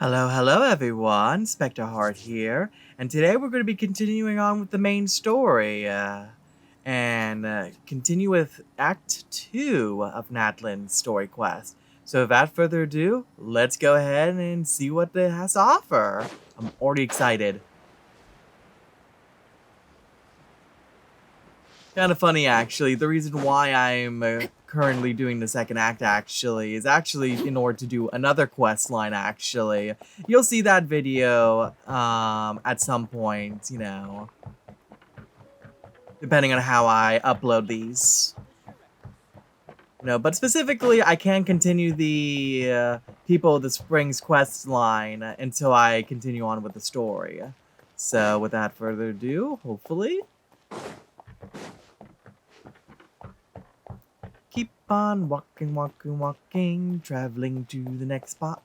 Hello everyone, Spectre Heart here, and today we're going to be continuing on with the main story, and continue with Act 2 of Natlan's story quest. So without further ado, let's go ahead and see what it has to offer. I'm already excited. Kind of funny, actually. The reason why I'm currently doing the second act, actually, is actually in order to do another quest line, actually. You'll see that video at some point, depending on how I upload these. But specifically, I can continue the People of the Springs quest line until I continue on with the story. So, without further ado, hopefully... Keep on walking, traveling to the next spot.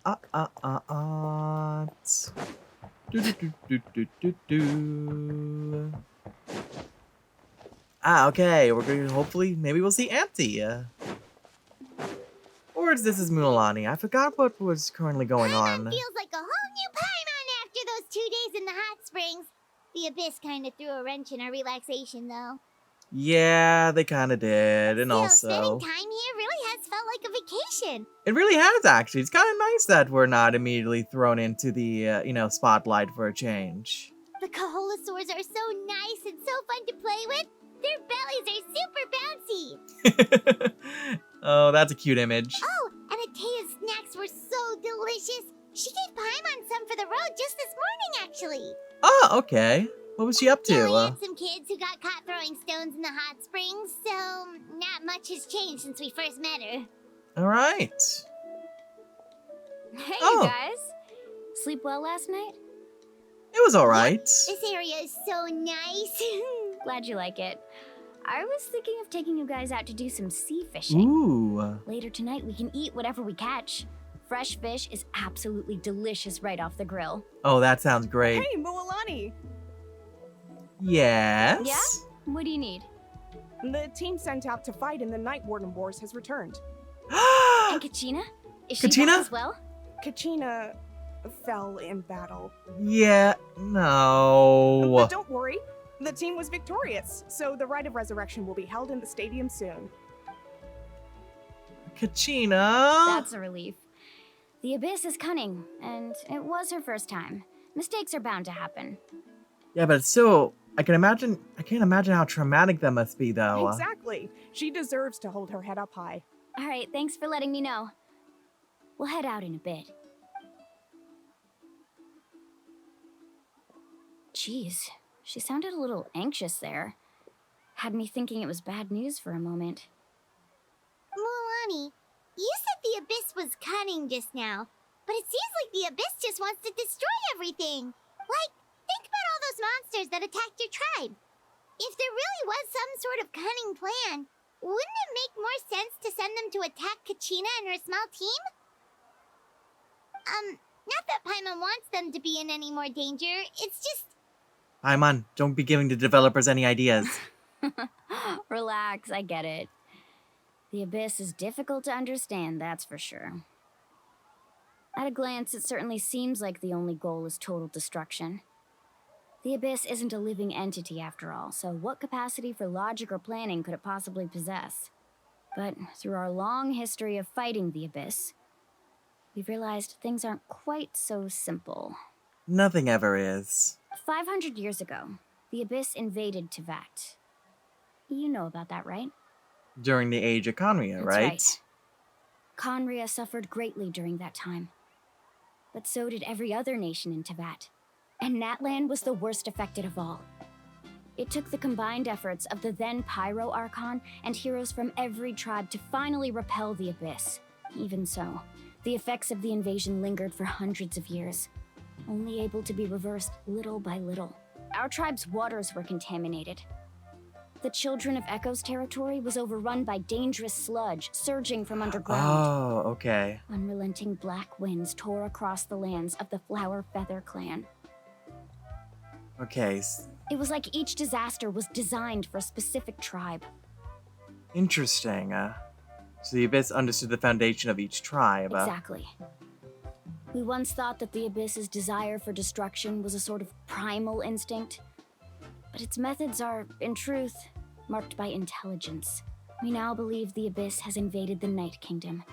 Okay, we're going to hopefully, maybe we'll see Auntie. Or this is Mulani. I forgot what was currently going on. Feels like a whole new Paimon after those 2 days in the hot springs. The Abyss kind of threw a wrench in our relaxation, though. Yeah, they kind of did, and also... spending time here really has felt like a vacation. It really has, actually. It's kind of nice that we're not immediately thrown into the, spotlight for a change. The Kaholasaurs are so nice and so fun to play with. Their bellies are super bouncy. Oh, that's a cute image. Oh, and Atea's snacks were so delicious. She gave Paimon some for the road just this morning, actually. Oh, okay. What was she up to? We had some kids who got caught throwing stones in the hot springs, so not much has changed since we first met her. All right. Hey, you guys. Sleep well last night? It was all right. This area is so nice. Glad you like it. I was thinking of taking you guys out to do some sea fishing. Ooh. Later tonight, we can eat whatever we catch. Fresh fish is absolutely delicious right off the grill. Oh, that sounds great. Hey, Moalani! Yes? Yeah? What do you need? The team sent out to fight in the Night Warden Wars has returned. And Kachina? Is she back as well? Kachina fell in battle. Yeah, no. But don't worry, the team was victorious, so the rite of resurrection will be held in the stadium soon. Kachina? That's a relief. The Abyss is cunning, and it was her first time. Mistakes are bound to happen. Yeah, but still, I can't imagine how traumatic that must be, though. Exactly. She deserves to hold her head up high. All right, thanks for letting me know. We'll head out in a bit. Jeez, she sounded a little anxious there. Had me thinking it was bad news for a moment. Mulani, you said the Abyss was cunning just now, but it seems like the Abyss just wants to destroy everything. Like, think about all those monsters that attacked your tribe. If there really was some sort of cunning plan, wouldn't it make more sense to send them to attack Kachina and her small team? Not that Paimon wants them to be in any more danger, it's just... Paimon, don't be giving the developers any ideas. Relax, I get it. The Abyss is difficult to understand, that's for sure. At a glance, it certainly seems like the only goal is total destruction. The Abyss isn't a living entity after all, so what capacity for logic or planning could it possibly possess? But through our long history of fighting the Abyss, we've realized things aren't quite so simple. Nothing ever is. 500 years ago, the Abyss invaded Teyvat. You know about that, right? During the Age of Conria, right? That's right. Conria suffered greatly during that time. But so did every other nation in Teyvat. And Natlan was the worst affected of all. It took the combined efforts of the then Pyro Archon and heroes from every tribe to finally repel the Abyss. Even so, the effects of the invasion lingered for hundreds of years, only able to be reversed little by little. Our tribe's waters were contaminated. The Children of Echo's territory was overrun by dangerous sludge surging from underground. Oh, okay. Unrelenting black winds tore across the lands of the Flower Feather clan. Okay. It was like each disaster was designed for a specific tribe. Interesting. So the Abyss understood the foundation of each tribe. Exactly. We once thought that the Abyss's desire for destruction was a sort of primal instinct, but its methods are, in truth, marked by intelligence. We now believe the Abyss has invaded the Night Kingdom,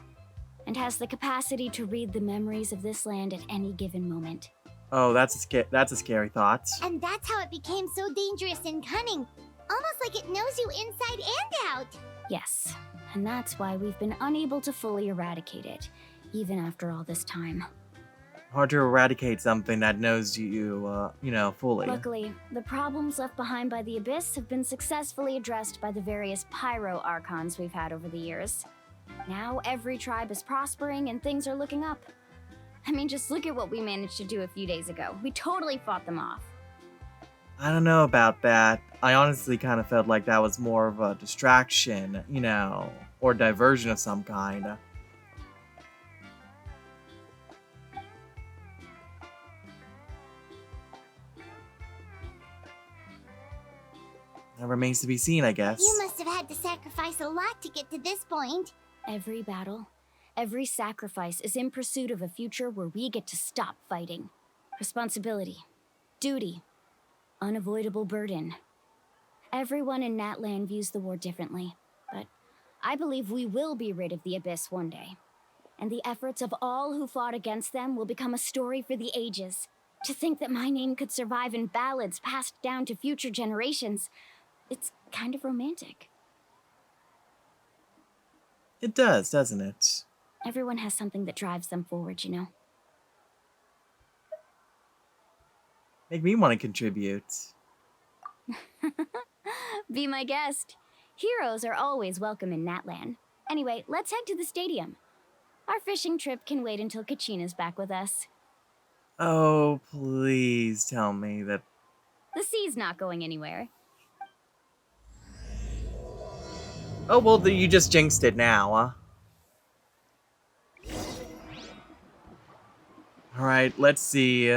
and has the capacity to read the memories of this land at any given moment. Oh, that's a scary thought. And that's how it became so dangerous and cunning. Almost like it knows you inside and out. Yes, and that's why we've been unable to fully eradicate it, even after all this time. Hard to eradicate something that knows you, fully. Luckily, the problems left behind by the Abyss have been successfully addressed by the various pyro Archons we've had over the years. Now every tribe is prospering and things are looking up. I mean, just look at what we managed to do a few days ago. We totally fought them off. I don't know about that. I honestly kind of felt like that was more of a distraction, or diversion of some kind. That remains to be seen, I guess. You must have had to sacrifice a lot to get to this point. Every battle, every sacrifice is in pursuit of a future where we get to stop fighting. Responsibility, duty, unavoidable burden. Everyone in Natlan views the war differently, but I believe we will be rid of the Abyss one day. And the efforts of all who fought against them will become a story for the ages. To think that my name could survive in ballads passed down to future generations, it's kind of romantic. It does, doesn't it? Everyone has something that drives them forward, you know? Make me want to contribute. Be my guest. Heroes are always welcome in Natlan. Anyway, let's head to the stadium. Our fishing trip can wait until Kachina's back with us. Oh, please tell me that... The sea's not going anywhere. Oh, well, you just jinxed it now, huh? Alright, let's see.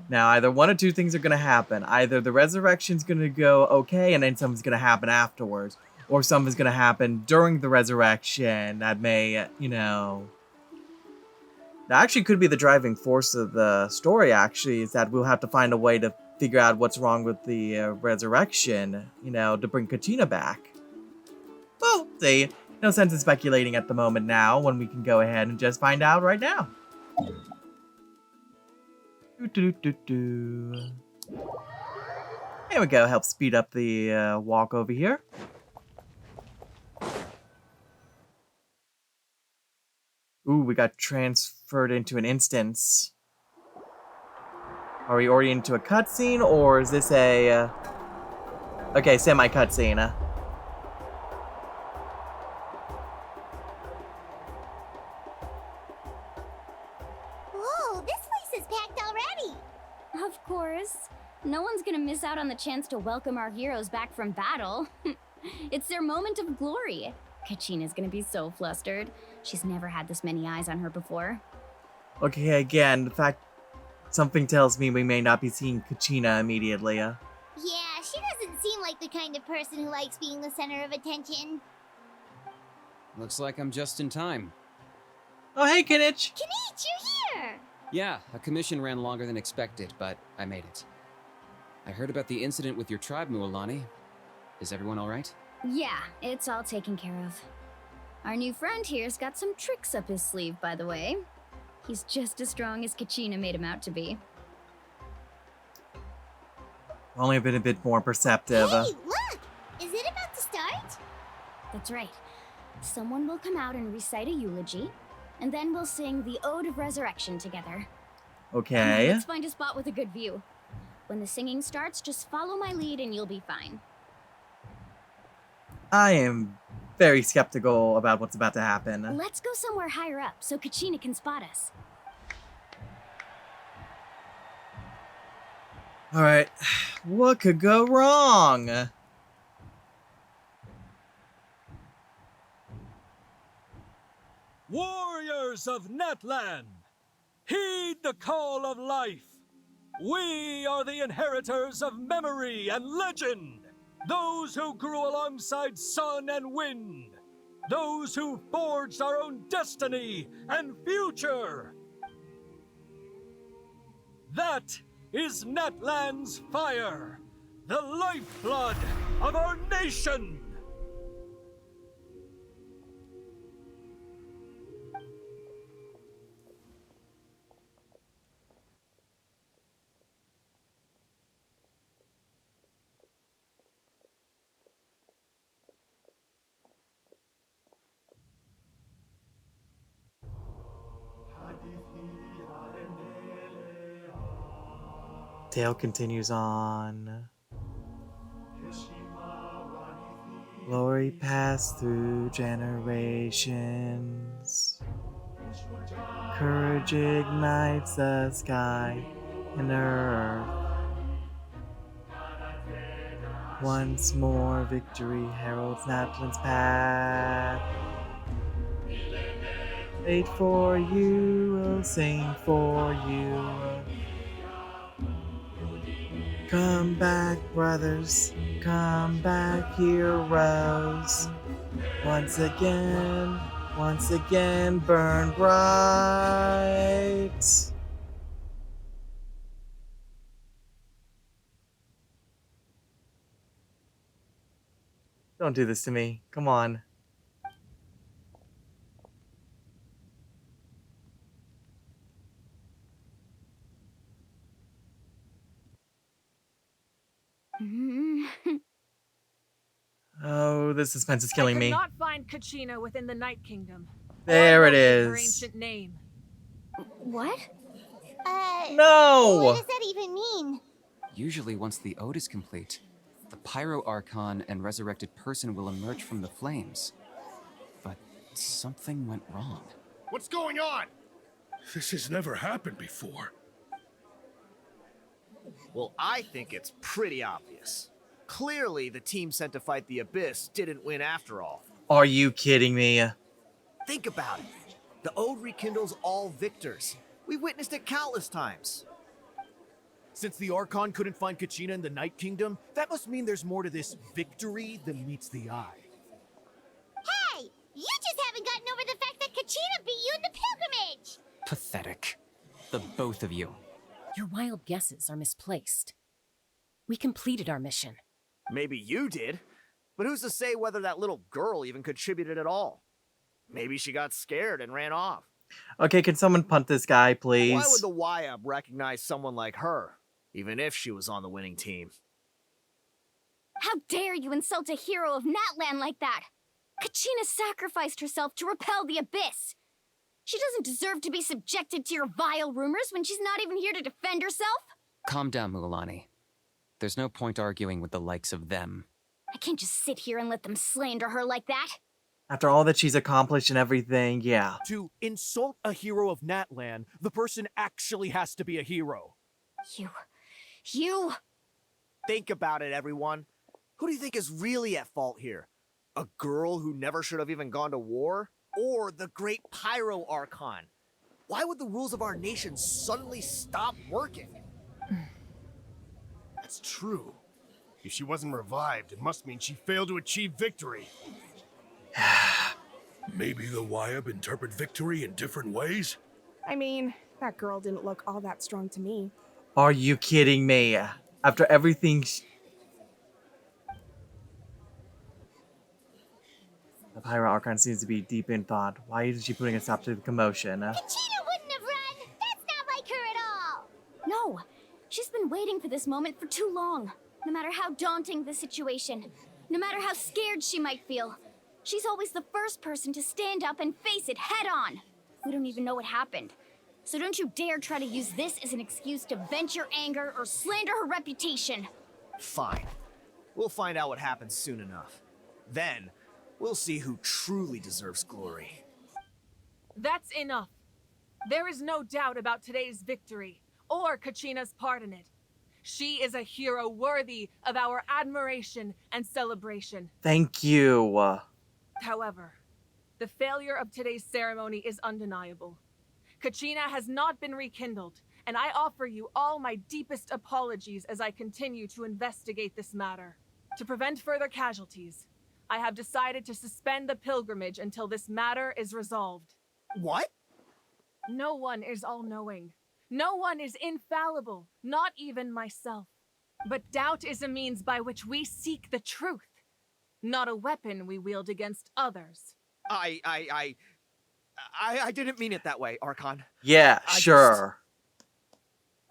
Now, either one or two things are gonna happen. Either the resurrection's gonna go okay, and then something's gonna happen afterwards. Or something's gonna happen during the resurrection that may, that actually could be the driving force of the story, actually, is that we'll have to find a way to figure out what's wrong with the resurrection, to bring Kachina back. Well, see. No sense in speculating at the moment now, when we can go ahead and just find out right now. There we go, help speed up the walk over here. Ooh, we got transferred into an instance. Are we already into a cutscene, or is this a... Okay, semi-cutscene. Whoa, this place is packed already. Of course. No one's gonna miss out on the chance to welcome our heroes back from battle. It's their moment of glory. Kachina's gonna be so flustered. She's never had this many eyes on her before. Okay, again, the fact... Something tells me we may not be seeing Kachina immediately, Yeah, she doesn't seem like the kind of person who likes being the center of attention. Looks like I'm just in time. Oh, hey, Kinich! Kinich, you're here! Yeah, a commission ran longer than expected, but I made it. I heard about the incident with your tribe, Mualani. Is everyone alright? Yeah, it's all taken care of. Our new friend here's got some tricks up his sleeve, by the way. He's just as strong as Kachina made him out to be. Only been a bit more perceptive. Hey, look! Is it about to start? That's right. Someone will come out and recite a eulogy, and then we'll sing the Ode of Resurrection together. Okay. Let's find a spot with a good view. When the singing starts, just follow my lead and you'll be fine. I am very skeptical about what's about to happen. Let's go somewhere higher up so Kachina can spot us. Alright, what could go wrong? Warriors of Natlan, heed the call of life. We are the inheritors of memory and legend. Those who grew alongside sun and wind. Those who forged our own destiny and future. That is Natlan's fire, the lifeblood of our nation! Tale continues on. Glory passed through generations. Courage ignites the sky and earth. Once more, victory heralds Natlan's path. Wait for you, we'll sing for you. Come back, brothers, come back, heroes. Once again, burn bright. Don't do this to me. Come on. Oh, the suspense is killing I could me. not find Kachina within the Night Kingdom. There Or it her is. ancient name. What? No! What does that even mean? Usually, once the ode is complete, the Pyro Archon and resurrected person will emerge from the flames. But something went wrong. What's going on? This has never happened before. Well, I think it's pretty obvious. Clearly, the team sent to fight the Abyss didn't win after all. Are you kidding me? Think about it. The Ode rekindles all victors. We've witnessed it countless times. Since the Archon couldn't find Kachina in the Night Kingdom, that must mean there's more to this victory than meets the eye. Hey! You just haven't gotten over the fact that Kachina beat you in the pilgrimage! Pathetic. The both of you. Your wild guesses are misplaced. We completed our mission. Maybe you did, but who's to say whether that little girl even contributed at all? Maybe she got scared and ran off. Okay, can someone punt this guy, please? Why would the YUB recognize someone like her, even if she was on the winning team? How dare you insult a hero of Natlan like that? Kachina sacrificed herself to repel the Abyss. She doesn't deserve to be subjected to your vile rumors when she's not even here to defend herself. Calm down, Mualani. There's no point arguing with the likes of them. I can't just sit here and let them slander her like that. After all that she's accomplished and everything, yeah. To insult a hero of Natlan, the person actually has to be a hero. You... Think about it, everyone. Who do you think is really at fault here? A girl who never should have even gone to war? Or the great Pyro Archon? Why would the rules of our nation suddenly stop working? That's true. If she wasn't revived, it must mean she failed to achieve victory. Maybe the YUB interpret victory in different ways? I mean, that girl didn't look all that strong to me. Are you kidding me? After everything... The Pyro Archon seems to be deep in thought. Why is she putting a stop to the commotion? Kachina wouldn't have run! That's not like her at all! No, she's been waiting for this moment for too long. No matter how daunting the situation, no matter how scared she might feel, she's always the first person to stand up and face it head on. We don't even know what happened. So don't you dare try to use this as an excuse to vent your anger or slander her reputation. Fine. We'll find out what happens soon enough. Then, we'll see who truly deserves glory. That's enough. There is no doubt about today's victory, or Kachina's part in it. She is a hero worthy of our admiration and celebration. Thank you. However, the failure of today's ceremony is undeniable. Kachina has not been rekindled, and I offer you all my deepest apologies as I continue to investigate this matter. To prevent further casualties, I have decided to suspend the pilgrimage until this matter is resolved. What? No one is all-knowing. No one is infallible, not even myself. But doubt is a means by which we seek the truth, not a weapon we wield against others. I didn't mean it that way, Archon. Yeah, I sure.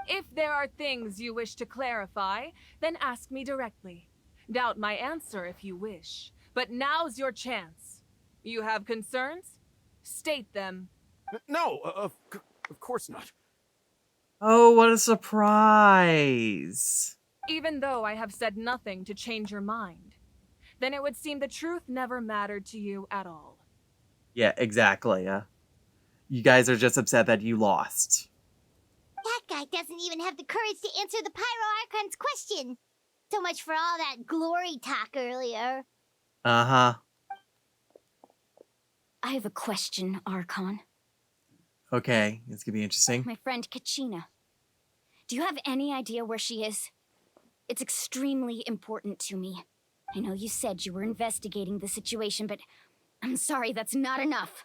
If there are things you wish to clarify, then ask me directly. Doubt my answer if you wish. But now's your chance. You have concerns? State them. No, of course not. Oh, what a surprise. Even though I have said nothing to change your mind, then it would seem the truth never mattered to you at all. Yeah, exactly. You guys are just upset that you lost. That guy doesn't even have the courage to answer the Pyro Archon's question. So much for all that glory talk earlier. Uh-huh. I have a question, Archon. Okay, it's gonna be interesting. My friend Kachina. Do you have any idea where she is? It's extremely important to me. I know you said you were investigating the situation, but I'm sorry, that's not enough.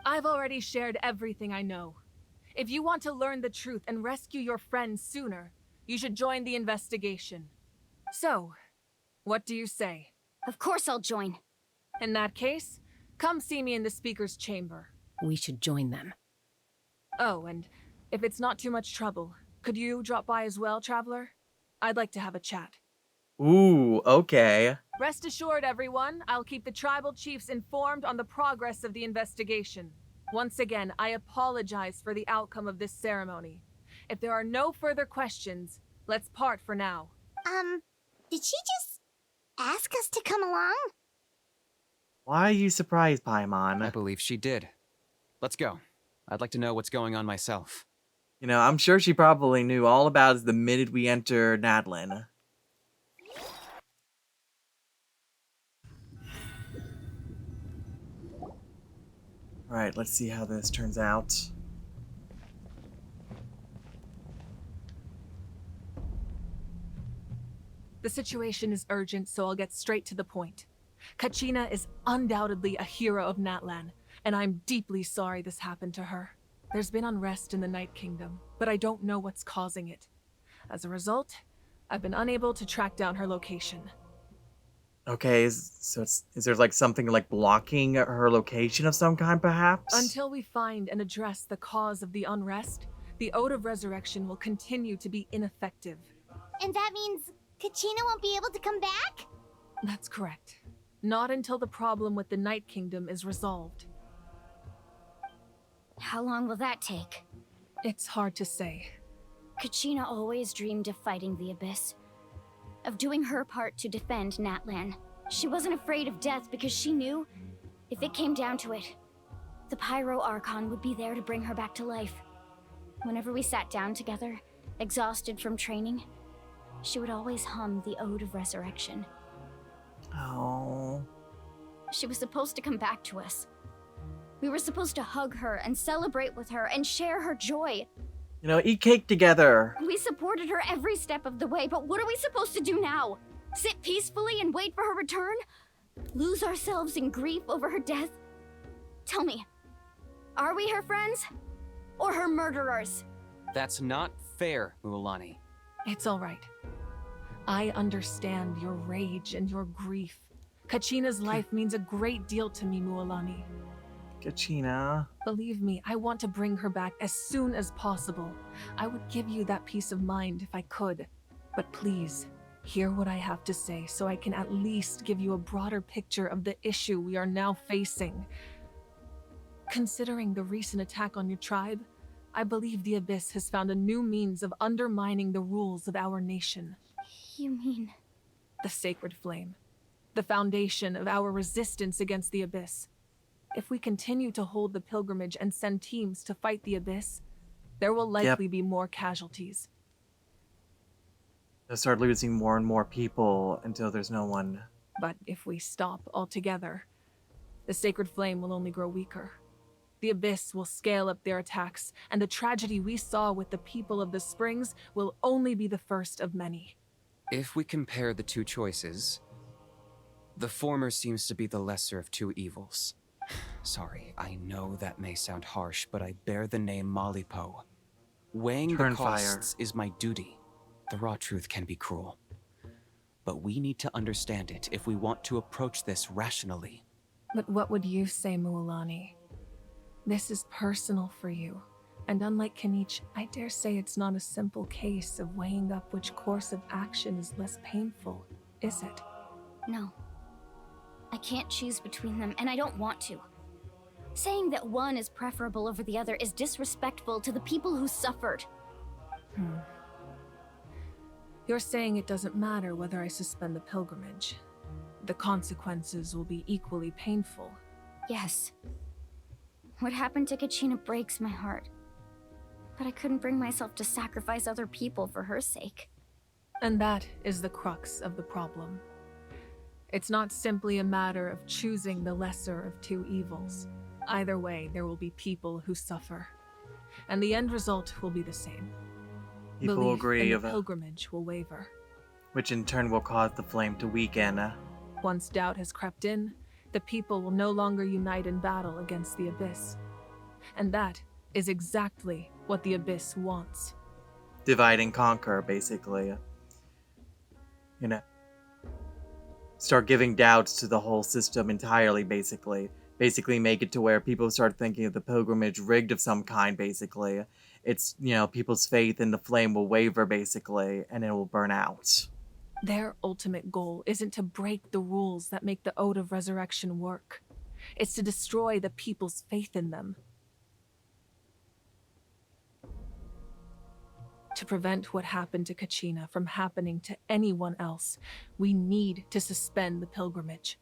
I've already shared everything I know. If you want to learn the truth and rescue your friend sooner, you should join the investigation. So, what do you say? Of course I'll join. In that case, come see me in the speaker's chamber. We should join them. Oh, and if it's not too much trouble, could you drop by as well, Traveler? I'd like to have a chat. Ooh, okay. Rest assured, everyone, I'll keep the tribal chiefs informed on the progress of the investigation. Once again, I apologize for the outcome of this ceremony. If there are no further questions, let's part for now. Did she just ask us to come along? Why are you surprised, I Paimon? believe she did. Let's go. I'd like to know what's going on myself. You know, I'm sure she probably knew all about us the minute we entered Natlan. Alright, let's see how this turns out. The situation is urgent, so I'll get straight to the point. Kachina is undoubtedly a hero of Natlan, and I'm deeply sorry this happened to her. There's been unrest in the Night Kingdom, but I don't know what's causing it. As a result, I've been unable to track down her location. Okay, is there like something like blocking her location of some kind, perhaps? Until we find and address the cause of the unrest, the Ode of Resurrection will continue to be ineffective. And that means Kachina won't be able to come back? That's correct. Not until the problem with the Night Kingdom is resolved. How long will that take? It's hard to say. Kachina always dreamed of fighting the Abyss. Of doing her part to defend Natlan. She wasn't afraid of death because she knew, if it came down to it, the Pyro Archon would be there to bring her back to life. Whenever we sat down together, exhausted from training, she would always hum the Ode of Resurrection. Oh. She was supposed to come back to us. We were supposed to hug her and celebrate with her and share her joy. You know, eat cake together. We supported her every step of the way, but what are we supposed to do now? Sit peacefully and wait for her return? Lose ourselves in grief over her death? Tell me, are we her friends? Or her murderers? That's not fair, Mualani. It's all right. I understand your rage and your grief. Kachina's life means a great deal to me, Mualani. Kachina. Believe me, I want to bring her back as soon as possible. I would give you that peace of mind if I could. But please, hear what I have to say so I can at least give you a broader picture of the issue we are now facing. Considering the recent attack on your tribe, I believe the Abyss has found a new means of undermining the rules of our nation. You mean... The Sacred Flame. The foundation of our resistance against the Abyss. If we continue to hold the pilgrimage and send teams to fight the Abyss, there will likely be more casualties. They'll start losing more and more people until there's no one. But if we stop altogether, the Sacred Flame will only grow weaker. The Abyss will scale up their attacks, and the tragedy we saw with the people of the Springs will only be the first of many. If we compare the two choices, the former seems to be the lesser of two evils. Sorry, I know that may sound harsh, but I bear the name Malipo. Weighing Turn the fire. costs is my duty. The raw truth can be cruel. But we need to understand it if we want to approach this rationally. But what would you say, Mualani? This is personal for you. And unlike Kanich, I dare say it's not a simple case of weighing up which course of action is less painful, is it? No. I can't choose between them, and I don't want to. Saying that one is preferable over the other is disrespectful to the people who suffered. You're saying it doesn't matter whether I suspend the pilgrimage. The consequences will be equally painful. Yes. What happened to Kachina breaks my heart. But I couldn't bring myself to sacrifice other people for her sake. And that is the crux of the problem. It's not simply a matter of choosing the lesser of two evils. Either way, there will be people who suffer. And the end result will be the same. People Belief agree in of the it, pilgrimage will waver. which in turn will cause the flame to weaken. Once doubt has crept in, the people will no longer unite in battle against the Abyss. And that is exactly what the Abyss wants. Divide and conquer, basically. You know, start giving doubts to the whole system entirely, basically. Basically make it to where people start thinking of the pilgrimage rigged of some kind, basically. It's, you know, people's faith in the flame will waver, basically, and it will burn out. Their ultimate goal isn't to break the rules that make the Ode of Resurrection work. It's to destroy the people's faith in them. To prevent what happened to Kachina from happening to anyone else, we need to suspend the pilgrimage.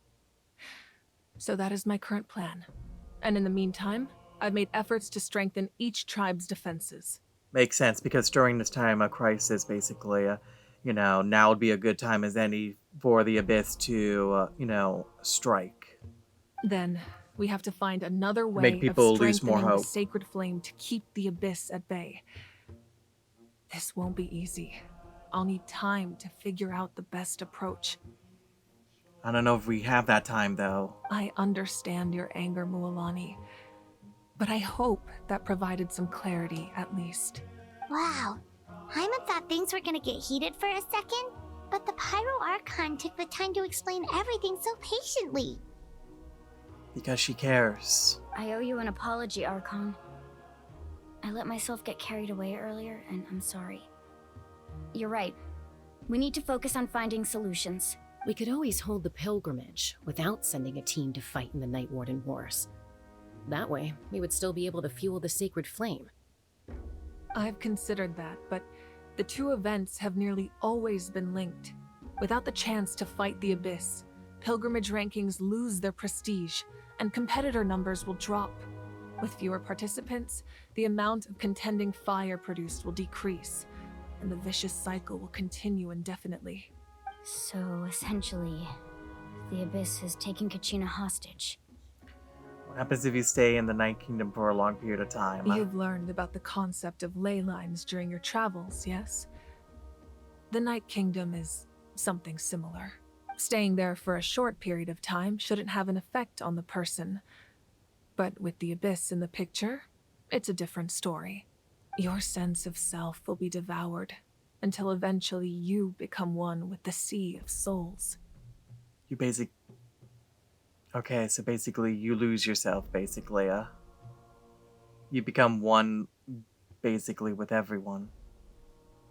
So that is my current plan. And in the meantime, I've made efforts to strengthen each tribe's defenses. Makes sense, because during this time of crisis, basically, you know, now would be a good time as any for the Abyss to, you know, strike. Then, we have to find another way Make people of lose more strengthening the hope. sacred flame to keep the Abyss at bay. This won't be easy. I'll need time to figure out the best approach. I don't know if we have that time, though. I understand your anger, Mualani, but I hope that provided some clarity, at least. Wow. Hyman thought things were gonna get heated for a second, but the Pyro Archon took the time to explain everything so patiently. Because she cares. I owe you an apology, Archon. I let myself get carried away earlier, and I'm sorry. You're right. We need to focus on finding solutions. We could always hold the pilgrimage without sending a team to fight in the Night Warden Wars. That way, we would still be able to fuel the sacred flame. I've considered that, but the two events have nearly always been linked. Without the chance to fight the Abyss, pilgrimage rankings lose their prestige, and competitor numbers will drop. With fewer participants, the amount of contending fire produced will decrease, and the vicious cycle will continue indefinitely. So, essentially, the Abyss has taken Kachina hostage. What happens if you stay in the Night Kingdom for a long period of time? You've learned about the concept of ley lines during your travels, yes? The Night Kingdom is something similar. Staying there for a short period of time shouldn't have an effect on the person. But with the Abyss in the picture, it's a different story. Your sense of self will be devoured, until eventually you become one with the Sea of Souls. Okay, so basically you lose yourself, basically. You become one, basically, with everyone.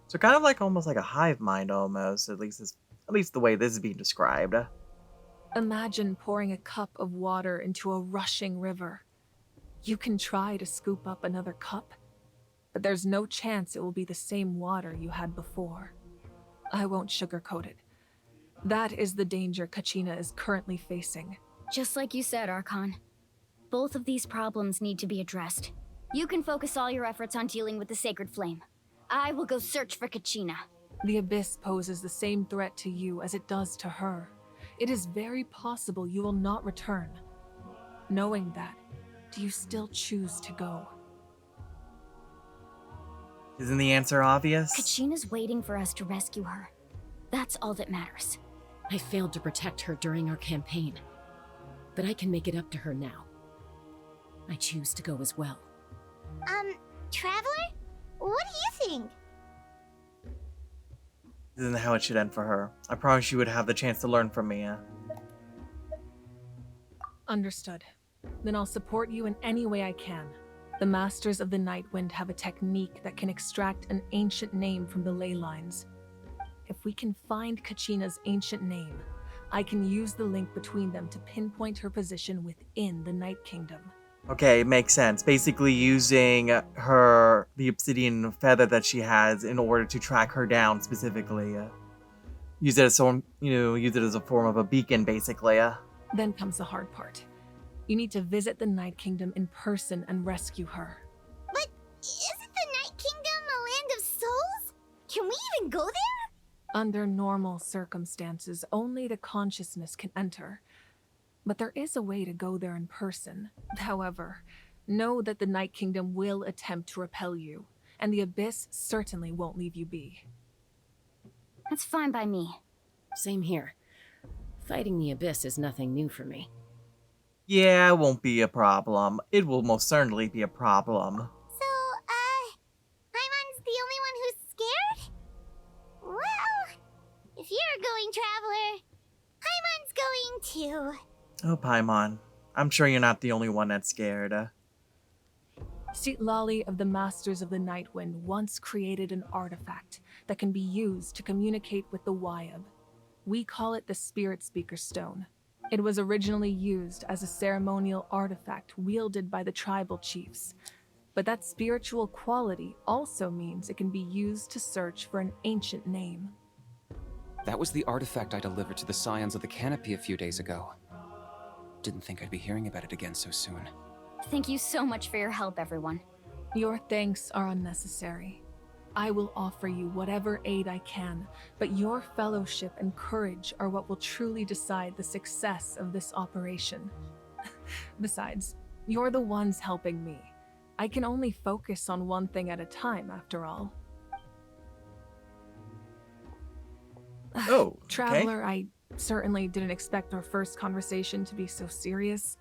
So kind of like almost like a hive mind, almost. At least the way this is being described. Imagine pouring a cup of water into a rushing river. You can try to scoop up another cup, but there's no chance it will be the same water you had before. I won't sugarcoat it. That is the danger Kachina is currently facing. Just like you said, Archon. Both of these problems need to be addressed. You can focus all your efforts on dealing with the sacred flame. I will go search for Kachina. The Abyss poses the same threat to you as it does to her. It is very possible you will not return. Knowing that, do you still choose to go? Isn't the answer obvious? Kachina's waiting for us to rescue her. That's all that matters. I failed to protect her during our campaign, but I can make it up to her now. I choose to go as well. Traveler? What do you think? This isn't how it should end for her. I promise you would have the chance to learn from me. Understood. Then I'll support you in any way I can. The Masters of the Nightwind have a technique that can extract an ancient name from the ley lines. If we can find Kachina's ancient name, I can use the link between them to pinpoint her position within the Night Kingdom. Okay, makes sense. Basically using the obsidian feather that she has in order to track her down specifically. Use it as a form of a beacon, basically. Then comes the hard part. You need to visit the Night Kingdom in person and rescue her. But isn't the Night Kingdom a land of souls? Can we even go there? Under normal circumstances, only the consciousness can enter. But there is a way to go there in person. However, know that the Night Kingdom will attempt to repel you, and the Abyss certainly won't leave you be. That's fine by me. Same here. Fighting the Abyss is nothing new for me. Yeah, it won't be a problem. It will most certainly be a problem. So, Paimon's the only one who's scared? Well, if you're a going traveler, Paimon's going too. Oh, Paimon. I'm sure you're not the only one that's scared. Lali of the Masters of the Nightwind once created an artifact that can be used to communicate with the Wyab. We call it the Spirit Speaker Stone. It was originally used as a ceremonial artifact wielded by the tribal chiefs. But that spiritual quality also means it can be used to search for an ancient name. That was the artifact I delivered to the Scions of the Canopy a few days ago. Didn't think I'd be hearing about it again so soon. Thank you so much for your help, everyone. Your thanks are unnecessary. I will offer you whatever aid I can, but your fellowship and courage are what will truly decide the success of this operation. Besides, you're the ones helping me. I can only focus on one thing at a time, after all. Oh, okay. Traveler, I certainly didn't expect our first conversation to be so serious.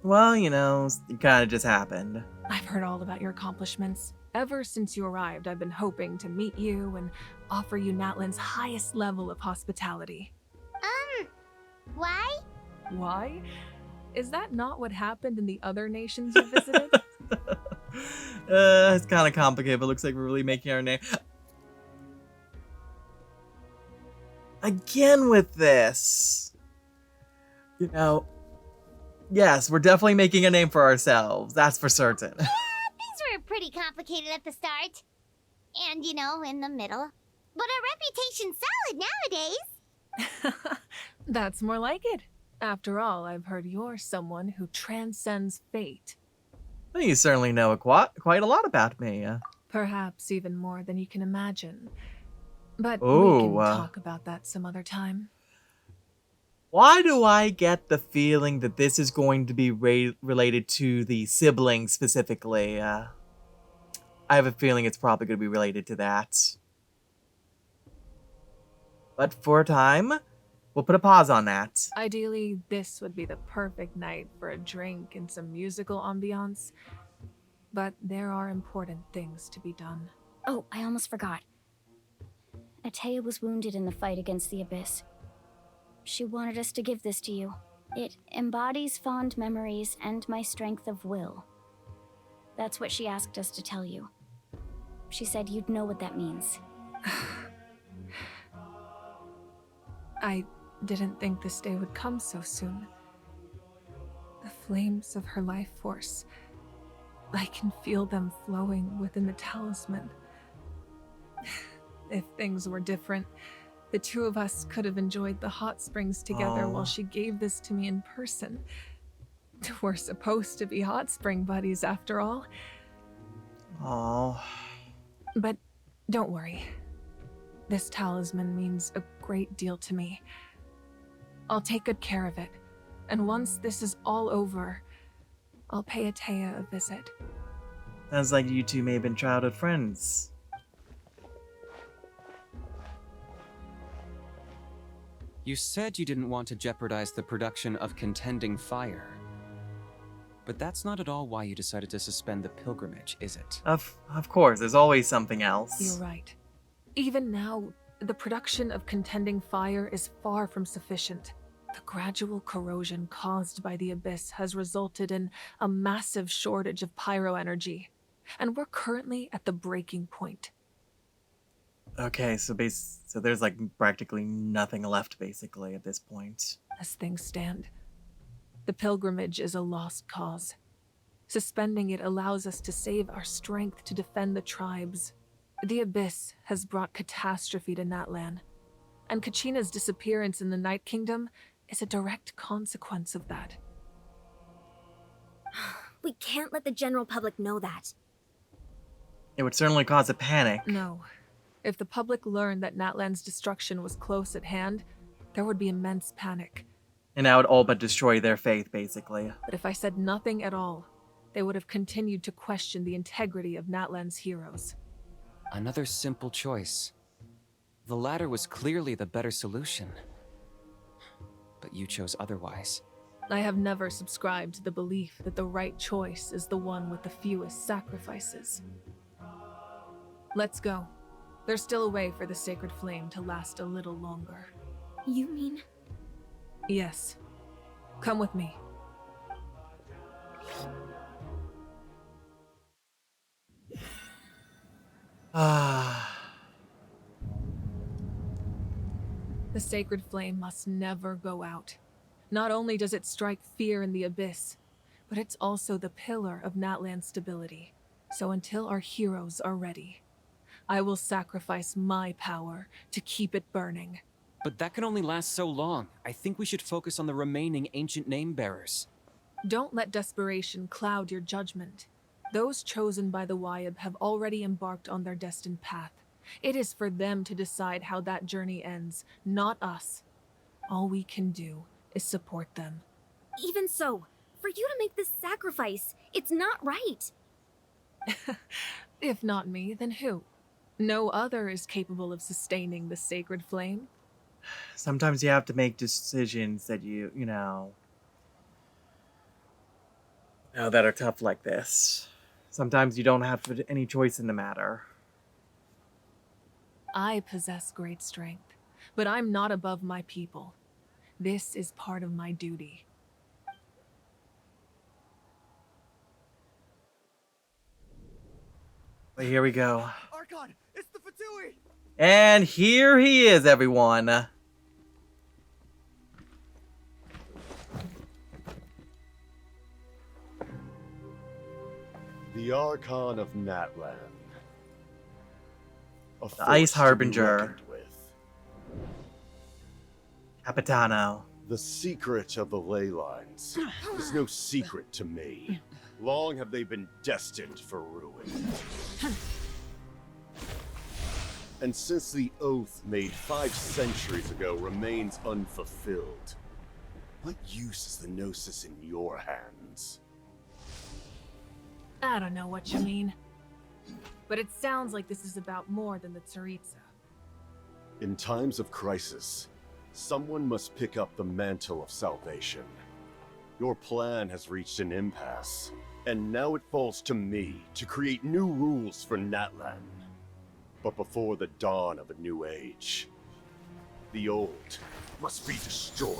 Well, it kind of just happened. I've heard all about your accomplishments. Ever since you arrived, I've been hoping to meet you and offer you Natlan's highest level of hospitality. Why? Why? Is that not what happened in the other nations you visited? It's kind of complicated, but looks like we're really making our name. Again with this. Yes, we're definitely making a name for ourselves. That's for certain. Things were pretty complicated at the start. And, in the middle. But our reputation's solid nowadays. That's more like it. After all, I've heard you're someone who transcends fate. Well, you certainly know quite a lot about me. Perhaps even more than you can imagine. But we Oh, can talk about that some other time. Why do I get the feeling that this is going to be related to the siblings specifically? I have a feeling it's probably going to be related to that. But for a time, we'll put a pause on that. Ideally, this would be the perfect night for a drink and some musical ambiance. But there are important things to be done. Oh, I almost forgot. Atea was wounded in the fight against the Abyss. She wanted us to give this to you. It embodies fond memories and my strength of will. That's what she asked us to tell you. She said you'd know what that means. I didn't think this day would come so soon. The flames of her life force. I can feel them flowing within the talisman. If things were different, the two of us could have enjoyed the hot springs together while she gave this to me in person. We're supposed to be hot spring buddies after all. Oh. But don't worry. This talisman means a great deal to me. I'll take good care of it. And once this is all over, I'll pay Atea a visit. Sounds like you two may have been childhood friends. You said you didn't want to jeopardize the production of contending fire. But that's not at all why you decided to suspend the pilgrimage, is it? Of course, there's always something else. You're right. Even now, the production of contending fire is far from sufficient. The gradual corrosion caused by the Abyss has resulted in a massive shortage of pyro energy, and we're currently at the breaking point. Okay, so there's like practically nothing left basically at this point. As things stand, the pilgrimage is a lost cause. Suspending it allows us to save our strength to defend the tribes. The Abyss has brought catastrophe to Natlan, and Kachina's disappearance in the Night Kingdom is a direct consequence of that. We can't let the general public know that. It would certainly cause a panic. No. If the public learned that Natlan's destruction was close at hand, there would be immense panic. And that would all but destroy their faith, basically. But if I said nothing at all, they would have continued to question the integrity of Natlan's heroes. Another simple choice. The latter was clearly the better solution. But you chose otherwise. I have never subscribed to the belief that the right choice is the one with the fewest sacrifices. Let's go. There's still a way for the sacred flame to last a little longer. You mean? Yes. Come with me. The sacred flame must never go out. Not only does it strike fear in the Abyss, but it's also the pillar of Natlan's stability. So until our heroes are ready, I will sacrifice my power to keep it burning. But that can only last so long. I think we should focus on the remaining ancient name-bearers. Don't let desperation cloud your judgment. Those chosen by the Wyeb have already embarked on their destined path. It is for them to decide how that journey ends, not us. All we can do is support them. Even so, for you to make this sacrifice, it's not right. If not me, then who? No other is capable of sustaining the sacred flame. Sometimes you have to make decisions that you know, that are tough like this. Sometimes you don't have any choice in the matter. I possess great strength, but I'm not above my people. This is part of my duty. But here we go. Archon, it's the Fatui! And here he is, everyone. The Archon of Natlan. A The Ice force to be Harbinger. reckoned with. Capitano. The secret of the ley lines is no secret to me. Long have they been destined for ruin. And since the oath made 5 centuries ago remains unfulfilled, what use is the Gnosis in your hands? I don't know what you mean. But it sounds like this is about more than the Tsaritsa. In times of crisis, someone must pick up the mantle of salvation. Your plan has reached an impasse, and now it falls to me to create new rules for Natlan. But before the dawn of a new age, the old must be destroyed.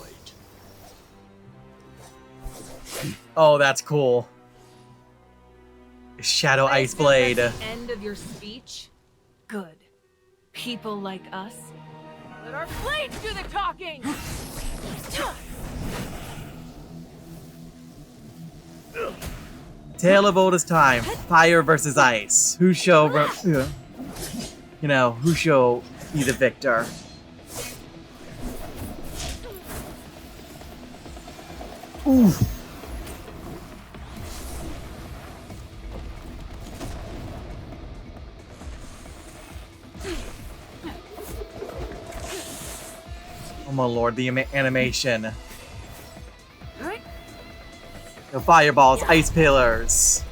Oh, that's cool. Shadow I Ice assume Blade. that's the end of your speech? Good. People like us. Let our blades do the talking! Tale of oldest time. Fire versus ice. Who shall, who shall be the victor? Ooh. Oh my lord, the animation. The fireballs, ice pillars.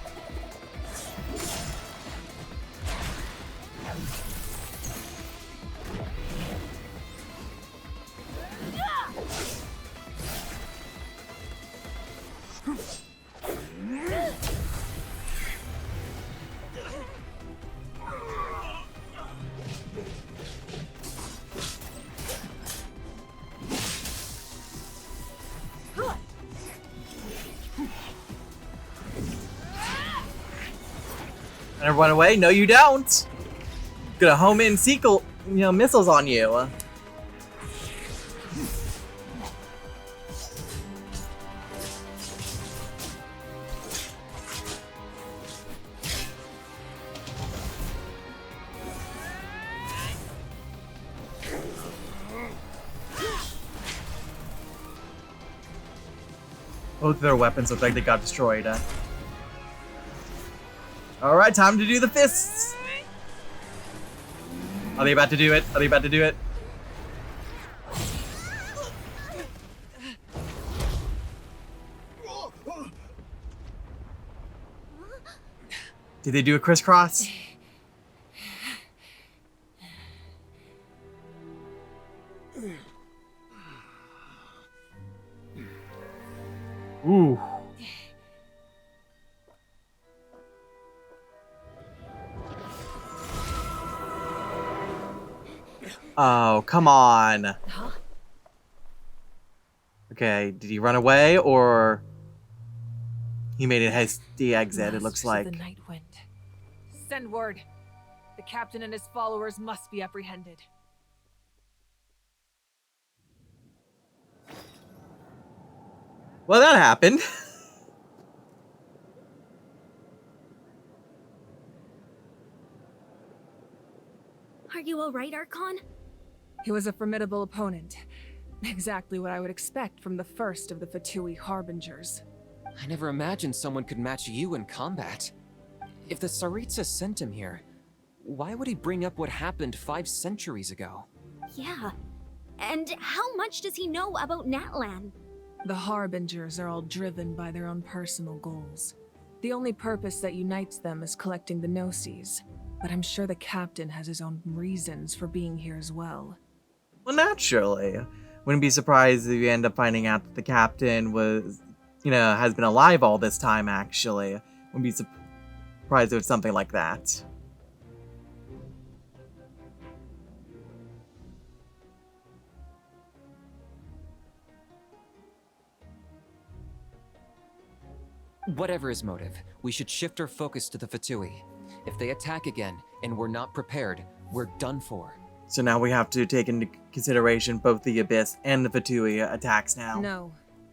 Gonna run away? No, you don't. Gonna home in sequel, missiles on you. Both of their weapons look like they got destroyed. Alright, time to do the fists! Are they about to do it? Are they about to do it? Did they do a crisscross? Ooh. Oh, come on. Okay, did he run away or he made a hasty exit, it looks like. Masters of the Night Wind. Send word. The captain and his followers must be apprehended. Well, that happened. Are you alright, Archon? He was a formidable opponent. Exactly what I would expect from the first of the Fatui Harbingers. I never imagined someone could match you in combat. If the Tsaritsa sent him here, why would he bring up what happened 5 centuries ago? Yeah. And how much does he know about Natlan? The Harbingers are all driven by their own personal goals. The only purpose that unites them is collecting the Gnosis, but I'm sure the captain has his own reasons for being here as well. Well, naturally. Wouldn't be surprised if you end up finding out that the captain was, has been alive all this time, actually. Wouldn't be surprised if it's something like that. Whatever his motive, we should shift our focus to the Fatui. If they attack again, and we're not prepared, we're done for. So now we have to take into consideration both the Abyss and the Fatui attacks now. No,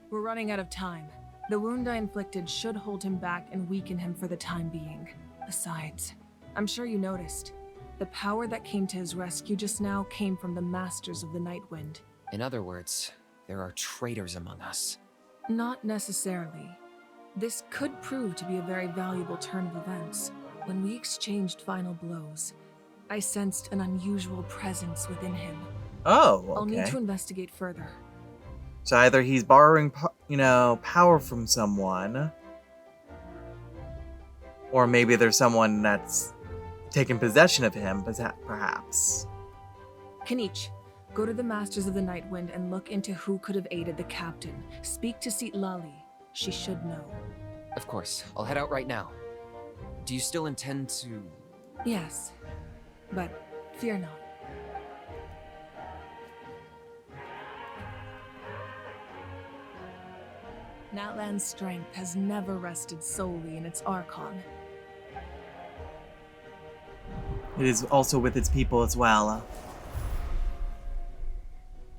we're running out of time. The wound I inflicted should hold him back and weaken him for the time being. Besides, I'm sure you noticed, the power that came to his rescue just now came from the Masters of the Night Wind. In other words, there are traitors among us. Not necessarily. This could prove to be a very valuable turn of events. When we exchanged final blows, I sensed an unusual presence within him. Oh, okay. I'll need to investigate further. So either he's borrowing, power from someone, or maybe there's someone that's taken possession of him, perhaps. Kanich, go to the Masters of the Night Wind and look into who could have aided the captain. Speak to Lali. She should know. Of course, I'll head out right now. Do you still intend to... Yes, but fear not. Natlan's strength has never rested solely in its Archon. It is also with its people as well.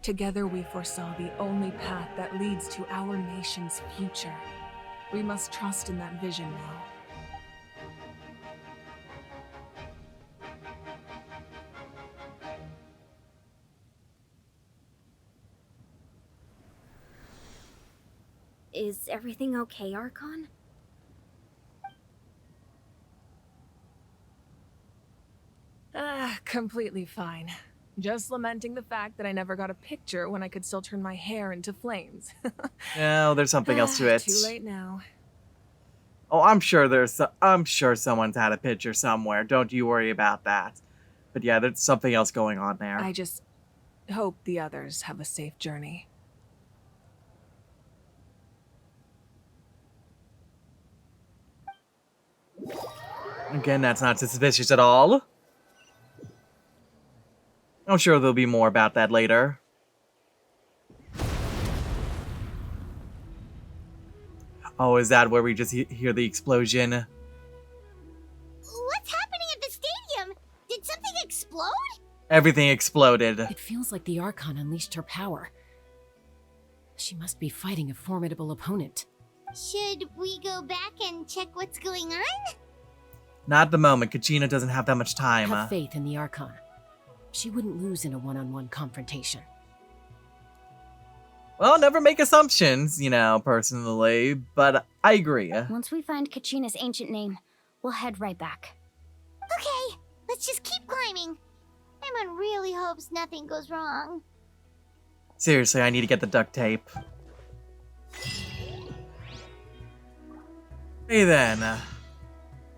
Together we foresaw the only path that leads to our nation's future. We must trust in that vision now. Is everything okay, Archon? Completely fine. Just lamenting the fact that I never got a picture when I could still turn my hair into flames. No, there's something else to it. Too late now. Oh, I'm sure someone's had a picture somewhere. Don't you worry about that. But yeah, there's something else going on there. I just hope the others have a safe journey. Again, that's not suspicious at all. I'm sure there'll be more about that later. Oh, is that where we just hear the explosion? What's explode? Everything exploded. It feels like the Archon unleashed her power. She must be fighting a formidable opponent. Should we go back and check what's going on? Not at the moment. Kachina doesn't have that much time. Have faith in the Archon. She wouldn't lose in a one-on-one confrontation. Well, never make assumptions, personally, but I agree. Once we find Kachina's ancient name, we'll head right back. Okay, let's just keep climbing. Paimon really hopes nothing goes wrong. Seriously, I need to get the duct tape. Hey then,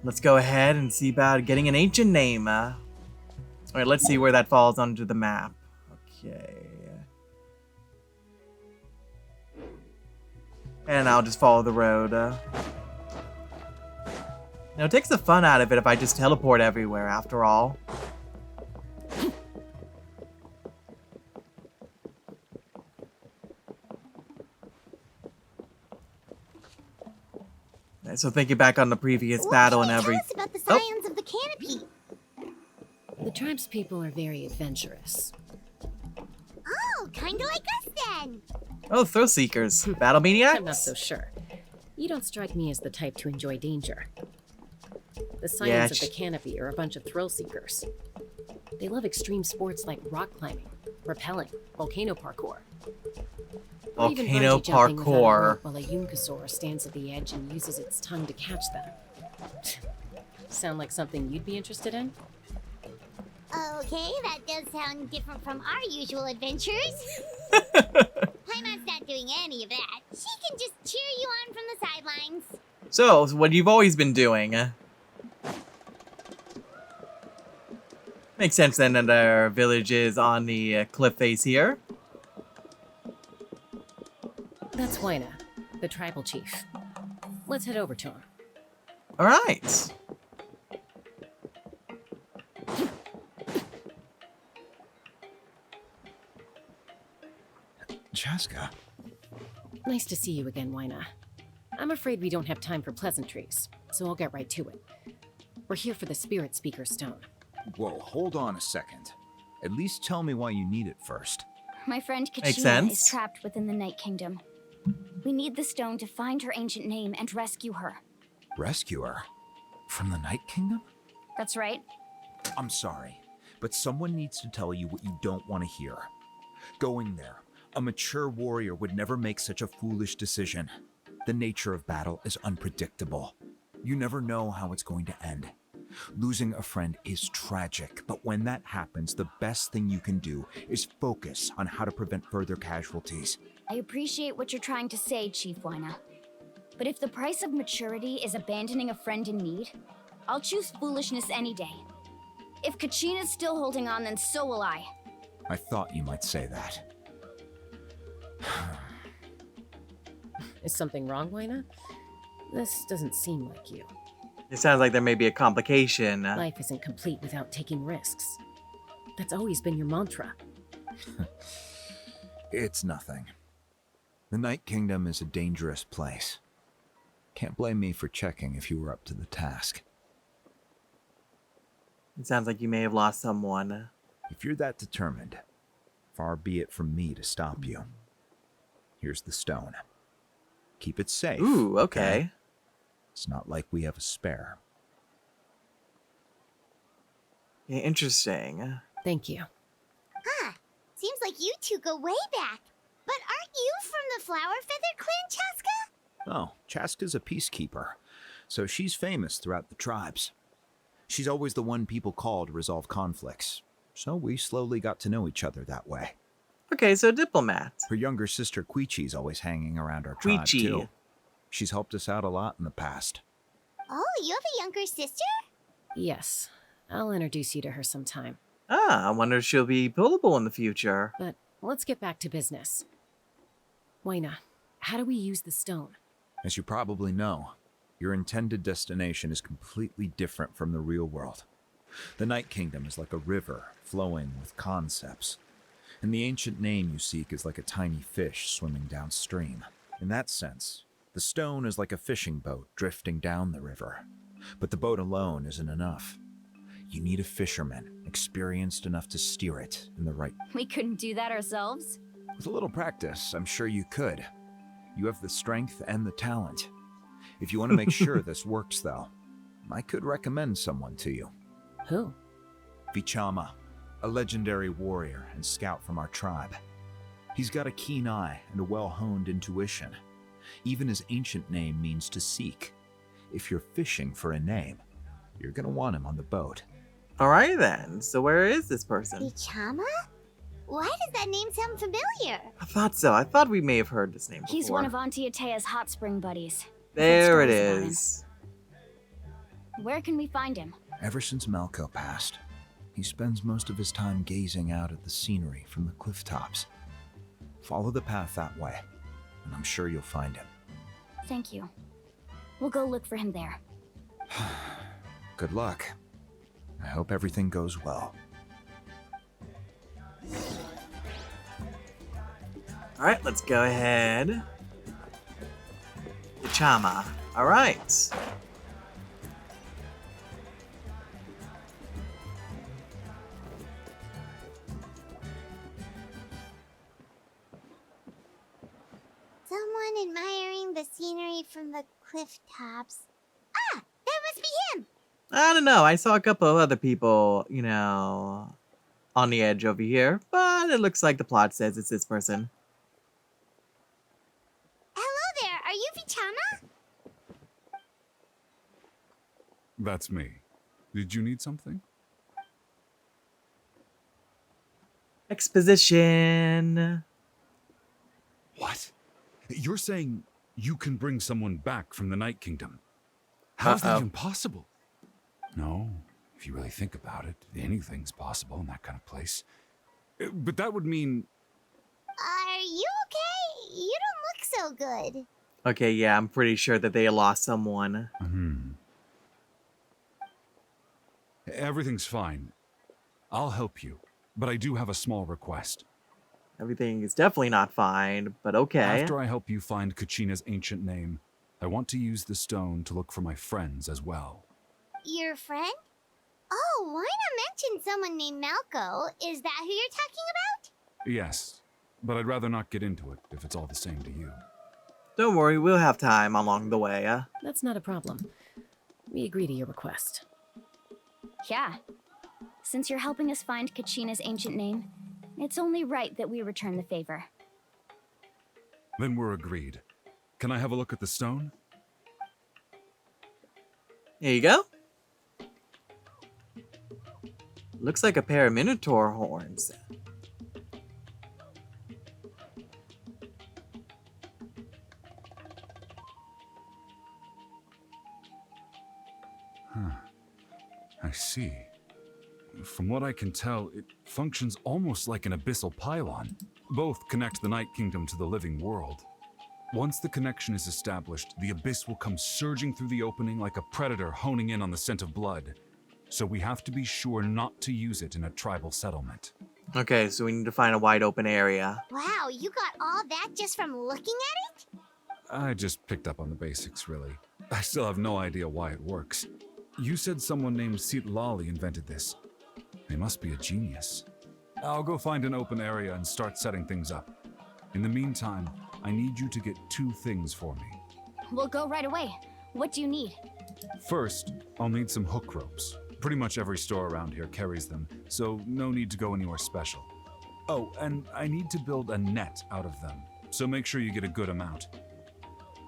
let's go ahead and see about getting an ancient name. Alright, let's see where that falls onto the map. Okay. And I'll just follow the road. Now, it takes the fun out of it if I just teleport everywhere, after all. So thinking back on the previous battle and everything. Tell us about the scions of the canopy. The tribespeople are very adventurous. Oh, kinda like us then. Oh, thrill seekers. Battle maniacs? I'm not so sure. You don't strike me as the type to enjoy danger. The scions Yeah, of the canopy are a bunch of thrill seekers. They love extreme sports like rock climbing, rappelling, volcano parkour. Or even Volcano bungee jumping without a parkour. rope while a Yunkasaur stands at the edge and uses its tongue to catch them. Sound like something you'd be interested in? Okay, that does sound different from our usual adventures. Paimon's not doing any of that. She can just cheer you on from the sidelines. So, what you've always been doing. Makes sense then that our village is on the cliff face here. That's Waina, the tribal chief. Let's head over to him. Alright. Chaska. Nice to see you again, Waina. I'm afraid we don't have time for pleasantries, so I'll get right to it. We're here for the Spirit Speaker Stone. Whoa, hold on a second. At least tell me why you need it first. My friend Makes Kachina sense. is trapped within the Night Kingdom. We need the stone to find her ancient name and rescue her. Rescue her? From the Night Kingdom? That's right. I'm sorry, but someone needs to tell you what you don't want to hear. Going there, a mature warrior would never make such a foolish decision. The nature of battle is unpredictable. You never know how it's going to end. Losing a friend is tragic, but when that happens, the best thing you can do is focus on how to prevent further casualties. I appreciate what you're trying to say, Chief Waina. But if the price of maturity is abandoning a friend in need, I'll choose foolishness any day. If Kachina's still holding on, then so will I. I thought you might say that. Is something wrong, Waina? This doesn't seem like you. It sounds like there may be a complication. Life isn't complete without taking risks. That's always been your mantra. It's nothing. The Night Kingdom is a dangerous place. Can't blame me for checking if you were up to the task. It sounds like you may have lost someone. If you're that determined, far be it from me to stop you. Here's the stone. Keep it safe. Ooh, okay. It's not like we have a spare. Yeah, interesting. Thank you. Huh. Seems like you two go way back. But aren't you from the Flower Feather Clan, Chaska? Oh, Chaska's a peacekeeper, so she's famous throughout the tribes. She's always the one people call to resolve conflicts, so we slowly got to know each other that way. Okay, so diplomat. Her younger sister Quichi's always hanging around our tribe Quichi. too. She's helped us out a lot in the past. Oh, you have a younger sister? Yes, I'll introduce you to her sometime. Ah, I wonder if she'll be pullable in the future. But let's get back to business. Waina, how do we use the stone? As you probably know, your intended destination is completely different from the real world. The Night Kingdom is like a river flowing with concepts, and the ancient name you seek is like a tiny fish swimming downstream. In that sense, the stone is like a fishing boat drifting down the river, but the boat alone isn't enough. You need a fisherman, experienced enough to steer it in the right... We couldn't do that ourselves? With a little practice, I'm sure you could. You have the strength and the talent. If you want to make sure this works, though, I could recommend someone to you. Who? Vichama, a legendary warrior and scout from our tribe. He's got a keen eye and a well-honed intuition. Even his ancient name means to seek. If you're fishing for a name, you're gonna want him on the boat. Alright then, so where is this person? Bichama? Why does that name sound familiar? I thought so. I thought we may have heard this name before. He's one of Auntie Atea's hot spring buddies. There it Stories about him. is. Where can we find him? Ever since Malco passed, he spends most of his time gazing out at the scenery from the cliff tops. Follow the path that way, and I'm sure you'll find him. Thank you. We'll go look for him there. Good luck. I hope everything goes well. Alright, let's go ahead. Chama. Alright. Someone admiring the scenery from the cliff tops. Ah, that must be him! I don't know. I saw a couple of other people, on the edge over here, but it looks like the plot says it's this person. Hello there, are you Vichama? That's me. Did you need something? Exposition. What? You're saying you can bring someone back from the Night Kingdom? How's that even possible? No, if you really think about it, anything's possible in that kind of place. But that would mean... Are you okay? You don't look so good. Okay, yeah, I'm pretty sure that they lost someone. Everything's fine. I'll help you, but I do have a small request. Everything is definitely not fine, but okay. After I help you find Kachina's ancient name, I want to use the stone to look for my friends as well. Your friend? Oh, why not mention someone named Malco? Is that who you're talking about? Yes, but I'd rather not get into it if it's all the same to you. Don't worry, we'll have time along the way. That's not a problem. We agree to your request. Yeah. Since you're helping us find Kachina's ancient name, it's only right that we return the favor. Then we're agreed. Can I have a look at the stone? Here you go. Looks like a pair of Minotaur horns. I see. From what I can tell, it functions almost like an abyssal pylon. Both connect the Night Kingdom to the living world. Once the connection is established, the abyss will come surging through the opening like a predator honing in on the scent of blood. So we have to be sure not to use it in a tribal settlement. Okay, so we need to find a wide open area. Wow, you got all that just from looking at it? I just picked up on the basics, really. I still have no idea why it works. You said someone named Lali invented this. They must be a genius. I'll go find an open area and start setting things up. In the meantime, I need you to get 2 things for me. We'll go right away. What do you need? First, I'll need some hook ropes. Pretty much every store around here carries them, so no need to go anywhere special. Oh, and I need to build a net out of them, so make sure you get a good amount.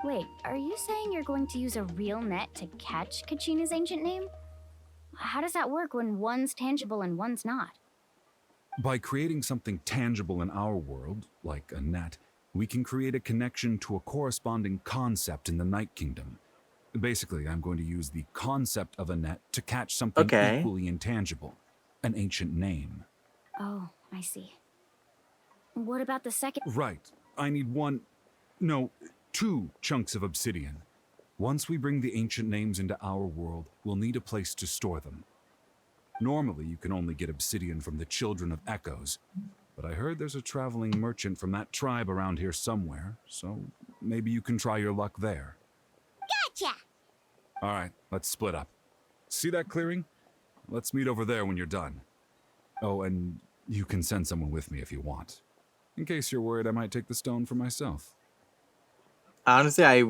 Wait, are you saying you're going to use a real net to catch Kachina's ancient name? How does that work when one's tangible and one's not? By creating something tangible in our world, like a net, we can create a connection to a corresponding concept in the Night Kingdom. Basically, I'm going to use the concept of a net to catch something equally intangible, an ancient name. Oh, I see. What about the second? Right. I need 2 chunks of obsidian. Once we bring the ancient names into our world, we'll need a place to store them. Normally, you can only get obsidian from the Children of Echoes, but I heard there's a traveling merchant from that tribe around here somewhere, so maybe you can try your luck there. Gotcha! All right, let's split up. See that clearing? let's meet over there when you're done. Oh, and you can send someone with me if you want. In case you're worried I might take the stone for myself. Honestly, I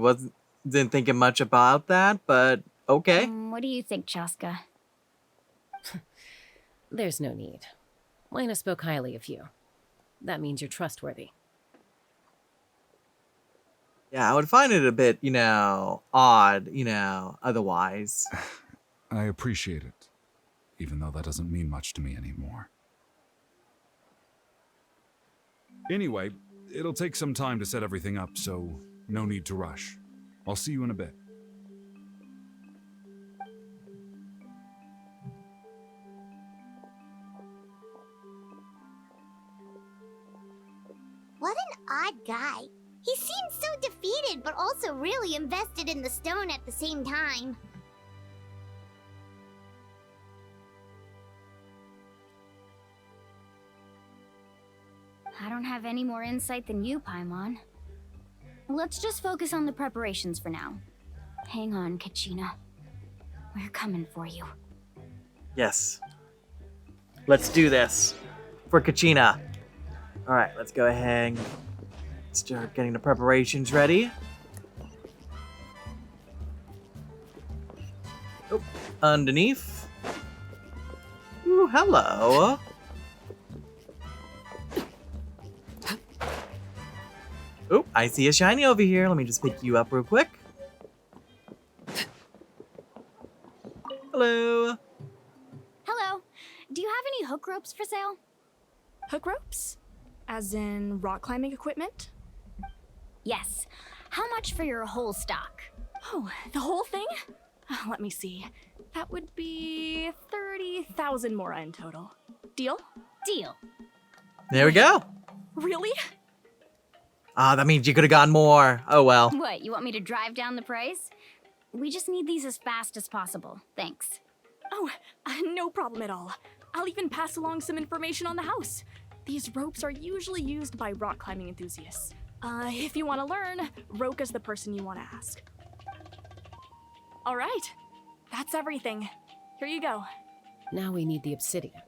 didn't thinking much about that, but okay. What do you think, Chaska? There's no need. Lena spoke highly of you. That means you're trustworthy. Yeah, I would find it a bit, odd, otherwise. I appreciate it, even though that doesn't mean much to me anymore. Anyway, it'll take some time to set everything up, so no need to rush. I'll see you in a bit. What an odd guy. He seems so defeated, but also really invested in the stone at the same time. I don't have any more insight than you, Paimon. Let's just focus on the preparations for now. Hang on, Kachina. We're coming for you. Yes. Let's do this. For Kachina. Alright, let's go ahead and start getting the preparations ready. Oh, underneath. Ooh, hello. Oh, I see a shiny over here. Let me just pick you up real quick. Hello. Hello. Do you have any hook ropes for sale? Hook ropes? As in rock climbing equipment? Yes. How much for your whole stock? Oh, the whole thing? Let me see. That would be 30,000 mora in total. Deal? Deal. There we go. Really? Ah, that means you could have gotten more. Oh well. What, you want me to drive down the price? We just need these as fast as possible. Thanks. Oh, no problem at all. I'll even pass along some information on the house. These ropes are usually used by rock climbing enthusiasts. If you want to learn, Roka's the person you want to ask. All right, that's everything. Here you go. Now we need the obsidian.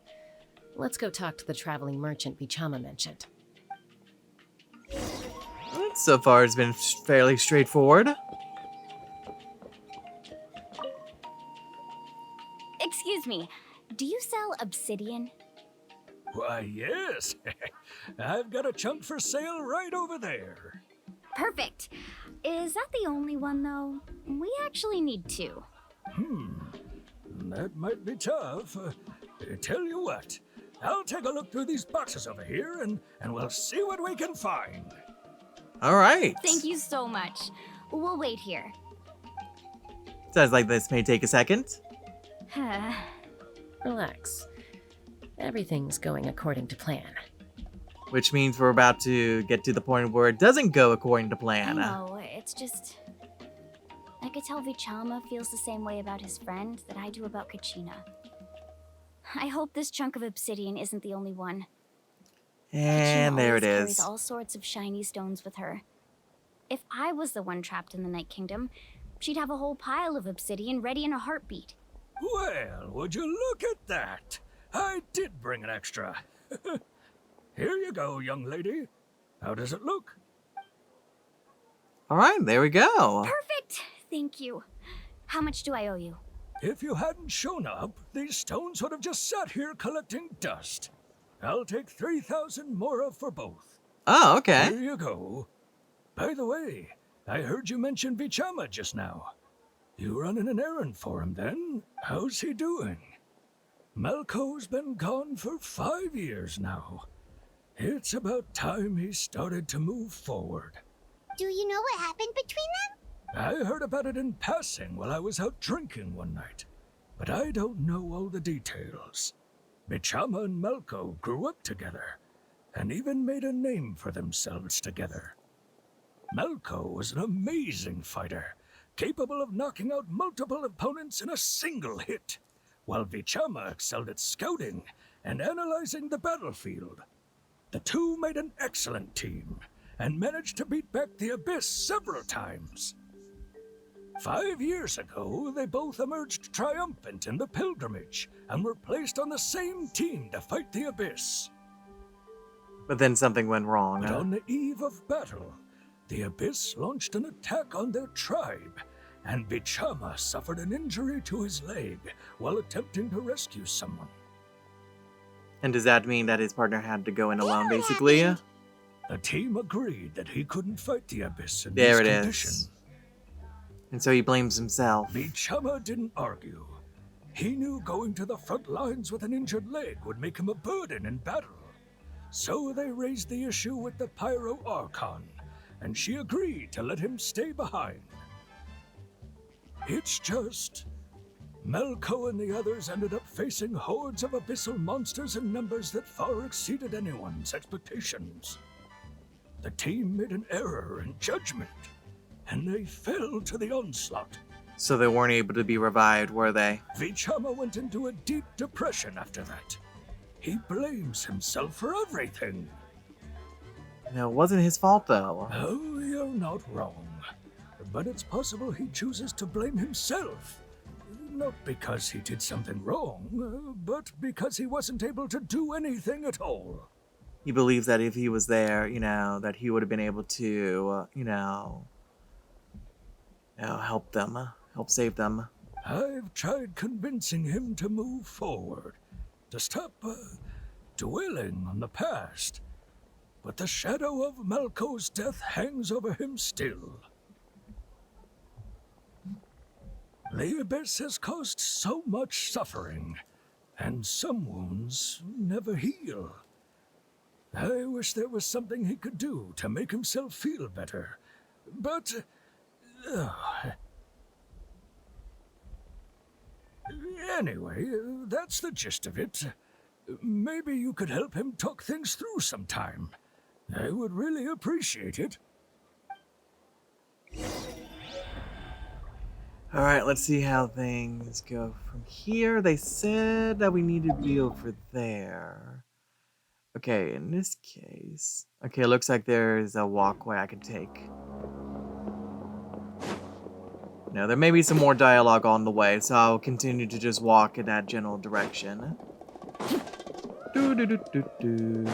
Let's go talk to the traveling merchant Vichama mentioned. So far, it's been fairly straightforward. Excuse me, do you sell obsidian? Why, yes. I've got a chunk for sale right over there. Perfect. Is that the only one, though? We actually need two. That might be tough. Tell you what, I'll take a look through these boxes over here and we'll see what we can find. All right. Thank you so much. We'll wait here. Sounds like this may take a second. Relax. Everything's going according to plan. Which means we're about to get to the point where it doesn't go according to plan. No, it's just... I could tell Vichama feels the same way about his friend that I do about Kachina. I hope this chunk of obsidian isn't the only one. And Kachina there it always is. carries all sorts of shiny stones with her. If I was the one trapped in the Night Kingdom, she'd have a whole pile of obsidian ready in a heartbeat. Well, would you look at that? I did bring an extra. Here you go, young lady. How does it look? All right, there we go. Perfect! Thank you. How much do I owe you? If you hadn't shown up, these stones would have just sat here collecting dust. I'll take 3,000 mora for both. Oh, okay. Here you go. By the way, I heard you mention Vichama just now. You running an errand for him then? How's he doing? Malco's been gone for 5 years now. It's about time he started to move forward. Do you know what happened between them? I heard about it in passing while I was out drinking one night, but I don't know all the details. Vichama and Malco grew up together, and even made a name for themselves together. Malco was an amazing fighter, capable of knocking out multiple opponents in a single hit, while Vichama excelled at scouting and analyzing the battlefield. The two made an excellent team, and managed to beat back the Abyss several times. 5 years ago, they both emerged triumphant in the pilgrimage and were placed on the same team to fight the Abyss. But then something went wrong. But on the eve of battle, the Abyss launched an attack on their tribe, and Bichama suffered an injury to his leg while attempting to rescue someone. And does that mean that his partner had to go in alone, basically? The team agreed that he couldn't fight the Abyss in There this it condition. is. And so he blames himself. Bichama didn't argue. He knew going to the front lines with an injured leg would make him a burden in battle. So they raised the issue with the Pyro Archon, and she agreed to let him stay behind. It's just... Melko and the others ended up facing hordes of abyssal monsters in numbers that far exceeded anyone's expectations. The team made an error in judgment, and they fell to the onslaught. So they weren't able to be revived, were they? Vichama went into a deep depression after that. He blames himself for everything. No, it wasn't his fault, though. Oh, you're not wrong. But it's possible he chooses to blame himself. Not because he did something wrong, but because he wasn't able to do anything at all. He believes that if he was there, that he would have been able to, help them, help save them. I've tried convincing him to move forward, to stop dwelling on the past. But the shadow of Melko's death hangs over him still. The Abyss has caused so much suffering, and some wounds never heal. I wish there was something he could do to make himself feel better, but... Anyway, that's the gist of it. Maybe you could help him talk things through sometime. I would really appreciate it. Alright, let's see how things go from here. They said that we need to be over there. Okay, in this case... Okay, it looks like there's a walkway I can take. No, there may be some more dialogue on the way, so I'll continue to just walk in that general direction. Do-do-do-do-do.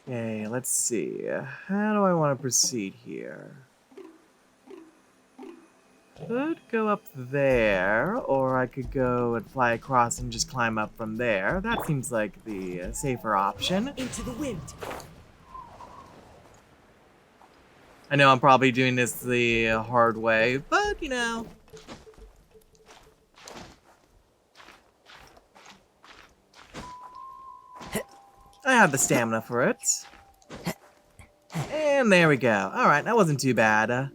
Okay, let's see. How do I want to proceed here? Could go up there, or I could go and fly across and just climb up from there. That seems like the safer option. Into the wind. I know I'm probably doing this the hard way, but I have the stamina for it. And there we go. Alright, that wasn't too bad.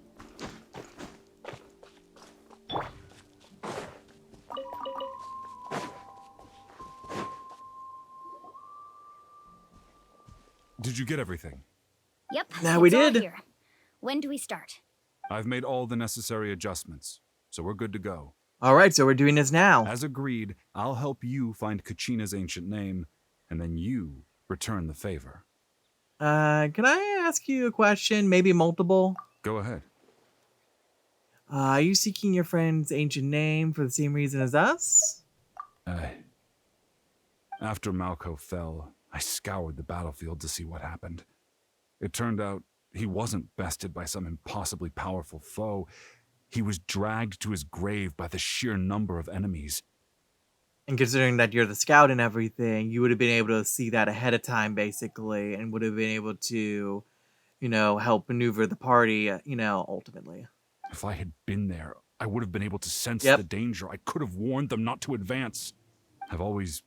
Did you get everything? Yep. Now we it's all did. here. When do we start? I've made all the necessary adjustments, so we're good to go. Alright, so we're doing this now. As agreed, I'll help you find Kachina's ancient name, and then you return the favor. Can I ask you a question? Maybe multiple? Go ahead. Are you seeking your friend's ancient name for the same reason as us? After Malco fell, I scoured the battlefield to see what happened. It turned out he wasn't bested by some impossibly powerful foe. He was dragged to his grave by the sheer number of enemies. And considering that you're the scout and everything, you would have been able to see that ahead of time, basically, and would have been able to, help maneuver the party, ultimately. If I had been there, I would have been able to sense Yep. the danger. I could have warned them not to advance. I've always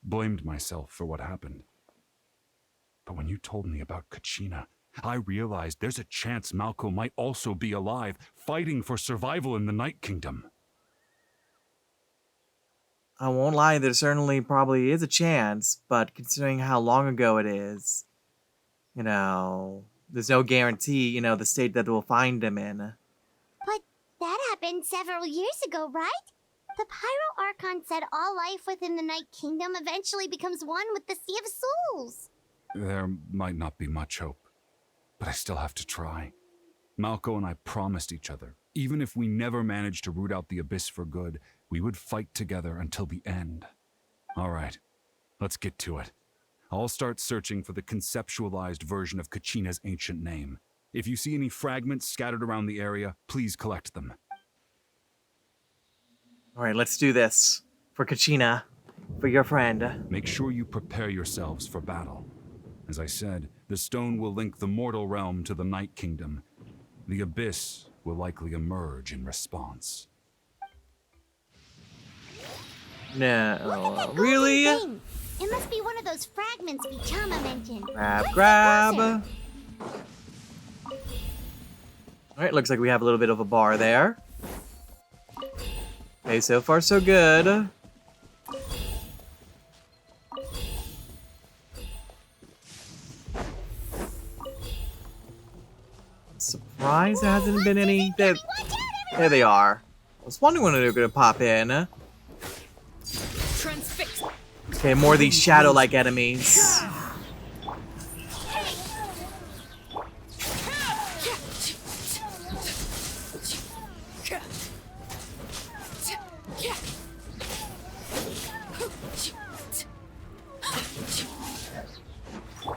blamed myself for what happened. But when you told me about Kachina, I realized there's a chance Malco might also be alive, fighting for survival in the Night Kingdom. I won't lie, there certainly probably is a chance, but considering how long ago it is, there's no guarantee, the state that we'll find him in. But that happened several years ago, right? The Pyro Archon said all life within the Night Kingdom eventually becomes one with the Sea of Souls. There might not be much hope, but I still have to try. Malco and I promised each other, even if we never managed to root out the Abyss for good, we would fight together until the end. All right, let's get to it. I'll start searching for the conceptualized version of Kachina's ancient name. If you see any fragments scattered around the area, please collect them. All right, let's do this. For Kachina. For your friend. Make sure you prepare yourselves for battle. As I said, the stone will link the mortal realm to the Night Kingdom. The Abyss will likely emerge in response. No, really? Thing. It must be one of those fragments Vichama mentioned. Grab. Alright, looks like we have a little bit of a bar there. Okay, so far so good. I'm surprised there hasn't been any. There they are. I was wondering when they were gonna pop in. Okay, more of these shadow-like enemies.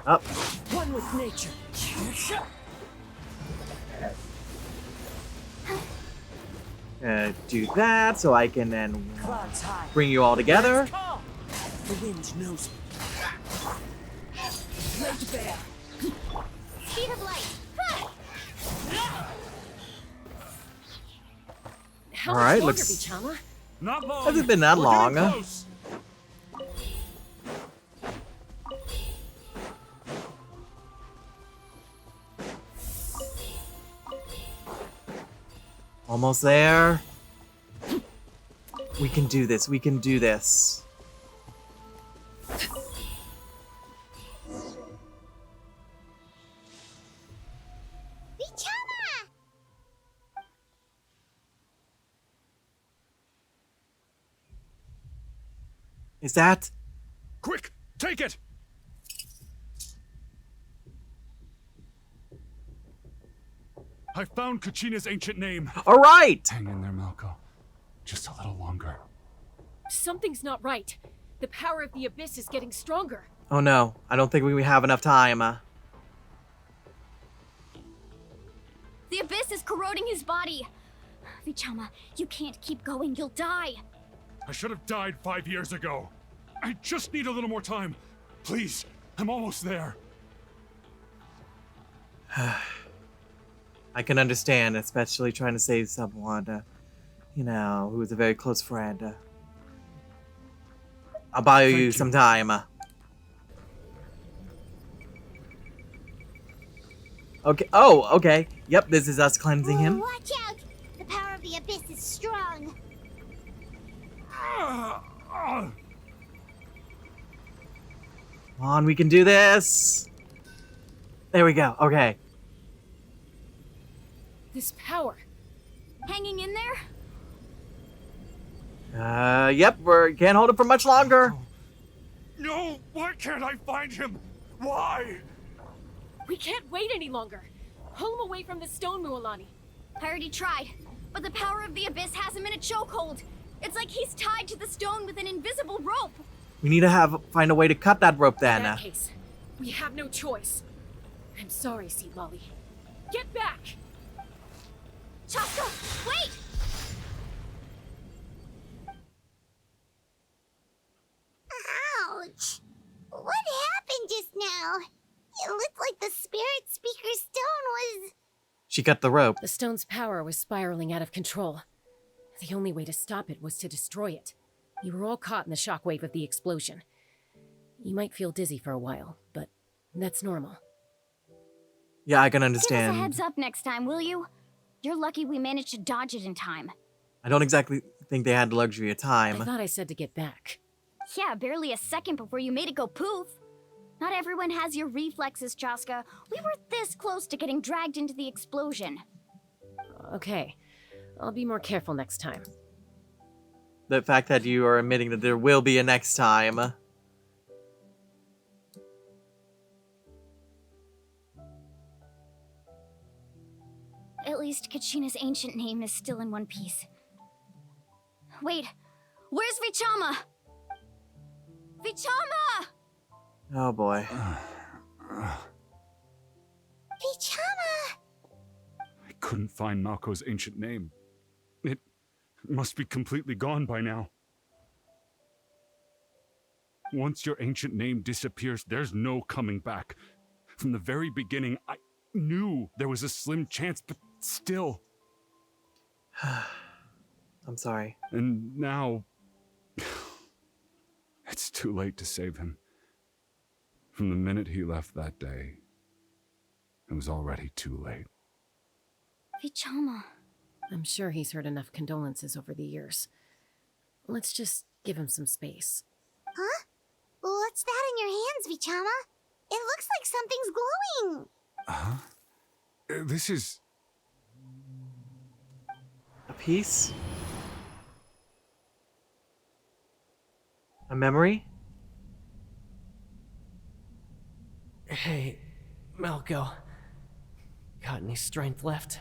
Up. One with nature. Do that so I can then bring you all together. The wind knows me. Laid bare. Speed of light. All right, looks. Not long. Hasn't been that long. Almost there. We can do this. We can do this. Vichama! Is that? Quick, take it! I found Kachina's ancient name. All right! Hang in there, Malco. Just a little longer. Something's not right. The power of the Abyss is getting stronger. Oh no, I don't think we have enough time. The Abyss is corroding his body. Vichama, you can't keep going. You'll die. I should have died 5 years ago. I just need a little more time. Please, I'm almost there. I can understand, especially trying to save someone, who is a very close friend. I'll buy you some time. Okay. Oh, okay. Yep, this is us cleansing him. Watch out! The power of the Abyss is strong. Come on, we can do this. There we go. Okay. This power. Hanging in there? Yep, we can't hold it for much longer. No, why can't I find him? Why? We can't wait any longer. Pull him away from the stone, Mualani. I already tried, but the power of the Abyss has him in a chokehold. It's like he's tied to the stone with an invisible rope. We need to find a way to cut that rope then. In that case, we have no choice. I'm sorry, Sea Lolly. Get back! Chaska, wait! Ouch! What happened just now? It looked like the Spirit Speaker stone was... She cut the rope. The stone's power was spiraling out of control. The only way to stop it was to destroy it. You were all caught in the shockwave of the explosion. You might feel dizzy for a while, but that's normal. Yeah, I can Give us a understand. heads up next time, will you? You're lucky we managed to dodge it in time. I don't exactly think they had the luxury of I time. thought I said to get back. Yeah, barely a second before you made it go poof. Not everyone has your reflexes, Chaska. We were this close to getting dragged into the explosion. Okay, I'll be more careful next time. The fact that you are admitting that there will be a next time. At least Kachina's ancient name is still in one piece. Wait, where's Vichama? Vichama! Oh boy. Vichama! I couldn't find Malko's ancient name. It must be completely gone by now. Once your ancient name disappears, there's no coming back. From the very beginning, I knew there was a slim chance, but still. I'm sorry. And now, it's too late to save him. From the minute he left that day, it was already too late. Vichama. I'm sure he's heard enough condolences over the years. Let's just give him some space. Huh? What's that in your hands, Vichama? It looks like something's glowing. Huh? This is... A piece? A memory? Hey, Malco. Got any strength left?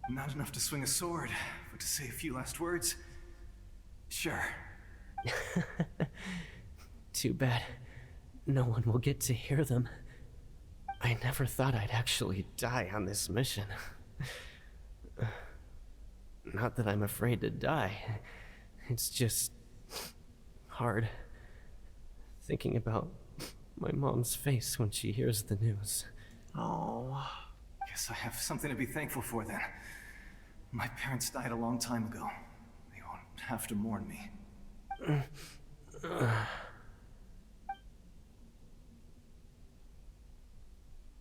Not enough to swing a sword, but to say a few last words? Sure. Too bad. No one will get to hear them. I never thought I'd actually die on this mission. Not that I'm afraid to die. It's just hard thinking about my mom's face when she hears the news. Oh. Guess I have something to be thankful for then. My parents died a long time ago. They won't have to mourn me.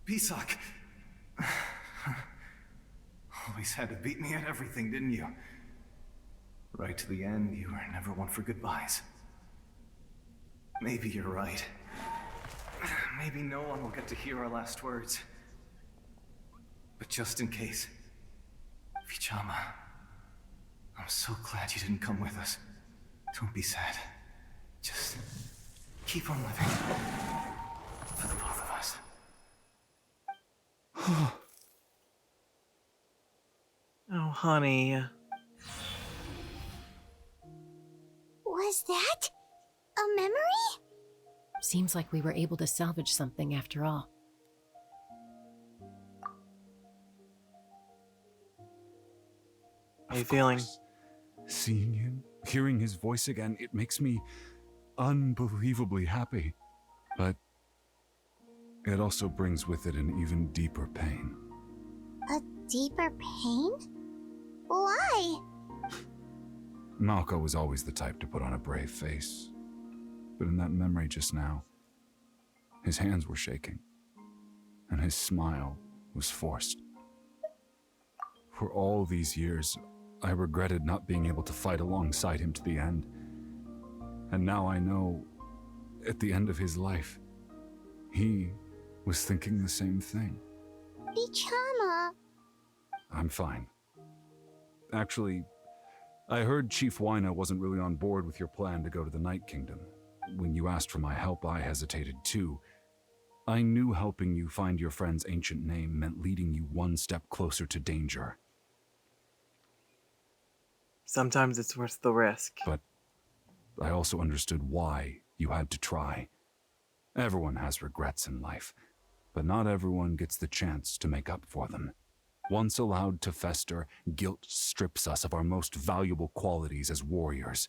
Pisak! Always had to beat me at everything, didn't you? Right to the end, you were never one for goodbyes. Maybe you're right. Maybe no one will get to hear our last words. But just in case, Vichama, I'm so glad you didn't come with us. Don't be sad. Just keep on living. For the both of us. Oh, honey. Was that a memory? Seems like we were able to salvage something after all. How you feeling? Seeing him, hearing his voice again, it makes me unbelievably happy. But it also brings with it an even deeper pain. A deeper pain? Why? Malco was always the type to put on a brave face. But in that memory just now, his hands were shaking, and his smile was forced. For all these years, I regretted not being able to fight alongside him to the end. And now I know, at the end of his life, he was thinking the same thing. Vichama. I'm fine. Actually, I heard Chief Wyna wasn't really on board with your plan to go to the Night Kingdom. When you asked for my help, I hesitated too. I knew helping you find your friend's ancient name meant leading you one step closer to danger. Sometimes it's worth the risk. But I also understood why you had to try. Everyone has regrets in life, but not everyone gets the chance to make up for them. Once allowed to fester, guilt strips us of our most valuable qualities as warriors.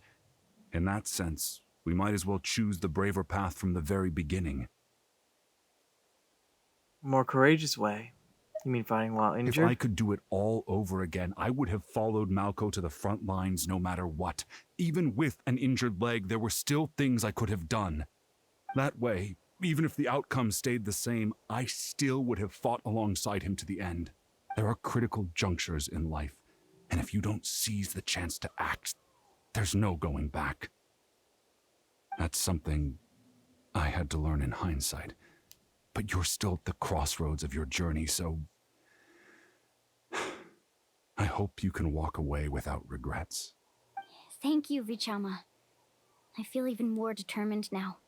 In that sense, we might as well choose the braver path from the very beginning. More courageous way. You mean fighting while injured? If I could do it all over again, I would have followed Malco to the front lines no matter what. Even with an injured leg, there were still things I could have done. That way, Even if the outcome stayed the same, I still would have fought alongside him to the end. There are critical junctures in life, and if you don't seize the chance to act, there's no going back. That's something I had to learn in hindsight. But you're still at the crossroads of your journey, so I hope you can walk away without regrets. Thank you, Vichama. I feel even more determined now.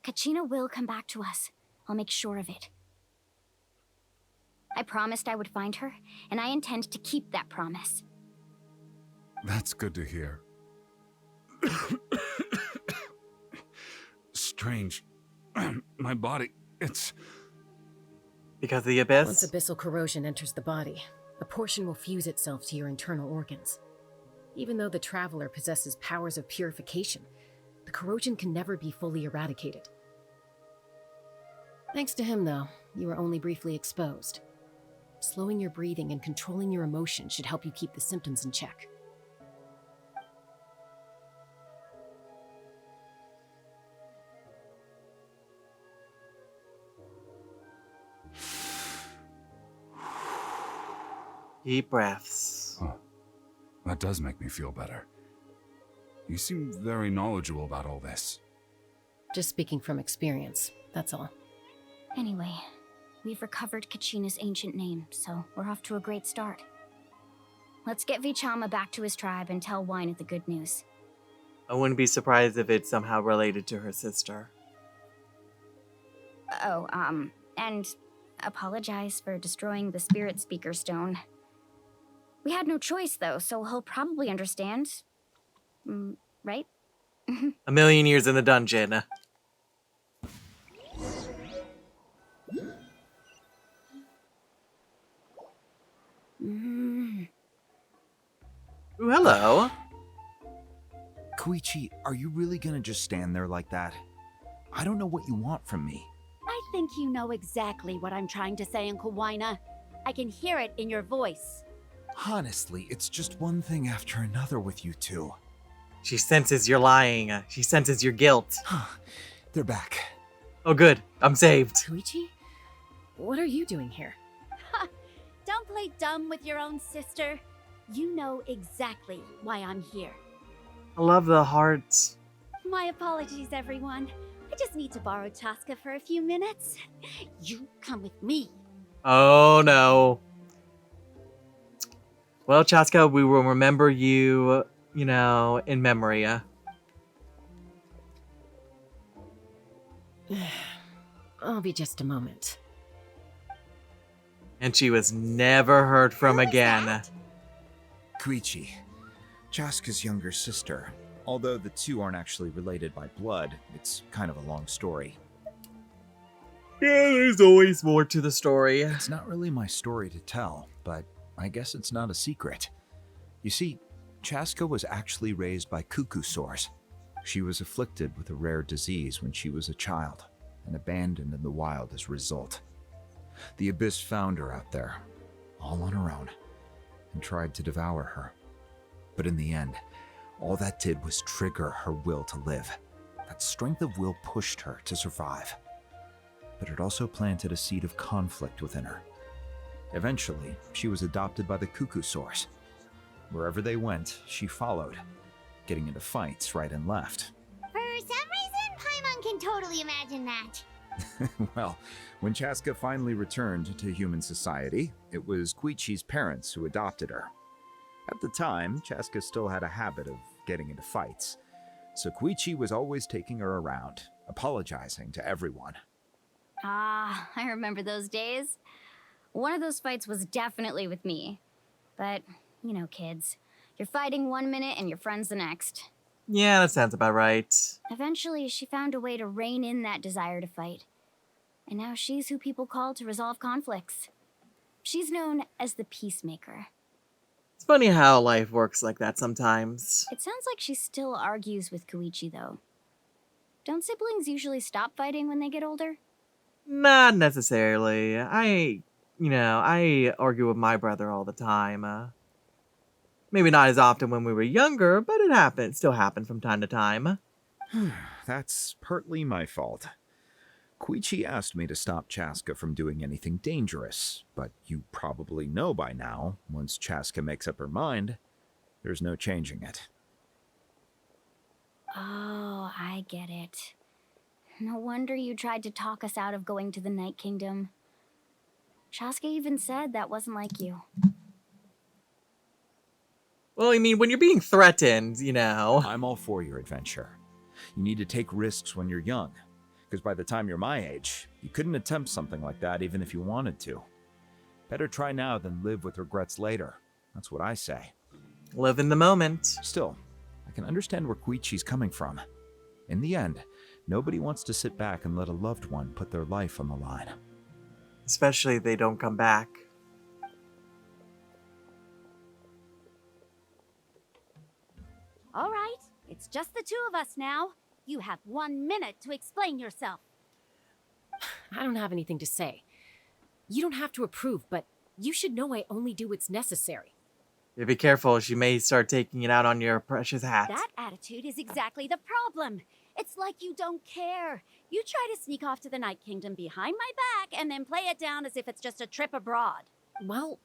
Kachina will come back to us. I'll make sure of it. I promised I would find her, and I intend to keep that promise. That's good to hear. Strange. My body, it's... Because of the abyss? Once abyssal corrosion enters the body, a portion will fuse itself to your internal organs. Even though the Traveler possesses powers of purification, the corrosion can never be fully eradicated. Thanks to him, though, you were only briefly exposed. Slowing your breathing and controlling your emotions should help you keep the symptoms in check. Deep breaths. Huh. That does make me feel better. You seem very knowledgeable about all this. Just speaking from experience, that's all. Anyway, we've recovered Kachina's ancient name, so we're off to a great start. Let's get Vichama back to his tribe and tell Wyneth the good news. I wouldn't be surprised if it's somehow related to her sister. Oh, and apologize for destroying the Spirit Speaker Stone. We had no choice, though, so he'll probably understand. Right? A million years in the dungeon. Ooh, hello. Koichi, are you really gonna just stand there like that? I don't know what you want from me. I think you know exactly what I'm trying to say, Uncle Wina. I can hear it in your voice. Honestly, it's just one thing after another with you two. She senses you're lying. She senses your guilt. They're back. Oh good, I'm saved. Koichi? What are you doing here? Don't play dumb with your own sister. You know exactly why I'm here. I love the hearts. My apologies, everyone. I just need to borrow Chaska for a few minutes. You come with me. Oh no. Well, Chaska, we will remember you, you know, in memory. I'll be just a moment. And she was never heard from again. Koichi, Chaska's younger sister. Although the two aren't actually related by blood, it's kind of a long story. Yeah, there's always more to the story. It's not really my story to tell, but I guess it's not a secret. You see, Chaska was actually raised by cuckoo sores. She was afflicted with a rare disease when she was a child, and abandoned in the wild as a result. The Abyss found her out there, all on her own, and tried to devour her. But in the end, all that did was trigger her will to live. That strength of will pushed her to survive. But it also planted a seed of conflict within her. Eventually, she was adopted by the cuckoo sores. Wherever they went, she followed, getting into fights right and left. For some reason, Paimon can totally imagine that. Well, when Chaska finally returned to human society, it was Koichi's parents who adopted her. At the time, Chaska still had a habit of getting into fights, so Koichi was always taking her around, apologizing to everyone. Ah, I remember those days. One of those fights was definitely with me. But, you know, kids. You're fighting one minute and your friend's the next. Yeah, that sounds about right. Eventually, she found a way to rein in that desire to fight. And now she's who people call to resolve conflicts. She's known as the Peacemaker. It's funny how life works like that sometimes. It sounds like she still argues with Koichi, though. Don't siblings usually stop fighting when they get older? Not necessarily. I argue with my brother all the time. Maybe not as often when we were younger, but it still happened from time to time. That's partly my fault. Koichi asked me to stop Chaska from doing anything dangerous, but you probably know by now, once Chaska makes up her mind, there's no changing it. Oh, I get it. No wonder you tried to talk us out of going to the Night Kingdom. Chaska even said that wasn't like you. Well, I mean, when you're being threatened, you know. I'm all for your adventure. You need to take risks when you're young, because by the time you're my age, you couldn't attempt something like that even if you wanted to. Better try now than live with regrets later. That's what I say. Live in the moment. Still, I can understand where Koichi's coming from. In the end, nobody wants to sit back and let a loved one put their life on the line. Especially if they don't come back. All right, it's just the two of us now. You have 1 minute to explain yourself. I don't have anything to say. You don't have to approve, but you should know I only do what's necessary. Yeah, be careful, she may start taking it out on your precious hat. That attitude is exactly the problem. It's like you don't care. You try to sneak off to the Night Kingdom behind my back and then play it down as if it's just a trip abroad. Well,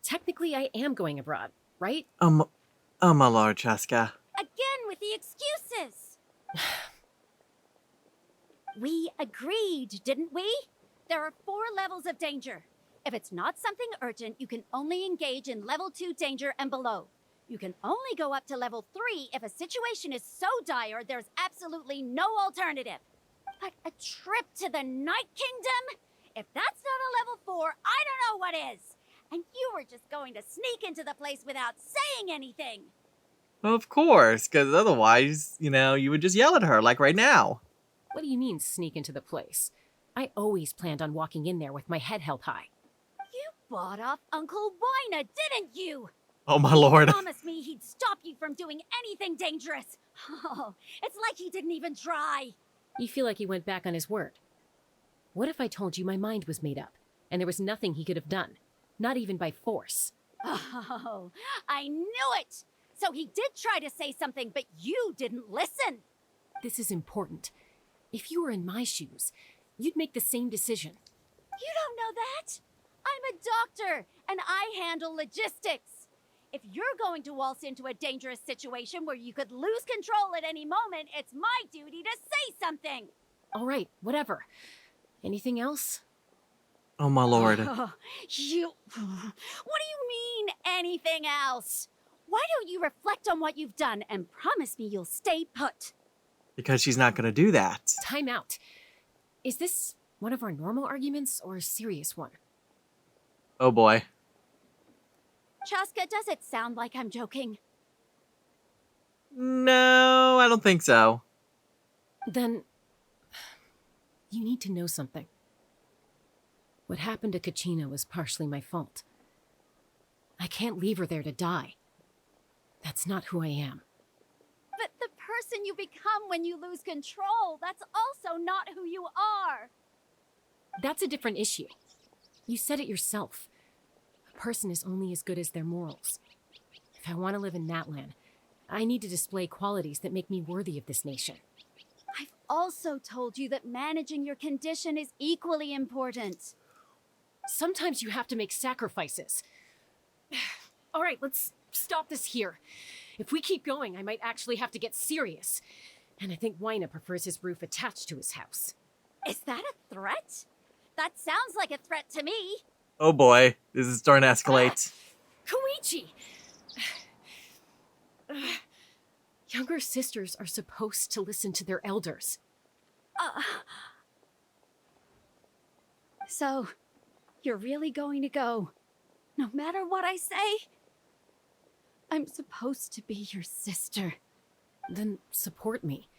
technically I am going abroad, right? My lord, Chaska. Again with the excuses. We agreed, didn't we? There are 4 levels of danger. If it's not something urgent, you can only engage in level 2 danger and below. You can only go up to level 3 if a situation is so dire there's absolutely no alternative. But a trip to the Night Kingdom? If that's not a level 4, I don't know what is. And you were just going to sneak into the place without saying anything. Of course, because otherwise, you know, you would just yell at her, like right now. What do you mean, sneak into the place? I always planned on walking in there with my head held high. You bought off Uncle Wina, didn't you? Oh, my lord. He promised me he'd stop you from doing anything dangerous. Oh, it's like he didn't even try. You feel like he went back on his word. What if I told you my mind was made up, and there was nothing he could have done? Not even by force. Oh, I knew it! So he did try to say something, but you didn't listen. This is important. If you were in my shoes, you'd make the same decision. You don't know that? I'm a doctor, and I handle logistics. If you're going to waltz into a dangerous situation where you could lose control at any moment, it's my duty to say something. All right, whatever. Anything else? Oh, my lord. What do you mean, anything else? Why don't you reflect on what you've done and promise me you'll stay put? Because she's not going to do that. Time out. Is this one of our normal arguments or a serious one? Oh, boy. Chaska, does it sound like I'm joking? No, I don't think so. Then, you need to know something. What happened to Kachina was partially my fault. I can't leave her there to die. That's not who I am. But the person you become when you lose control, that's also not who you are. That's a different issue. You said it yourself. A person is only as good as their morals. If I want to live in Natlan, I need to display qualities that make me worthy of this nation. I've also told you that managing your condition is equally important. Sometimes you have to make sacrifices. All right, let's stop this here. If we keep going, I might actually have to get serious. And I think Wina prefers his roof attached to his house. Is that a threat? That sounds like a threat to me. Oh boy, this is starting to escalate. Koichi! Younger sisters are supposed to listen to their elders. So, you're really going to go, no matter what I say? I'm supposed to be your sister. Then support me.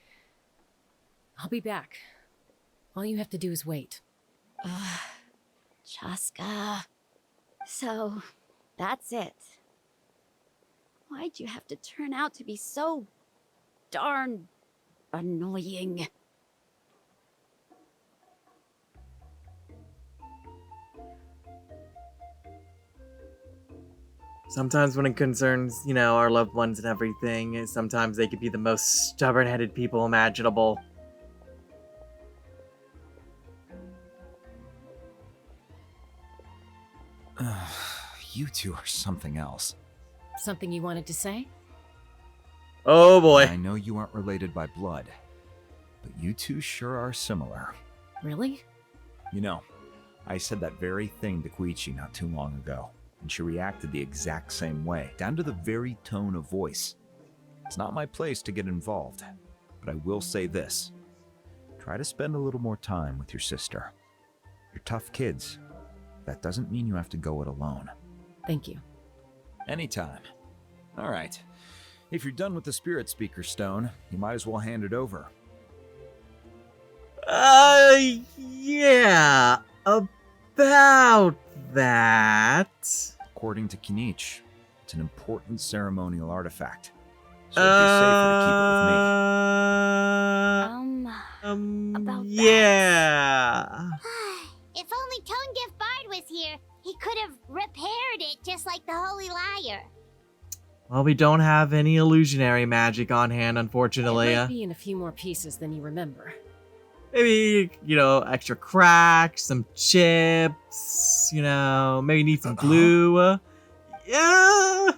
I'll be back. All you have to do is wait. Chaska. So, that's it. Why'd you have to turn out to be so darn annoying? Sometimes when it concerns, you know, our loved ones and everything, sometimes they could be the most stubborn-headed people imaginable. You two are something else. Something you wanted to say? Oh boy. I know you aren't related by blood, but you two sure are similar. Really? You know, I said that very thing to Koichi not too long ago, and she reacted the exact same way, down to the very tone of voice. It's not my place to get involved, but I will say this. Try to spend a little more time with your sister. You're tough kids. That doesn't mean you have to go it alone. Thank you. Anytime. All right. If you're done with the Spirit Speaker Stone, you might as well hand it over. Yeah, about that. According to Kinich, it's an important ceremonial artifact. So it'd be safer to keep it with me. About yeah. If only Tonegif Bard was here, he could have repaired it just like the Holy Liar. Well, we don't have any illusionary magic on hand, unfortunately. It might be in a few more pieces than you remember. Maybe, extra cracks, some chips, maybe need some glue. Yeah.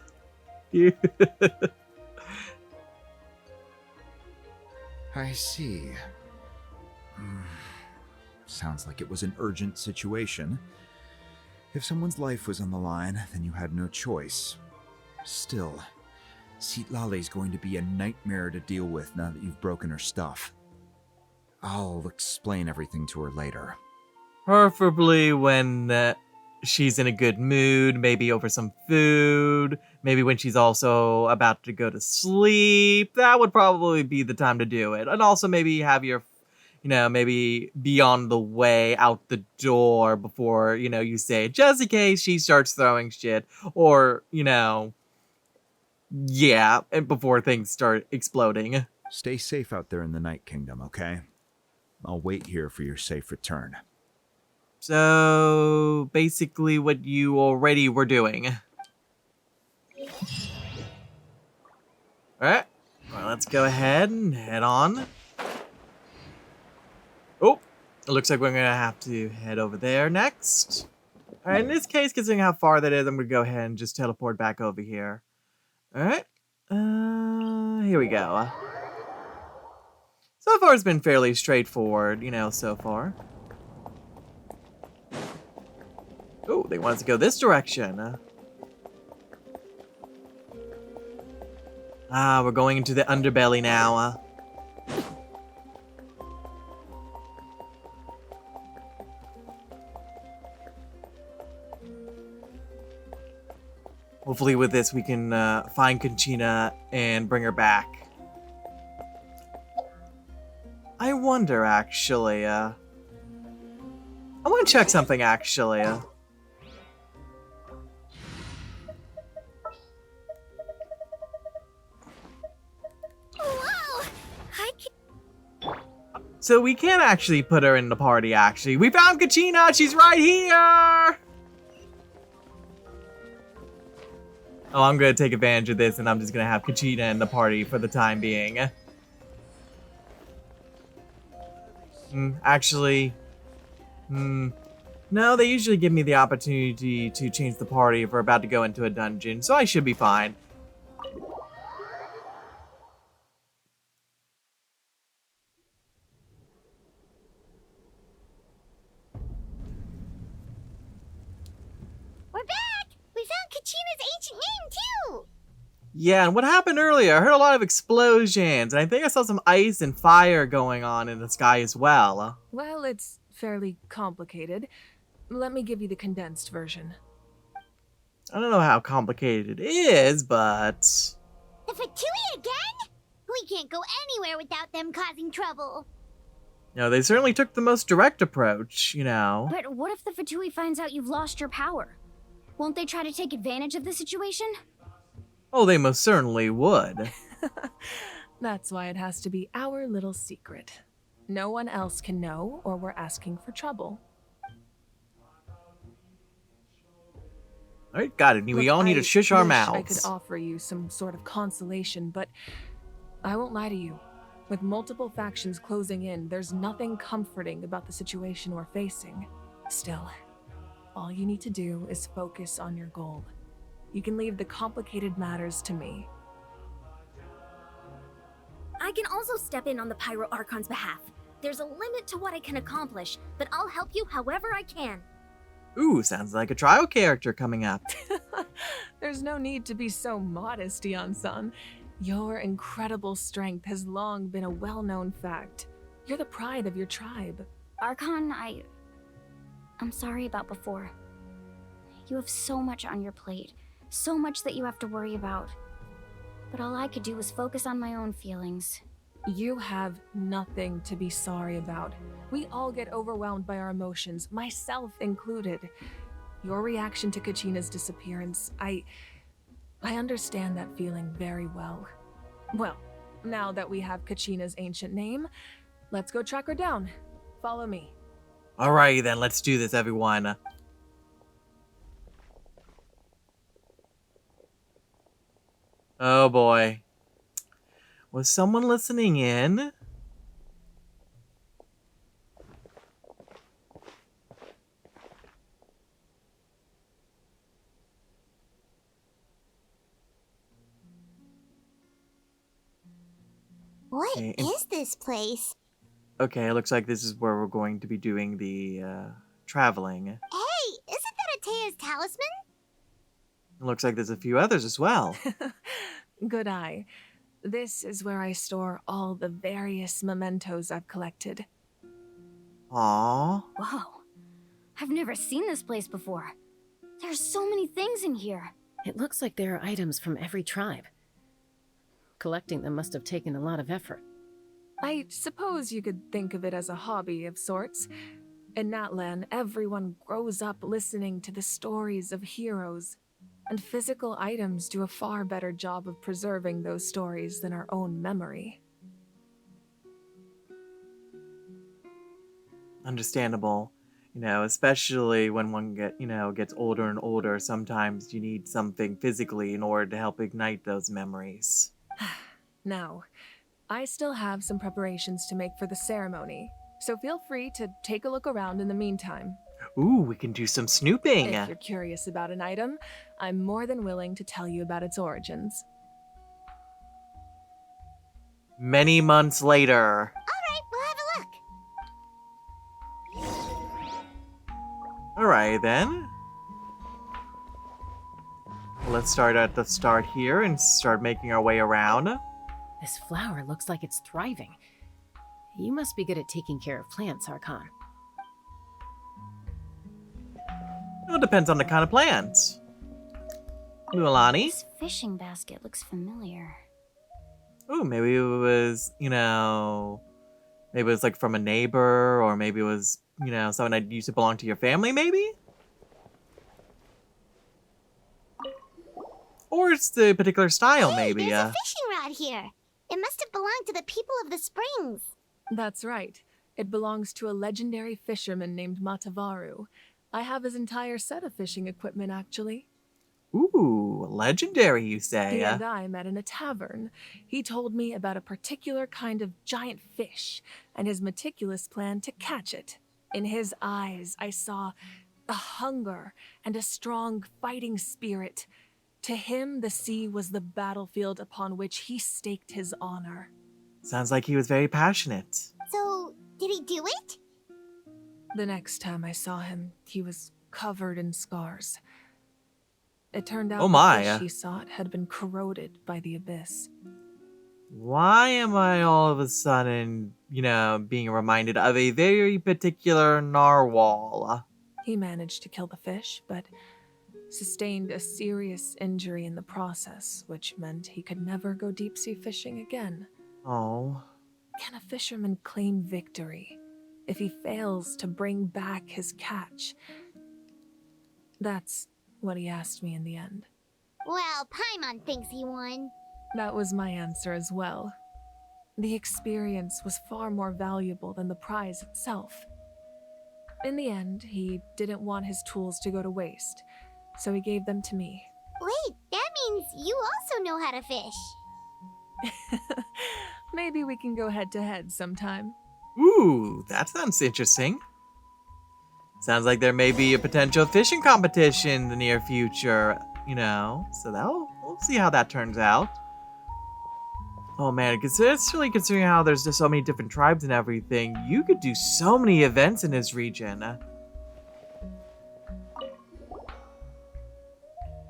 I see. Sounds like it was an urgent situation. If someone's life was on the line, then you had no choice. Still, Citlale's going to be a nightmare to deal with now that you've broken her stuff. I'll explain everything to her later. Preferably when she's in a good mood, maybe over some food, maybe when she's also about to go to sleep. That would probably be the time to do it. And also maybe have your, maybe be on the way out the door before, you say, just in case she starts throwing shit. Or, yeah, and before things start exploding. Stay safe out there in the Night Kingdom, okay? I'll wait here for your safe return. So, basically what you already were doing. Alright, well, let's go ahead and head on. Oh, it looks like we're going to have to head over there next. Alright, in this case, considering how far that is, I'm going to go ahead and just teleport back over here. Alright, here we go. So far, it's been fairly straightforward, so far. Oh, they want us to go this direction. We're going into the underbelly now. Hopefully with this we can find Conchina and bring her back. I wonder, actually, I want to check something, actually. Whoa! So we can actually put her in the party, actually. We found Conchina! She's right here! Oh, I'm going to take advantage of this, and I'm just going to have Conchina in the party for the time being. Actually, no, they usually give me the opportunity to change the party if we're about to go into a dungeon, so I should be fine. We're back! We found Kachina's ancient name, too! Yeah, and what happened earlier? I heard a lot of explosions, and I think I saw some ice and fire going on in the sky as well. Well, it's fairly complicated. Let me give you the condensed version. I don't know how complicated it is, but... The Fatui again? We can't go anywhere without them causing trouble. They certainly took the most direct approach, But what if the Fatui finds out you've lost your power? Won't they try to take advantage of the situation? Oh, they most certainly would. That's why it has to be our little secret. No one else can know, or we're asking for trouble. Alright, got it. We all need to shush our mouths. I could offer you some sort of consolation, but I won't lie to you. With multiple factions closing in, there's nothing comforting about the situation we're facing. Still, All you need to do is focus on your goal. You can leave the complicated matters to me. I can also step in on the Pyro Archon's behalf. There's a limit to what I can accomplish, but I'll help you however I can. Ooh, sounds like a trial character coming up. There's no need to be so modest, Yan-san. Your incredible strength has long been a well-known fact. You're the pride of your tribe. Archon, I'm sorry about before. You have so much on your plate, so much that you have to worry about. But all I could do was focus on my own feelings. You have nothing to be sorry about. We all get overwhelmed by our emotions, myself included. Your reaction to Kachina's disappearance, I understand that feeling very well. Well, now that we have Kachina's ancient name, let's go track her down. Follow me. Alrighty then, let's do this, everyone. Oh boy. Was someone listening in? What Okay, is this place? Okay, it looks like this is where we're going to be doing the traveling. Hey, isn't that Atea's talisman? It looks like there's a few others as well. Good eye. This is where I store all the various mementos I've collected. Aww. Whoa. I've never seen this place before. There's so many things in here. It looks like there are items from every tribe. Collecting them must have taken a lot of effort. I suppose you could think of it as a hobby of sorts. In Natlan, everyone grows up listening to the stories of heroes, and physical items do a far better job of preserving those stories than our own memory. Understandable. You know, especially when one gets older and older, sometimes you need something physically in order to help ignite those memories. Now, I still have some preparations to make for the ceremony, so feel free to take a look around in the meantime. Ooh, we can do some snooping. If you're curious about an item, I'm more than willing to tell you about its origins. Many months later. Alright, we'll have a look. Alright then. Let's start at the start here and start making our way around. This flower looks like it's thriving. You must be good at taking care of plants, Archon. Well, it depends on the kind of plants. Mualani? This fishing basket looks familiar. Ooh, maybe it was, maybe it was like from a neighbor, or maybe it was, someone that used to belong to your family, maybe? Or it's the particular style, Hey, maybe. there's a fishing rod here. It must have belonged to the people of the springs. That's right. It belongs to a legendary fisherman named Matavaru. I have his entire set of fishing equipment, actually. Ooh, legendary, you say? He and I met in a tavern. He told me about a particular kind of giant fish and his meticulous plan to catch it. In his eyes, I saw a hunger and a strong fighting spirit. To him, the sea was the battlefield upon which he staked his honor. Sounds like he was very passionate. So, did he do it? The next time I saw him, he was covered in scars. It turned out the fish he sought had been corroded by the abyss. Why am I all of a sudden, being reminded of a very particular narwhal? He managed to kill the fish, but sustained a serious injury in the process, which meant he could never go deep-sea fishing again. Oh. Can a fisherman claim victory if he fails to bring back his catch? That's what he asked me in the end. Well, Paimon thinks he won. That was my answer as well. The experience was far more valuable than the prize itself. In the end, he didn't want his tools to go to waste, so he gave them to me. Wait, that means you also know how to fish. Maybe we can go head-to-head sometime. Ooh, that sounds interesting. Sounds like there may be a potential fishing competition in the near future, you know? So we'll see how that turns out. Oh man, especially considering how there's just so many different tribes and everything, you could do so many events in this region.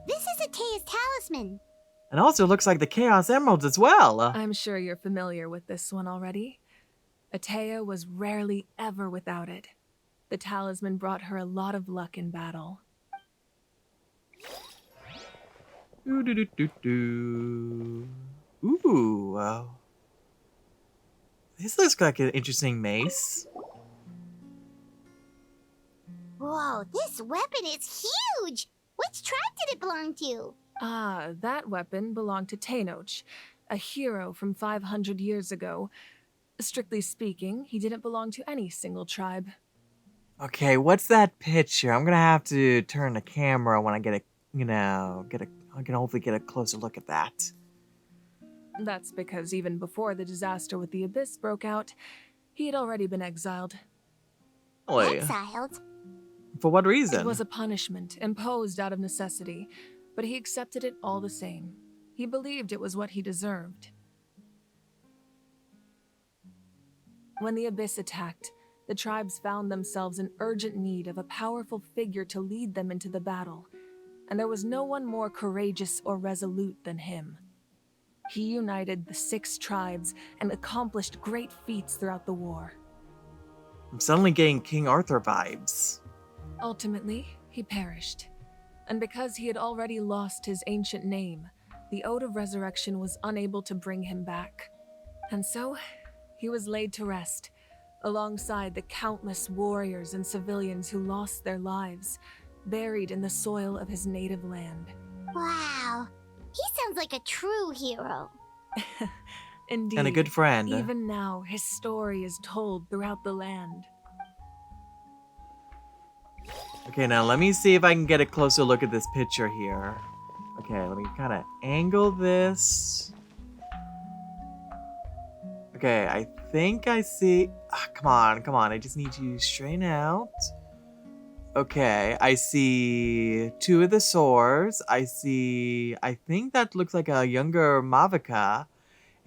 This is Atea's talisman. And also looks like the Chaos Emeralds as well. I'm sure you're familiar with this one already. Atea was rarely ever without it. The talisman brought her a lot of luck in battle. Ooh. This looks like an interesting mace. Whoa, this weapon is huge! Which tribe did it belong to? Ah, that weapon belonged to Tenoch, a hero from 500 years ago. Strictly speaking, he didn't belong to any single tribe. Okay, what's that picture? I'm gonna have to turn the camera when I I can hopefully get a closer look at that. That's because even before the disaster with the Abyss broke out, he had already been exiled. Exiled? For what reason? It was a punishment imposed out of necessity, but he accepted it all the same. He believed it was what he deserved. When the Abyss attacked, the tribes found themselves in urgent need of a powerful figure to lead them into the battle, and there was no one more courageous or resolute than him. He united the 6 tribes and accomplished great feats throughout the war. I'm suddenly getting King Arthur vibes. Ultimately, he perished. And because he had already lost his ancient name, the Ode of Resurrection was unable to bring him back. And so, he was laid to rest, alongside the countless warriors and civilians who lost their lives, buried in the soil of his native land. Wow, he sounds like a true hero. Indeed. And a good friend. Even now, his story is told throughout the land. Okay, now let me see if I can get a closer look at this picture here. Okay, let me kind of angle this. Okay, I think I see... come on, I just need to straighten out. Okay, I see 2 of the swords. I think that looks like a younger Mavica.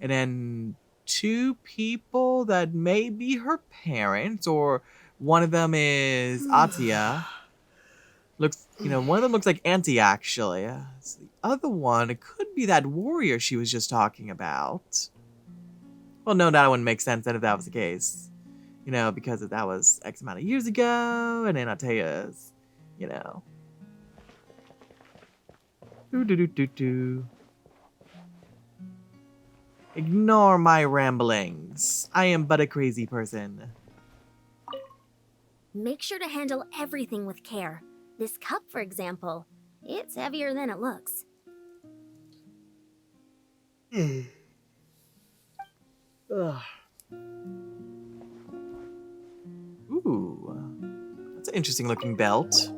And then 2 people that may be her parents, or one of them is Atia. One of them looks like Auntie, actually. So the other one, it could be that warrior she was just talking about. Well, no, that wouldn't make sense then if that was the case. Because that was X amount of years ago, and then Atea's, Ignore my ramblings. I am but a crazy person. Make sure to handle everything with care. This cup, for example, it's heavier than it looks. Ugh. Ooh, that's an interesting looking belt.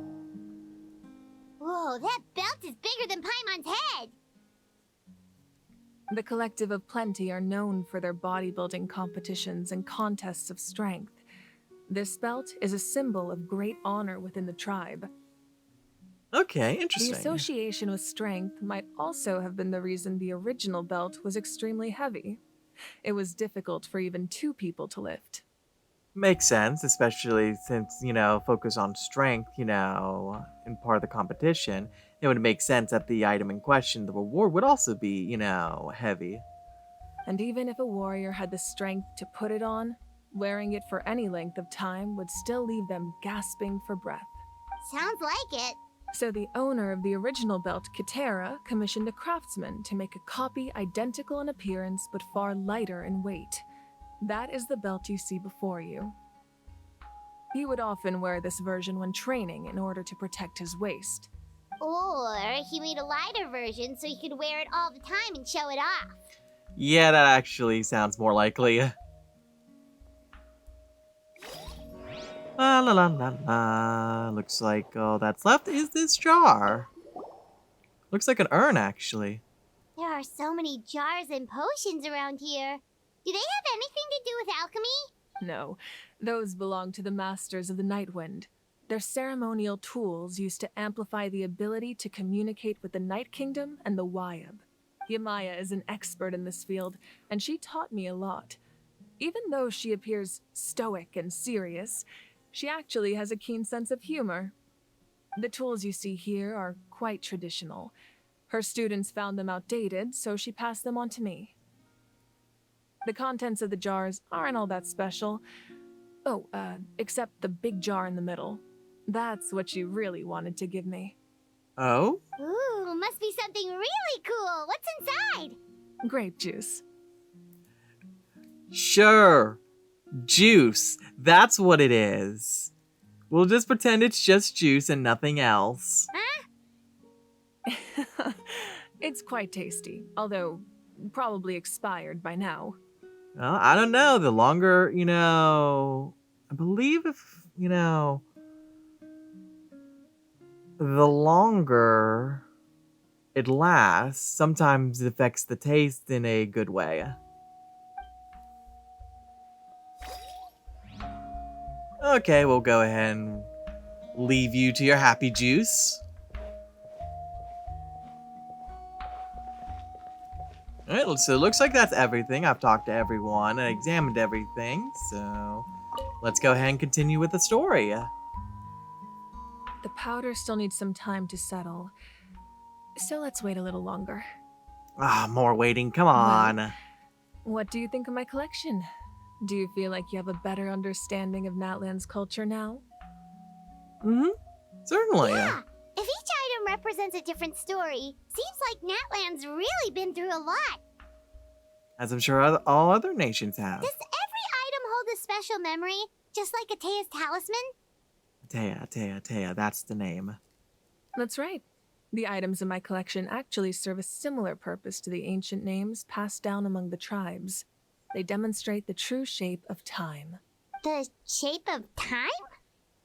Whoa, that belt is bigger than Paimon's head! The Collective of Plenty are known for their bodybuilding competitions and contests of strength. This belt is a symbol of great honor within the tribe. Okay, interesting. The association with strength might also have been the reason the original belt was extremely heavy. It was difficult for even 2 people to lift. Makes sense, especially since, focus on strength, in part of the competition. It would make sense that the item in question, the reward, would also be, heavy. And even if a warrior had the strength to put it on, wearing it for any length of time would still leave them gasping for breath. Sounds like it. So the owner of the original belt, Kitera, commissioned a craftsman to make a copy identical in appearance but far lighter in weight. That is the belt you see before you. He would often wear this version when training in order to protect his waist. Or he made a lighter version so he could wear it all the time and show it off. Yeah, that actually sounds more likely. La la la la la. Looks like all that's left is this jar. Looks like an urn, actually. There are so many jars and potions around here. Do they have anything to do with alchemy? No, those belong to the Masters of the Night Wind. They're ceremonial tools used to amplify the ability to communicate with the Night Kingdom and the Wyab. Yamaya is an expert in this field, and she taught me a lot. Even though she appears stoic and serious, she actually has a keen sense of humor. The tools you see here are quite traditional. Her students found them outdated, so she passed them on to me. The contents of the jars aren't all that special. Oh, except the big jar in the middle. That's what she really wanted to give me. Oh? Ooh, must be something really cool. What's inside? Grape juice. Sure. Juice. That's what it is. We'll just pretend it's just juice and nothing else. Huh? It's quite tasty, although probably expired by now. Well, I don't know. The longer, I believe if, the longer it lasts, sometimes it affects the taste in a good way. Okay, we'll go ahead and leave you to your happy juice. Alright, so it looks like that's everything. I've talked to everyone and examined everything, so let's go ahead and continue with the story. The powder still needs some time to settle, so let's wait a little longer. Ah, more waiting, come on. Well, what do you think of my collection? Do you feel like you have a better understanding of Natlan's culture now? Certainly. Yeah. If each item represents a different story, seems like Natlan's really been through a lot. As I'm sure all other nations have. Does every item hold a special memory, just like Atea's talisman? Atea, that's the name. That's right. The items in my collection actually serve a similar purpose to the ancient names passed down among the tribes. They demonstrate the true shape of time. The shape of time?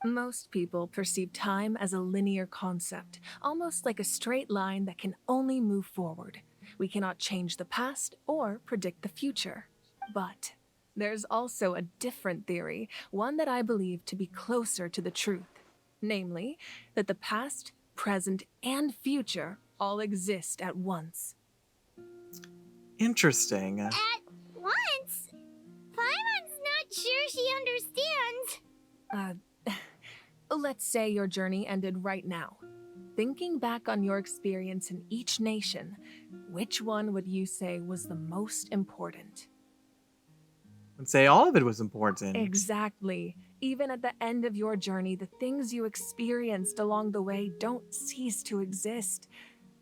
Most people perceive time as a linear concept, almost like a straight line that can only move forward. We cannot change the past or predict the future. But there's also a different theory, one that I believe to be closer to the truth. Namely, that the past, present, and future all exist at once. Interesting. At once? Paimon's not sure she understands. Let's say your journey ended right now. Thinking back on your experience in each nation, which one would you say was the most important? I'd say all of it was important. Exactly. Even at the end of your journey, the things you experienced along the way don't cease to exist.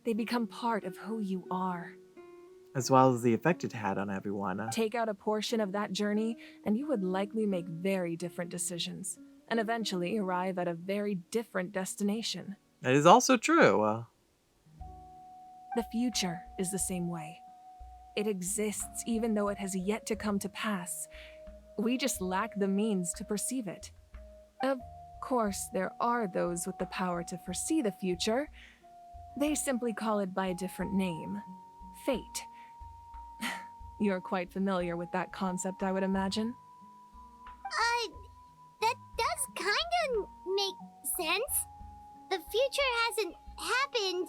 They become part of who you are. As well as the effect it had on everyone. Take out a portion of that journey, and you would likely make very different decisions, and eventually arrive at a very different destination. That is also true. The future is the same way. It exists even though it has yet to come to pass. We just lack the means to perceive it. Of course, there are those with the power to foresee the future. They simply call it by a different name. Fate. You're quite familiar with that concept, I would imagine. That does kinda make sense. The future hasn't happened,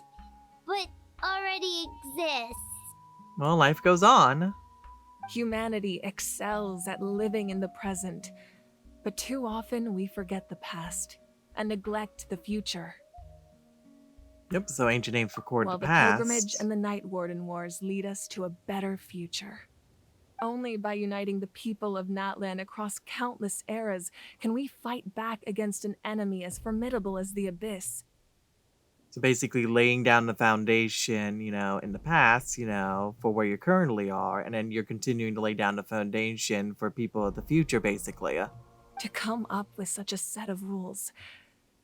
but already exists. Well, life goes on. Humanity excels at living in the present, but too often we forget the past and neglect the future. Yep, so ancient names record While the the past. pilgrimage and the Night Warden Wars lead us to a better future. Only by uniting the people of Natlan across countless eras can we fight back against an enemy as formidable as the Abyss. So basically laying down the foundation, in the past, for where you currently are, and then you're continuing to lay down the foundation for people of the future, basically. To come up with such a set of rules,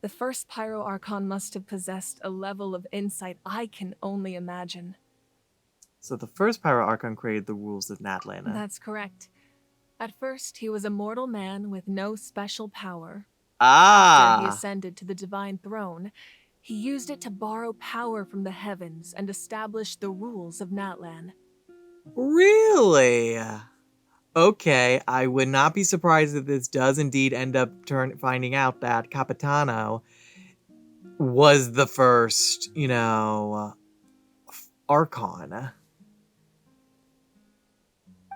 the first Pyro Archon must have possessed a level of insight I can only imagine. So the first Pyro Archon created the rules of Natlan. That's correct. At first, he was a mortal man with no special power. Ah! After he ascended to the divine throne, he used it to borrow power from the heavens and establish the rules of Natlan. Really? Okay, I would not be surprised if this does indeed end up finding out that Capitano was the first, Archon.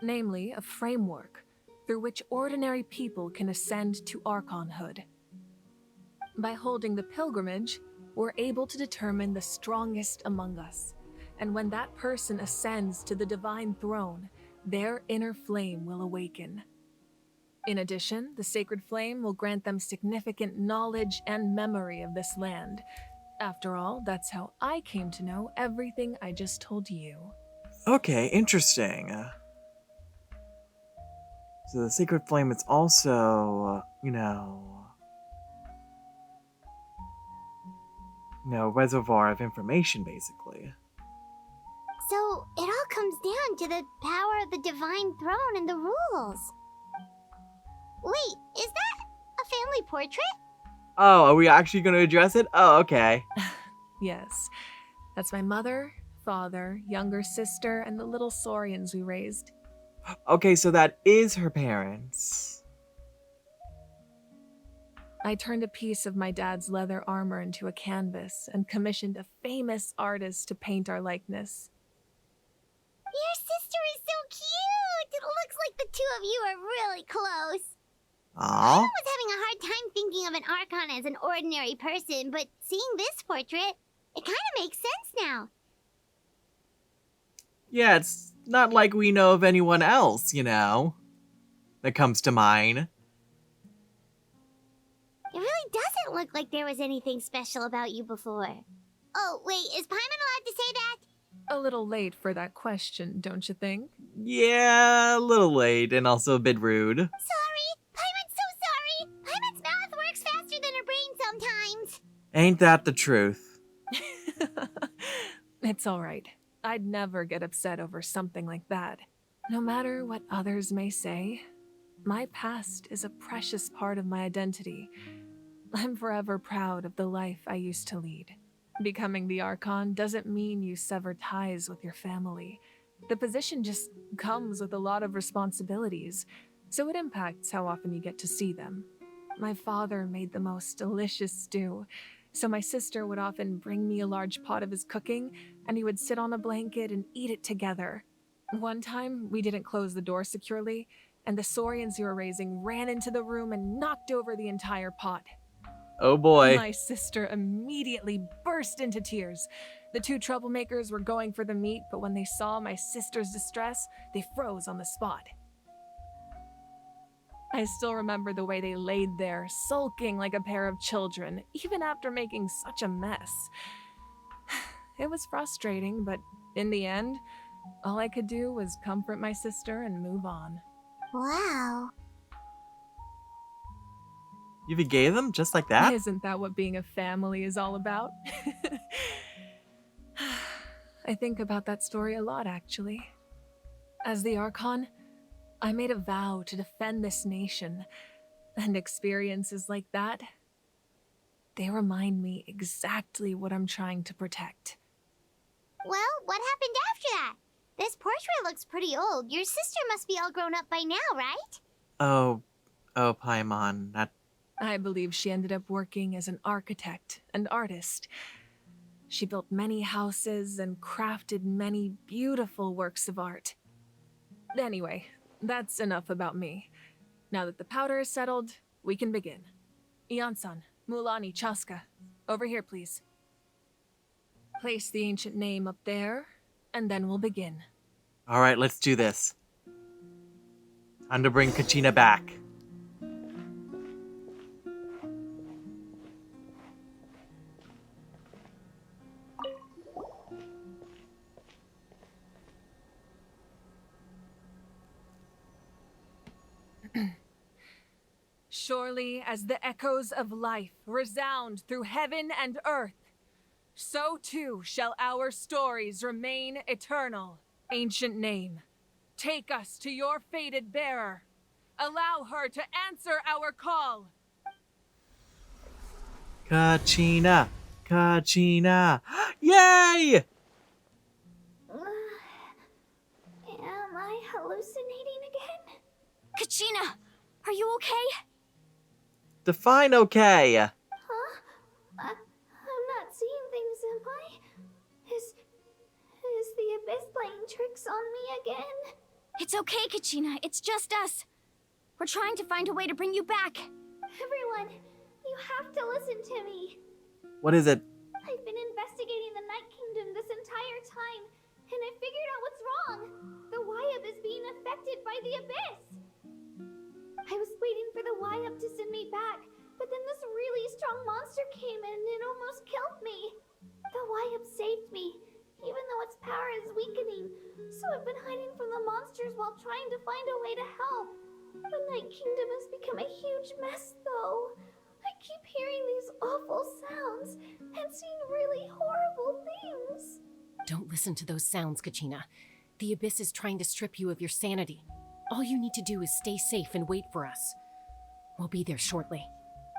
Namely, a framework through which ordinary people can ascend to Archonhood. By holding the pilgrimage, we're able to determine the strongest among us, and when that person ascends to the divine throne, their inner flame will awaken. In addition, the sacred flame will grant them significant knowledge and memory of this land. After all, that's how I came to know everything I just told you. Okay, interesting. So the sacred flame is also, reservoir of information, basically. So it all comes down to the power of the divine throne and the rules. Wait, is that a family portrait? Oh, are we actually going to address it? Oh, okay. Yes, that's my mother, father, younger sister, and the little saurians we raised. Okay, so that is her parents. I turned a piece of my dad's leather armor into a canvas and commissioned a famous artist to paint our likeness. Your sister is so cute! It looks like the two of you are really close. Aww. I was having a hard time thinking of an Archon as an ordinary person, but seeing this portrait, it kind of makes sense now. Yeah, it's not like we know of anyone else, that comes to mind. It really doesn't look like there was anything special about you before. Oh, wait, is Paimon allowed to say that? A little late for that question, don't you think? Yeah, a little late and also a bit rude. Sorry! Paimon's so sorry! Paimon's mouth works faster than her brain sometimes! Ain't that the truth? It's alright. I'd never get upset over something like that. No matter what others may say, my past is a precious part of my identity. I'm forever proud of the life I used to lead. Becoming the Archon doesn't mean you sever ties with your family. The position just comes with a lot of responsibilities, so it impacts how often you get to see them. My father made the most delicious stew, so my sister would often bring me a large pot of his cooking, and we would sit on a blanket and eat it together. One time, we didn't close the door securely, and the saurians you were raising ran into the room and knocked over the entire pot. Oh boy. My sister immediately burst into tears. The two troublemakers were going for the meat, but when they saw my sister's distress, they froze on the spot. I still remember the way they laid there, sulking like a pair of children, even after making such a mess. It was frustrating, but in the end, all I could do was comfort my sister and move on. Wow. You forgave them just like that? Isn't that what being a family is all about? I think about that story a lot, actually. As the Archon, I made a vow to defend this nation, and experiences like that, they remind me exactly what I'm trying to protect. Well, what happened after that? This portrait looks pretty old. Your sister must be all grown up by now, right? Oh, Paimon, that... I believe she ended up working as an architect and artist. She built many houses and crafted many beautiful works of art. Anyway, that's enough about me. Now that the powder is settled, we can begin. Ian-san, Mulani, Chaska, over here, please. Place the ancient name up there, and then we'll begin. Alright, let's do this. Time to bring Kachina back. Surely as the echoes of life resound through heaven and earth, so too shall our stories remain eternal. Ancient name, take us to your fated bearer. Allow her to answer our call. Kachina! Kachina! Yay! Am I hallucinating again? Kachina, are you okay? Define okay. Huh? I'm not seeing things, am I? Is the Abyss playing tricks on me again? It's okay, Kachina. It's just us. We're trying to find a way to bring you back. Everyone, you have to listen to me. What is it? I've been investigating the Night Kingdom this entire time, and I figured out what's wrong. The Wyab is being affected by the Abyss. I was waiting for the Wyab to send me back, but then this really strong monster came in and it almost killed me. The Wyab saved me, even though its power is weakening, so I've been hiding from the monsters while trying to find a way to help. The Night Kingdom has become a huge mess, though. I keep hearing these awful sounds and seeing really horrible things. Don't listen to those sounds, Kachina. The Abyss is trying to strip you of your sanity. All you need to do is stay safe and wait for us. We'll be there shortly.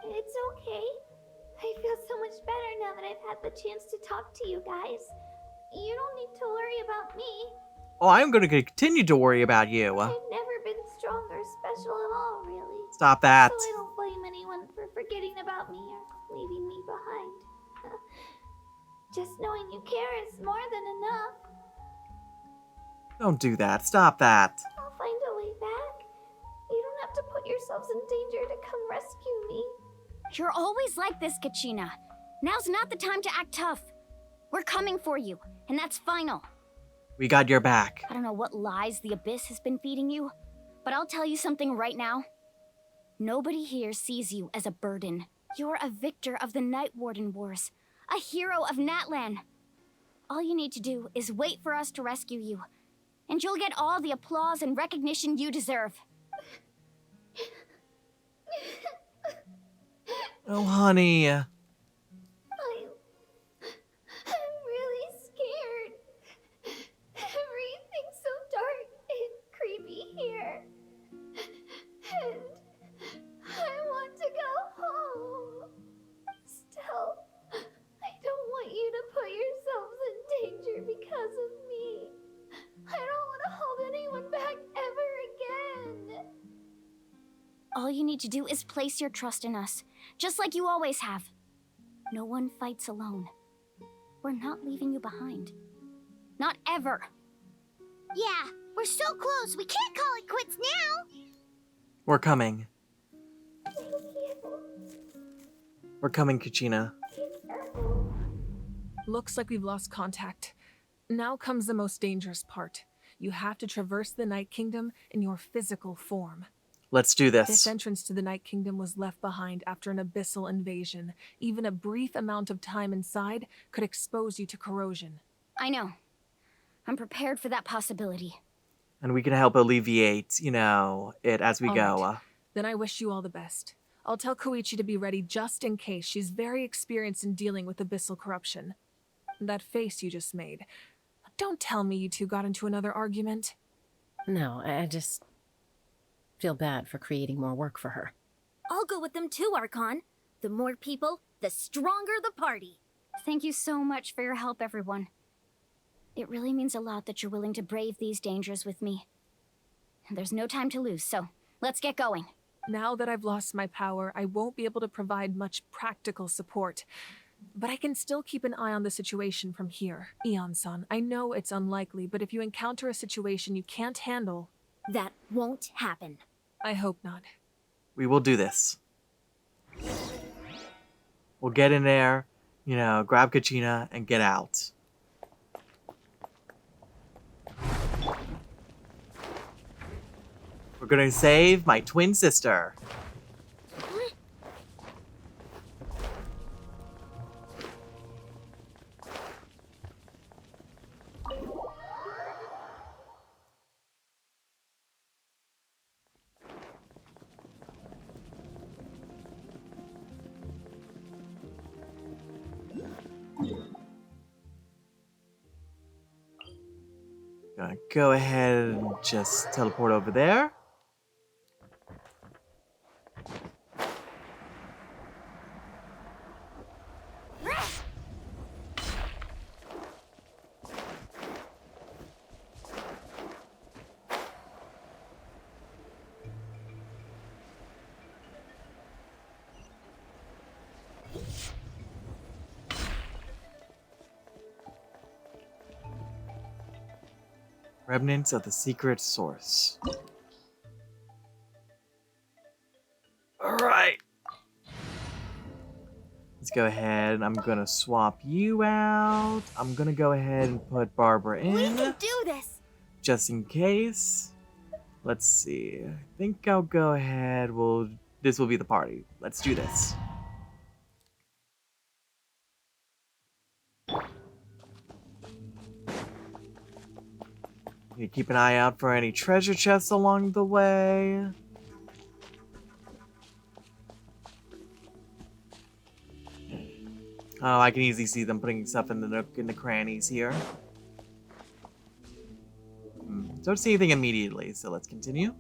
It's okay. I feel so much better now that I've had the chance to talk to you guys. You don't need to worry about me. Oh, I'm going to continue to worry about you. I've never been strong or special at all, really. Stop that. So I don't blame anyone for forgetting about me or leaving me behind. Just knowing you care is more than enough. Don't do that. Stop that. I'll find a way back. You don't have to put yourselves in danger to come rescue me. You're always like this, Kachina. Now's not the time to act tough. We're coming for you, and that's final. We got your back. I don't know what lies the Abyss has been feeding you, but I'll tell you something right now. Nobody here sees you as a burden. You're a victor of the Night Warden Wars, a hero of Natlan. All you need to do is wait for us to rescue you, and you'll get all the applause and recognition you deserve. Oh, honey. I'm really scared. Everything's so dark and creepy here. And I want to go home. Still, I don't want you to put yourselves in danger because of me. I don't want to hold anyone back ever again. All you need to do is place your trust in us, just like you always have. No one fights alone. We're not leaving you behind. Not ever. Yeah, we're so close. We can't call it quits now. We're coming. We're coming, Kachina. Looks like we've lost contact. Now comes the most dangerous part. You have to traverse the Night Kingdom in your physical form. Let's do This this. entrance to the Night Kingdom was left behind after an abyssal invasion. Even a brief amount of time inside could expose you to corrosion. I know. I'm prepared for that possibility. And we can help alleviate, it as we All go. right. Then I wish you all the best. I'll tell Koichi to be ready just in case. She's very experienced in dealing with abyssal corruption. That face you just made. Don't tell me you two got into another argument. No, I just feel bad for creating more work for her. I'll go with them too, Archon. The more people, the stronger the party. Thank you so much for your help, everyone. It really means a lot that you're willing to brave these dangers with me. There's no time to lose, so let's get going. Now that I've lost my power, I won't be able to provide much practical support. But I can still keep an eye on the situation from here. Eon-san, I know it's unlikely, but if you encounter a situation you can't handle... That won't happen. I hope not. We will do this. We'll get in there, grab Kachina, and get out. We're gonna save my twin sister. Gonna go ahead and just teleport over there. Remnants of the secret source. Alright. Let's go ahead. I'm gonna swap you out. I'm gonna go ahead and put Barbara in. We can do this! Just in case. Let's see. I think I'll go ahead. This will be the party. Let's do this. You keep an eye out for any treasure chests along the way. Oh, I can easily see them putting stuff in the nook in the crannies here. Don't see anything immediately, so let's continue.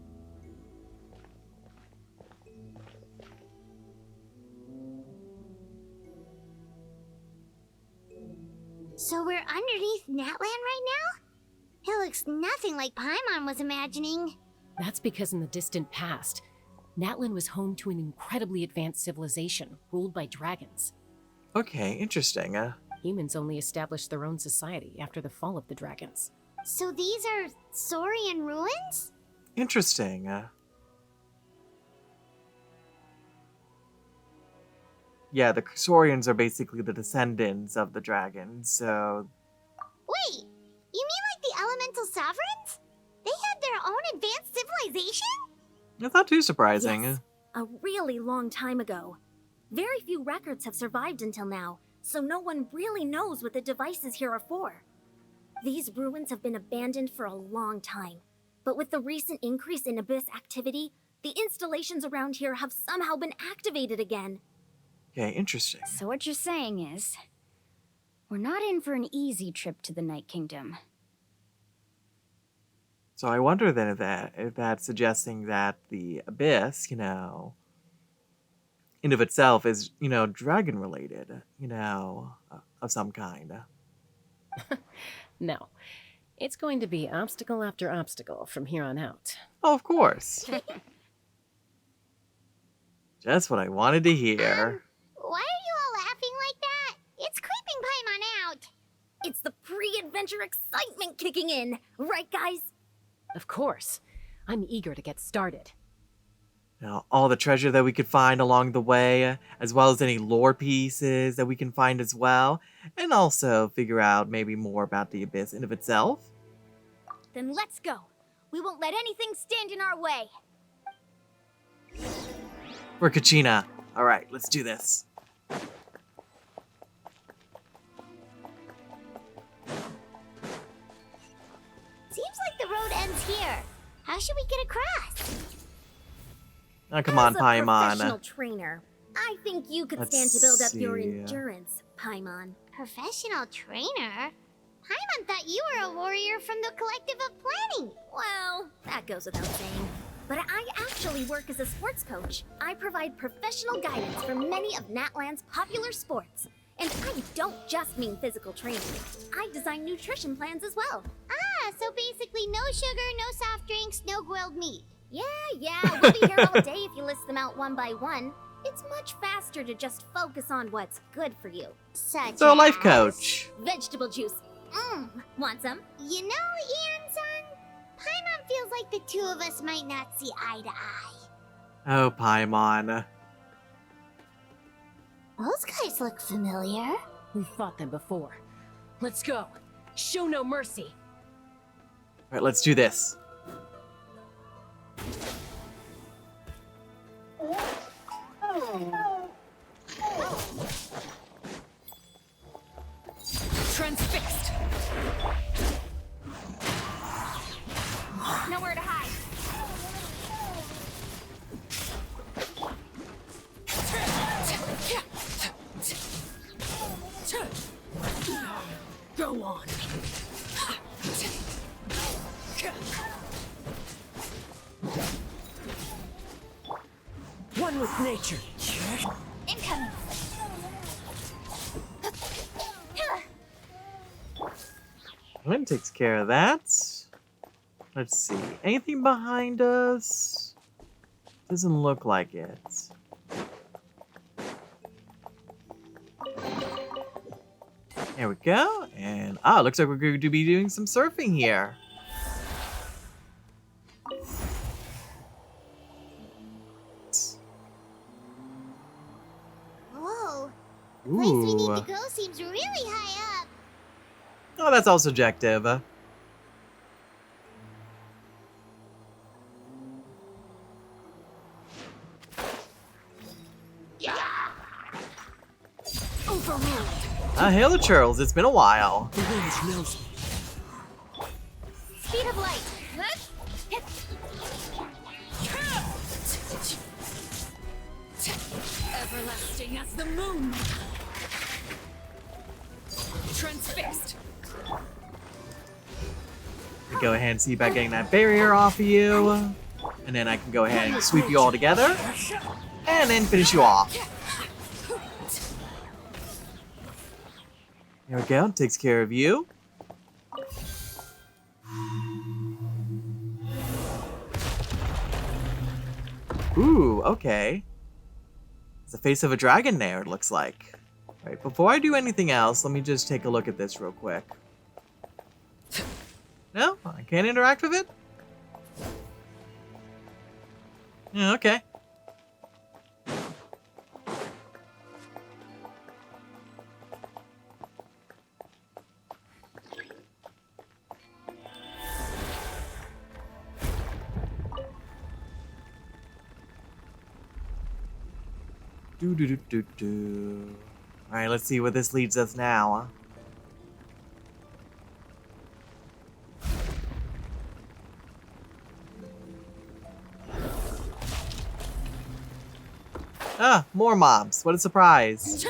So we're underneath Natlan right now? It looks nothing like Paimon was imagining. That's because in the distant past, Natlan was home to an incredibly advanced civilization ruled by dragons. Okay, interesting. Humans only established their own society after the fall of the dragons. So these are Saurian ruins? Interesting. Yeah, the Saurians are basically the descendants of the dragons, so... Wait, you mean like the elemental sovereigns? They had their own advanced civilization? That's not too surprising. Yes, a really long time ago. Very few records have survived until now, so no one really knows what the devices here are for. These ruins have been abandoned for a long time, but with the recent increase in Abyss activity, the installations around here have somehow been activated again. Okay, interesting. So what you're saying is, we're not in for an easy trip to the Night Kingdom. So I wonder then if that's suggesting that the Abyss, in of itself is, dragon related, of some kind. No. It's going to be obstacle after obstacle from here on out. Oh, of course. Just what I wanted to hear. Why are you all laughing like that? It's creeping Paimon out. It's the pre-adventure excitement kicking in, right guys? Of course. I'm eager to get started. All the treasure that we could find along the way, as well as any lore pieces that we can find as well, and also figure out maybe more about the Abyss in of itself. Then let's go. We won't let anything stand in our way. For Kachina. Alright, let's do this. Seems like the road ends here. How should we get across? Oh, come on, As a Paimon. professional trainer, I think you could stand to build up your endurance, Paimon. Professional trainer? Paimon thought you were a warrior from the Collective of Planning. Well, that goes without saying. But I actually work as a sports coach. I provide professional guidance for many of Natlan's popular sports. And I don't just mean physical training. I design nutrition plans as well. Ah, so basically no sugar, no soft drinks, no grilled meat. Yeah, we'll be here all day if you list them out one by one. It's much faster to just focus on what's good for you. Such So a life as coach. vegetable juice. Want some? You know, Ian-san, Paimon feels like the two of us might not see eye to eye. Oh, Paimon. Those guys look familiar. We've fought them before. Let's go. Show no mercy. Alright, let's do this. Transfixed. Nowhere to hide. Go on. One with nature. Incoming. Gwen takes care of that. Let's see. Anything behind us? Doesn't look like it. There we go. And looks like we're going to be doing some surfing here. Whoa. The Ooh. place we need to go seems really high up. Oh, that's all subjective. Hello, Charles. It's been a while. The wind knows me. Speed of light. Everlasting as the moon. Transfixed. Go ahead and see about getting that barrier off of you. And then I can go ahead and sweep you all together. And then finish you off. There we go. Takes care of you. Ooh, okay. It's the face of a dragon there, it looks like. Alright, before I do anything else, let me just take a look at this real quick. No? I can't interact with it? Yeah, okay. Alright, let's see where this leads us now. More mobs. What a surprise.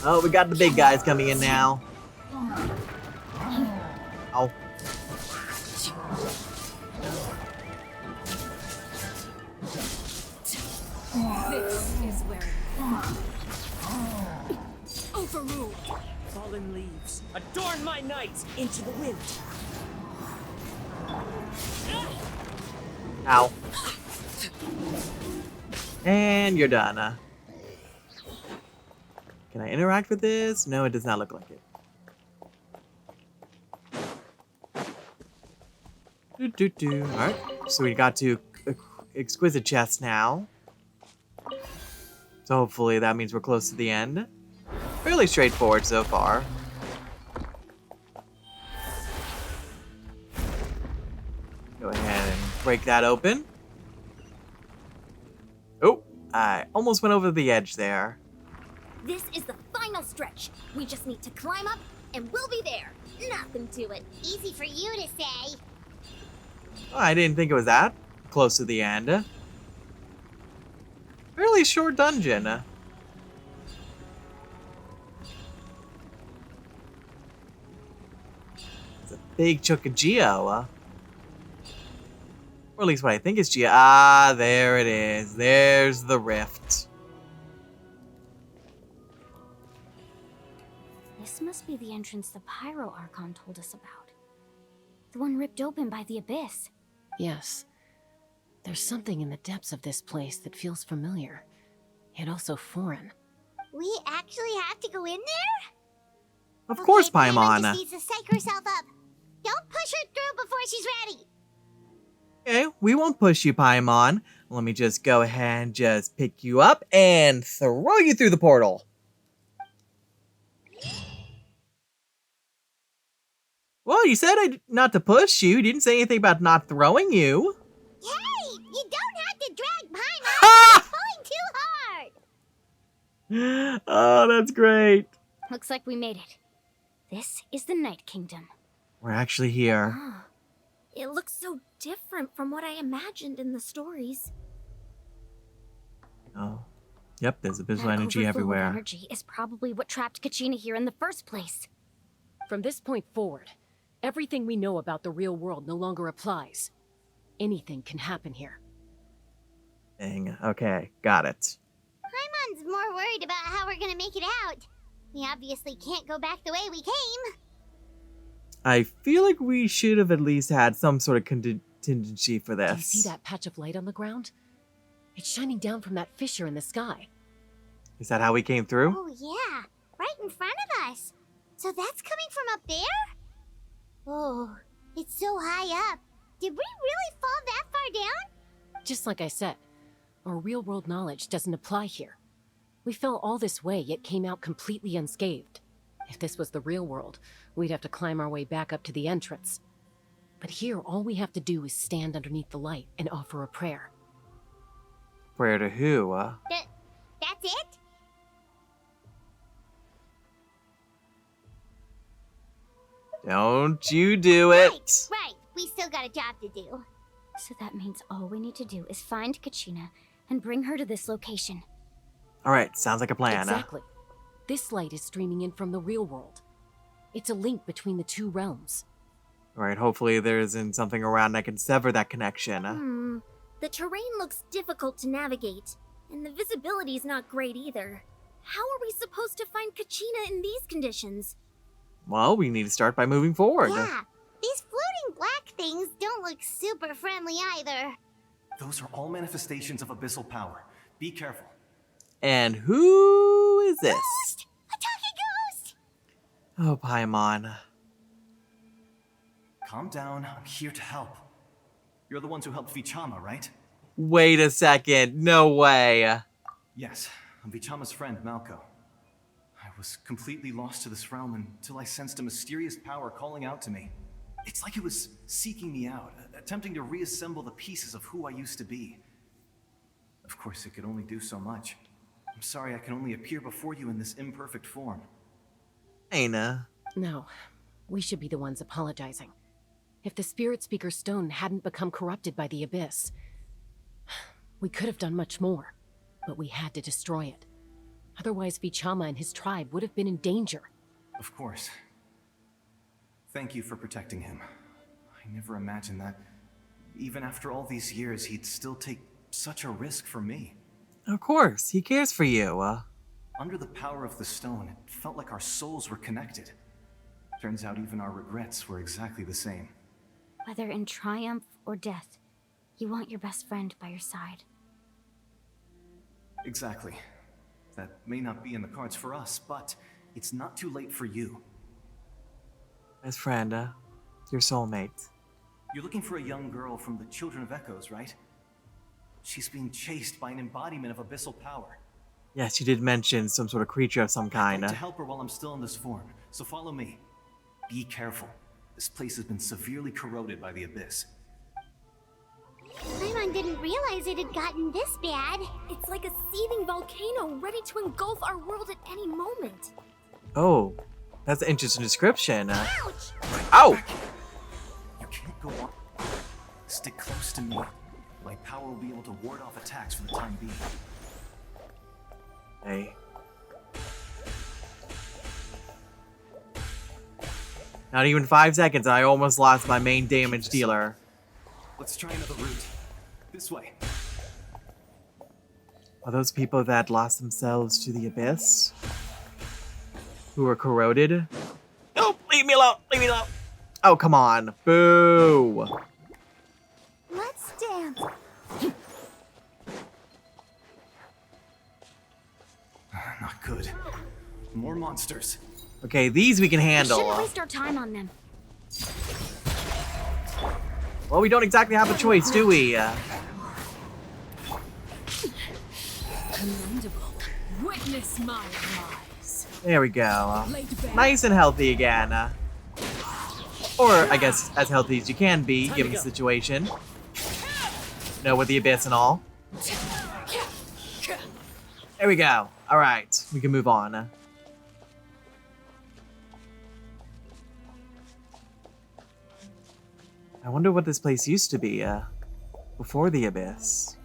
Oh, we got the big guys coming in now. Oh. This is where overruled. Fallen leaves, adorn my night into the wind. Ow. And you're done. Can I interact with this? No, it does not look like it. Alright, so we got to exquisite chest now. So hopefully that means we're close to the end. Fairly straightforward so far. Go ahead and break that open. Oh, I almost went over the edge there. This is the final stretch. We just need to climb up and we'll be there. Nothing to it. Easy for you to say. Oh, I didn't think it was that close to the end. Fairly short dungeon. It's a big chunk of geo. Or at least what I think is geo. Ah, there it is. There's the rift. This must be the entrance the Pyro Archon told us about. The one ripped open by the abyss. Yes. There's something in the depths of this place that feels familiar, yet also foreign. We actually have to go in there? Of course, Paimon Paimon. just needs to psych herself up. Don't push her through before she's ready. Okay, we won't push you, Paimon. Let me just go ahead and just pick you up and throw you through the portal. Well, you said not to push you. You didn't say anything about not throwing you. Hey, you don't have to drag Paimon. You're pulling too hard. Oh, that's great. Looks like we made it. This is the Night Kingdom. We're actually here. It looks so different from what I imagined in the stories. Oh. Yep, there's abyssal That energy overflow of everywhere. energy is probably what trapped Kachina here in the first place. From this point forward, everything we know about the real world no longer applies. Anything can happen here. Dang, okay, got it. Paimon's more more worried about how we're gonna make it out. We obviously can't go back the way we came. I feel like we should have at least had some sort of contingency for this. Do you see that patch of light on the ground? It's shining down from that fissure in the sky. Is that how we came through? Oh yeah, right in front of us. So that's coming from up there? Oh, it's so high up. Did we really fall that far down? Just like I said, our real-world knowledge doesn't apply here. We fell all this way, yet came out completely unscathed. If this was the real world, we'd have to climb our way back up to the entrance. But here, all we have to do is stand underneath the light and offer a prayer. Prayer to who? That's it? Don't you do it. Right. We still got a job to do. So that means all we need to do is find Kachina and bring her to this location. Alright, sounds like a plan. Exactly. This light is streaming in from the real world. It's a link between the two realms. Alright, hopefully there isn't something around that can sever that connection. The terrain looks difficult to navigate, and the visibility's not great either. How are we supposed to find Kachina in these conditions? Well, we need to start by moving forward. Yeah, these floating black things don't look super friendly either. Those are all manifestations of abyssal power. Be careful. And who is this? Ghost! A talking ghost! Oh, Paimon. Calm down, I'm here to help. You're the ones who helped Vichama, right? Wait a second, no way. Yes, I'm Vichama's friend, Malco. I was completely lost to this realm until I sensed a mysterious power calling out to me. It's like it was seeking me out, attempting to reassemble the pieces of who I used to be. Of course, it could only do so much. I'm sorry I can only appear before you in this imperfect form. Aina. No, we should be the ones apologizing. If the Spirit Speaker Stone hadn't become corrupted by the Abyss, we could have done much more, but we had to destroy it. Otherwise, Vichama and his tribe would have been in danger. Of course. Thank you for protecting him. I never imagined that, even after all these years, he'd still take such a risk for me. Of course, he cares for you. Under the power of the stone, it felt like our souls were connected. Turns out even our regrets were exactly the same. Whether in triumph or death, you want your best friend by your side. Exactly. That may not be in the cards for us, but it's not too late for you. Best friend, your soulmate. You're looking for a young girl from the Children of Echoes, right? She's being chased by an embodiment of abyssal power. Yes, you did mention some sort of creature of some kind. I'd like to help her while I'm still in this form, so follow me. Be careful. This place has been severely corroded by the Abyss. Paimon didn't realize it had gotten this bad. It's like a seething volcano ready to engulf our world at any moment. Oh, that's an interesting description. Ouch! Ow! You can't go on. Stick close to me. My power will be able to ward off attacks for the time being. Hey. Not even 5 seconds, I almost lost my main damage dealer. Let's try another route. This way. Are those people that lost themselves to the abyss? Who were corroded? No, leave me alone! Leave me alone! Oh, come on. Boo! Let's dance. Not good. More monsters. Okay, these we can We handle. shouldn't waste our time on them. Well, we don't exactly have a choice, do we? Commendable. Witness my rise. There we go. Nice and healthy again. Or, I guess, as healthy as you can be, given the situation. No, with the abyss and all. There we go. Alright, we can move on. I wonder what this place used to be, before the abyss.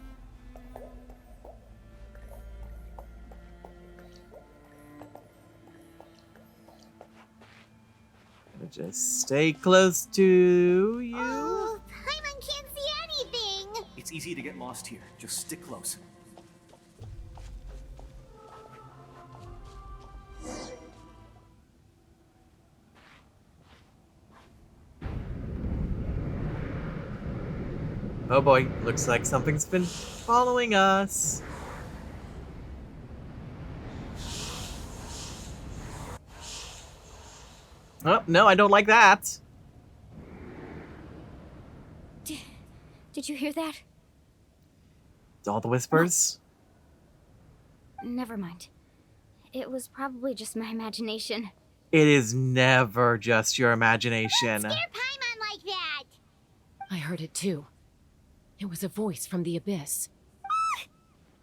Gonna just stay close to you. Oh, Paimon can't see anything. It's easy to get lost here. Just stick close. Oh boy, looks like something's been following us. Oh, no, I don't like that. Did you hear that? All the whispers? Never mind. It was probably just my imagination. It is never just your imagination. Don't scare Paimon like that! I heard it too. It was a voice from the abyss.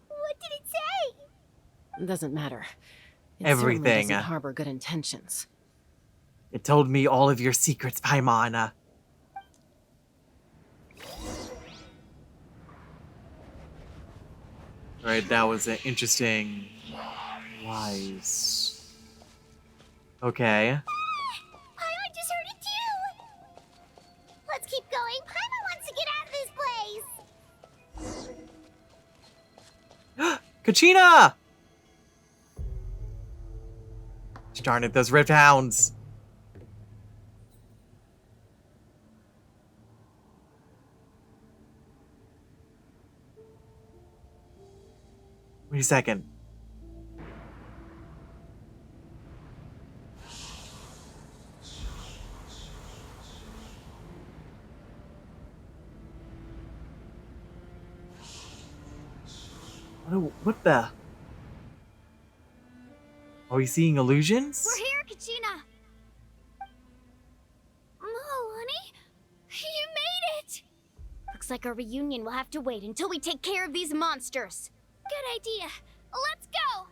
What did it say? Doesn't matter. It Everything. certainly doesn't harbor good intentions. It told me all of your secrets, Paimon. Alright, that was an interesting... wise... Okay. Paimon just heard it too! Let's keep going. Paimon wants to get out of this place! Kachina! Darn it, those rift hounds. Wait a second. What the? Are we seeing illusions? We're here, Kachina! Honey, you made it! Looks like our reunion will have to wait until we take care of these monsters. Good idea. Let's go!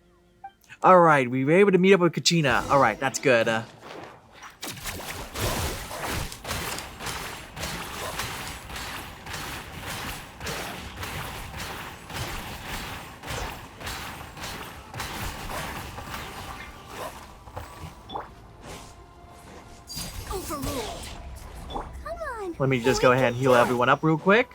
Alright, we were able to meet up with Kachina. Alright, that's good. Let me just go ahead and heal everyone up real quick.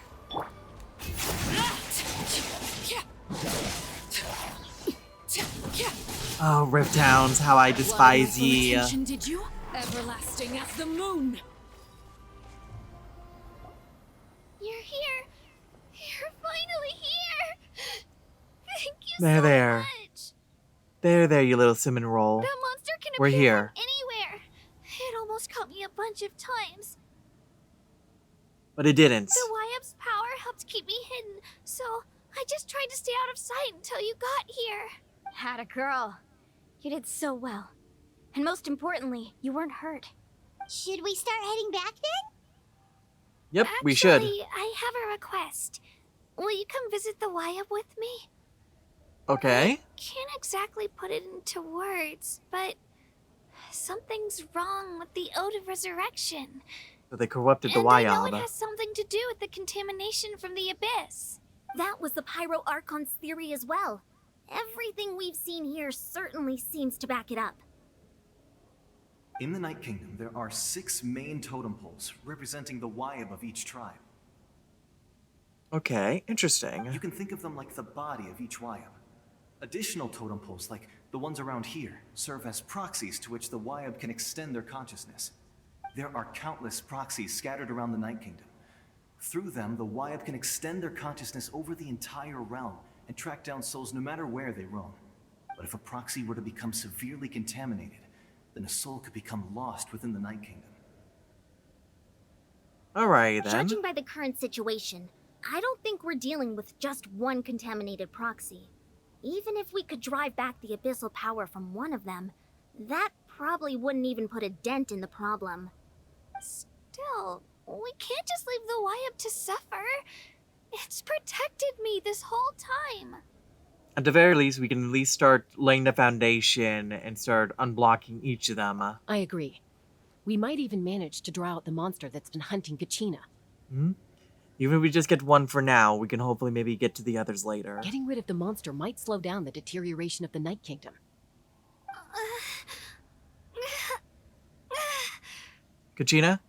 Oh, Rift Hounds, how I despise ye. Did you? Everlasting as the moon. You're here. You're finally here. Thank you There. much. There, you little cinnamon roll. That monster can We're appear here. from anywhere. It almost caught me a bunch of times. But it didn't. The Wyap's power helped keep me hidden, so I just tried to stay out of sight until you got here. Had a girl. You did so well. And most importantly, you weren't hurt. Should we start heading back then? Yep, we should. Actually, I have a request. Will you come visit the Wyap with me? Okay. Can't exactly put it into words, but something's wrong with the Ode of Resurrection. So they corrupted the And I know Wyab. it has something to do with the contamination from the Abyss. That was the Pyro Archon's theory as well. Everything we've seen here certainly seems to back it up. In the Night Kingdom, there are 6 main totem poles representing the Wyab of each tribe. Okay, interesting. You can think of them like the body of each Wyab. Additional totem poles, like the ones around here, serve as proxies to which the Wyab can extend their consciousness. There are countless proxies scattered around the Night Kingdom. Through them, the Wyab can extend their consciousness over the entire realm and track down souls no matter where they roam. But if a proxy were to become severely contaminated, then a soul could become lost within the Night Kingdom. Alright then. Judging by the current situation, I don't think we're dealing with just one contaminated proxy. Even if we could drive back the abyssal power from one of them, that probably wouldn't even put a dent in the problem. Still, we can't just leave the Wyap to suffer. It's protected me this whole time. At the very least, we can at least start laying the foundation and start unblocking each of them. I agree. We might even manage to draw out the monster that's been hunting Kachina. Hmm? Even if we just get one for now, we can hopefully maybe get to the others later. Getting rid of the monster might slow down the deterioration of the Night Kingdom. Kachina?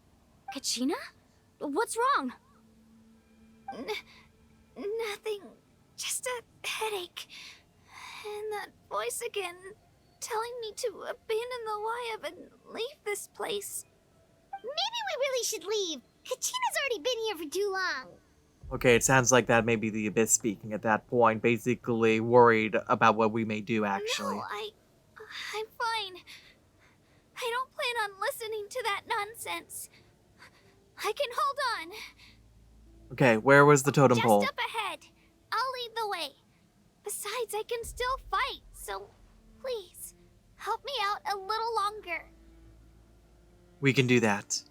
Kachina? What's wrong? Nothing. Just a headache. And that voice again, telling me to abandon the Wyab and leave this place. Maybe we really should leave. Kachina's already been here for too long. Okay, it sounds like that may be the Abyss speaking at that point, basically worried about what we may do, actually. No, I'm fine. I don't plan on listening to that nonsense. I can hold on. Okay, where was the totem pole? Just up ahead. I'll lead the way. Besides, I can still fight, so please, help me out a little longer. We can do that.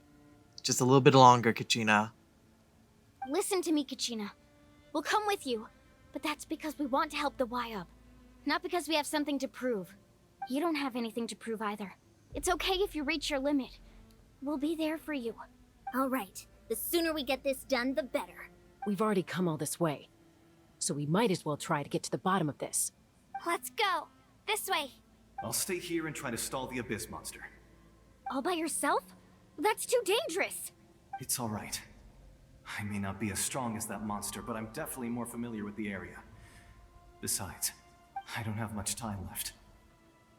Just a little bit longer, Kachina. Listen to me, Kachina. We'll come with you, but that's because we want to help the Y-Up. Not because we have something to prove. You don't have anything to prove either. It's okay if you reach your limit. We'll be there for you. All right. The sooner we get this done, the better. We've already come all this way, so we might as well try to get to the bottom of this. Let's go. This way. I'll stay here and try to stall the Abyss monster. All by yourself? That's too dangerous. It's all right. I may not be as strong as that monster, but I'm definitely more familiar with the area. Besides, I don't have much time left.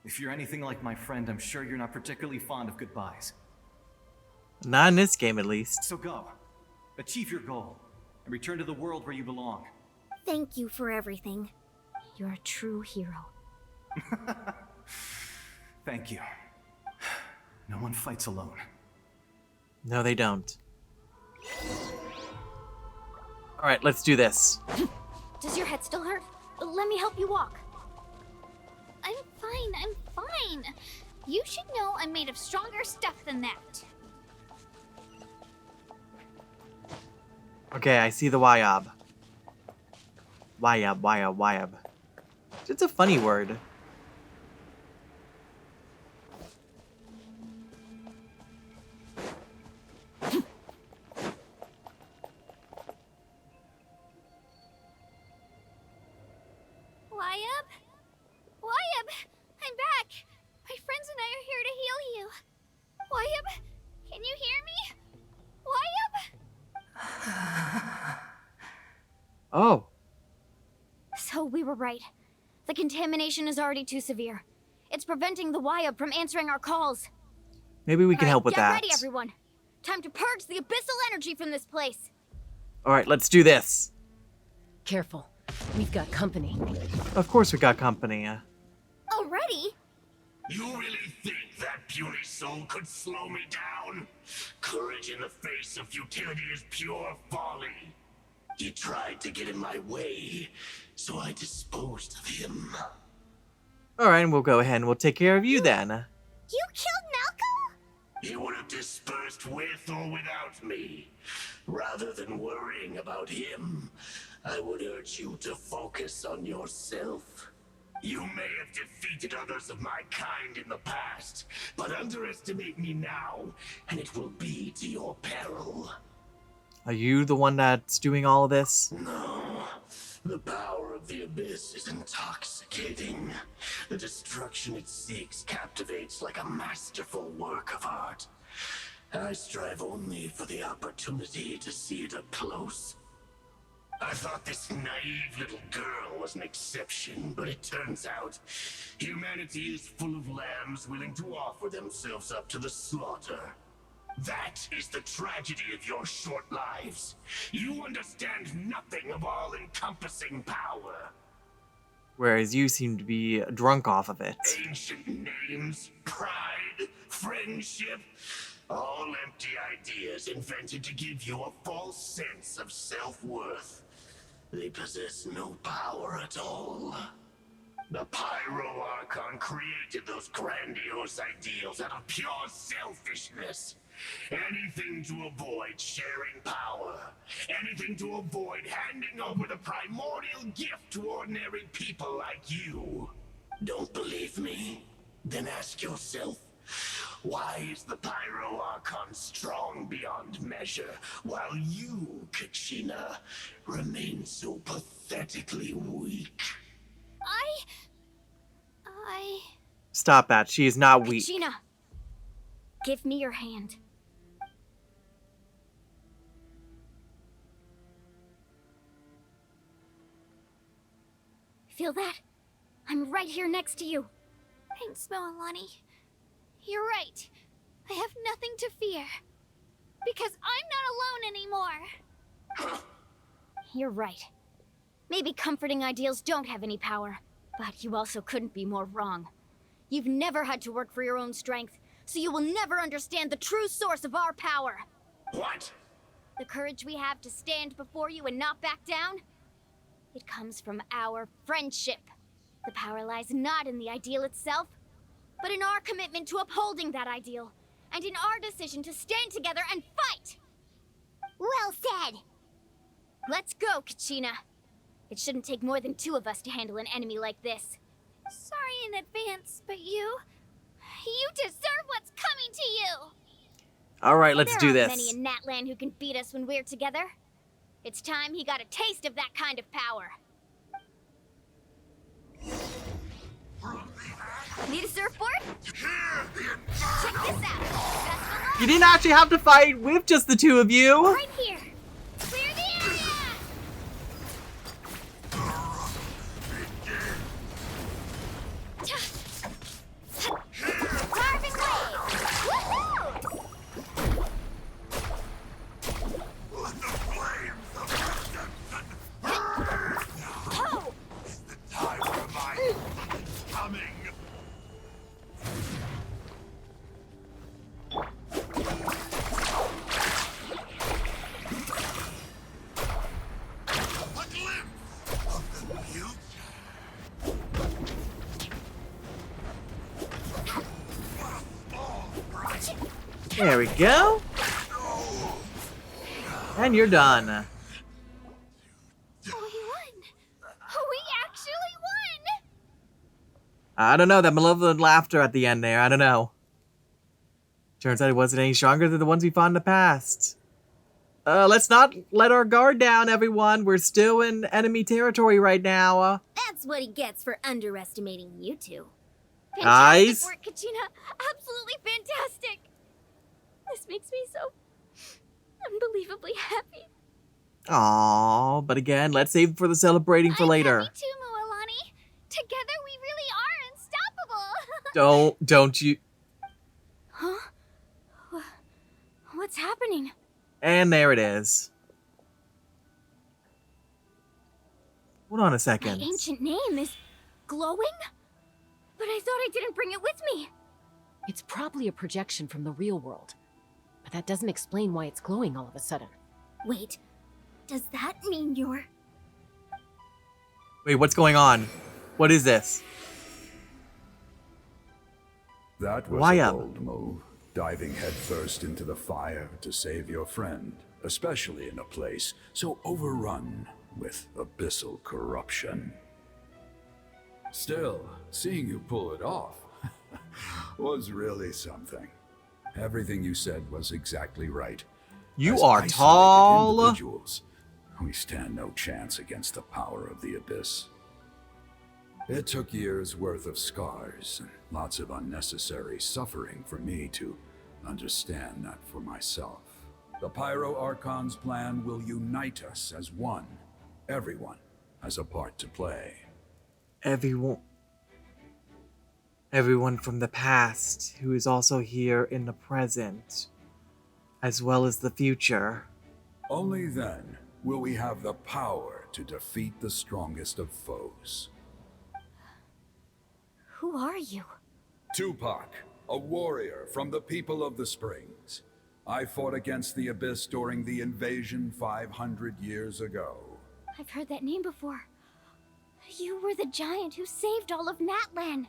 If you're anything like my friend, I'm sure you're not particularly fond of goodbyes. Not in this game, at least. So go. Achieve your goal, and return to the world where you belong. Thank you for everything. You're a true hero. Thank you. No one fights alone. No, they don't. Alright, let's do this. Does your head still hurt? Let me help you walk. I'm fine. You should know I'm made of stronger stuff than that. Okay, I see the Y-Ob. Y-Ob. It's a funny word. Wyab, I'm back. My friends and I are here to heal you. Wyab, can you hear me? Wyab? Oh. So we were right. The contamination is already too severe. It's preventing the Y-Up from answering our calls. Maybe we can help with Get that. ready, everyone. Time to purge the abyssal energy from this place. Alright, let's do this. Careful. We've got company. Of course we got company. Already? You really think that puny soul could slow me down? Courage in the face of futility is pure folly. He tried to get in my way, so I disposed of him. Alright, we'll go ahead and we'll take care of you then. You killed Malcolm? He would have dispersed with or without me. Rather than worrying about him, I would urge you to focus on yourself. You may have defeated others of my kind in the past, but underestimate me now, and it will be to your peril. Are you the one that's doing all of this? No. The power of the Abyss is intoxicating. The destruction it seeks captivates like a masterful work of art. I strive only for the opportunity to see it up close. I thought this naive little girl was an exception, but it turns out humanity is full of lambs willing to offer themselves up to the slaughter. That is the tragedy of your short lives. You understand nothing of all-encompassing power. Whereas you seem to be drunk off of it. Ancient names, pride, friendship, all empty ideas invented to give you a false sense of self-worth. They possess no power at all. The Pyro Archon created those grandiose ideals out of pure selfishness. Anything to avoid sharing power. Anything to avoid handing over the primordial gift to ordinary people like you. Don't believe me? Then ask yourself, why is the Pyro Archon strong beyond measure, while you, Kachina, remain so pathetically weak? Stop that. She is not weak. Gina, give me your hand. Feel that? I'm right here next to you. Thanks, Moalani. You're right. I have nothing to fear. Because I'm not alone anymore. You're right. Maybe comforting ideals don't have any power, but you also couldn't be more wrong. You've never had to work for your own strength, so you will never understand the true source of our power. What? The courage we have to stand before you and not back down? It comes from our friendship. The power lies not in the ideal itself, but in our commitment to upholding that ideal, and in our decision to stand together and fight! Well said! Let's go, Kachina. It shouldn't take more than 2 of us to handle an enemy like this. Sorry in advance, but you deserve what's coming to you! Alright, let's do There aren't this. many in Natlan who can beat us when we're together. It's time he got a taste of that kind of power. Need a surfboard? Check this out. You didn't actually have to fight with just the 2 of you. Right here. Clear the area! Carving blade! Woohoo! Oh! Time for my coming. A glimpse of the future. There we go. And you're done. Oh, we won! Oh, we actually won! I don't know, that malevolent laughter at the end there, I don't know. Turns out it wasn't any stronger than the ones we fought in the past. Let's not let our guard down, everyone. We're still in enemy territory right now. That's what he gets for underestimating you two. Nice. Fantastic work, Kachina. Absolutely fantastic. This makes me so unbelievably happy. Aww, but again, let's save for the celebrating for later. Me too, Mualani. Together we really are unstoppable. Don't you... Huh? What's happening? And there it is. Hold on a My second. ancient name is glowing? But I thought I didn't bring it with me. It's probably a projection from the real world. But that doesn't explain why it's glowing all of a sudden. Wait, does that mean you're... Wait, what's going on? What is this? That was Why a up? bold move, diving headfirst into the fire to save your friend, especially in a place so overrun with abyssal corruption. Still, seeing you pull it off was really something. Everything you said was exactly right. You As are isolated tall. individuals, we stand no chance against the power of the Abyss. It took years' worth of scars and lots of unnecessary suffering for me to understand that for myself. The Pyro Archon's plan will unite us as one. Everyone has a part to play. Everyone from the past who is also here in the present, as well as the future. Only then will we have the power to defeat the strongest of foes. Who are you? Tupac, a warrior from the people of the Springs. I fought against the Abyss during the invasion 500 years ago. I've heard that name before. You were the giant who saved all of Natlan.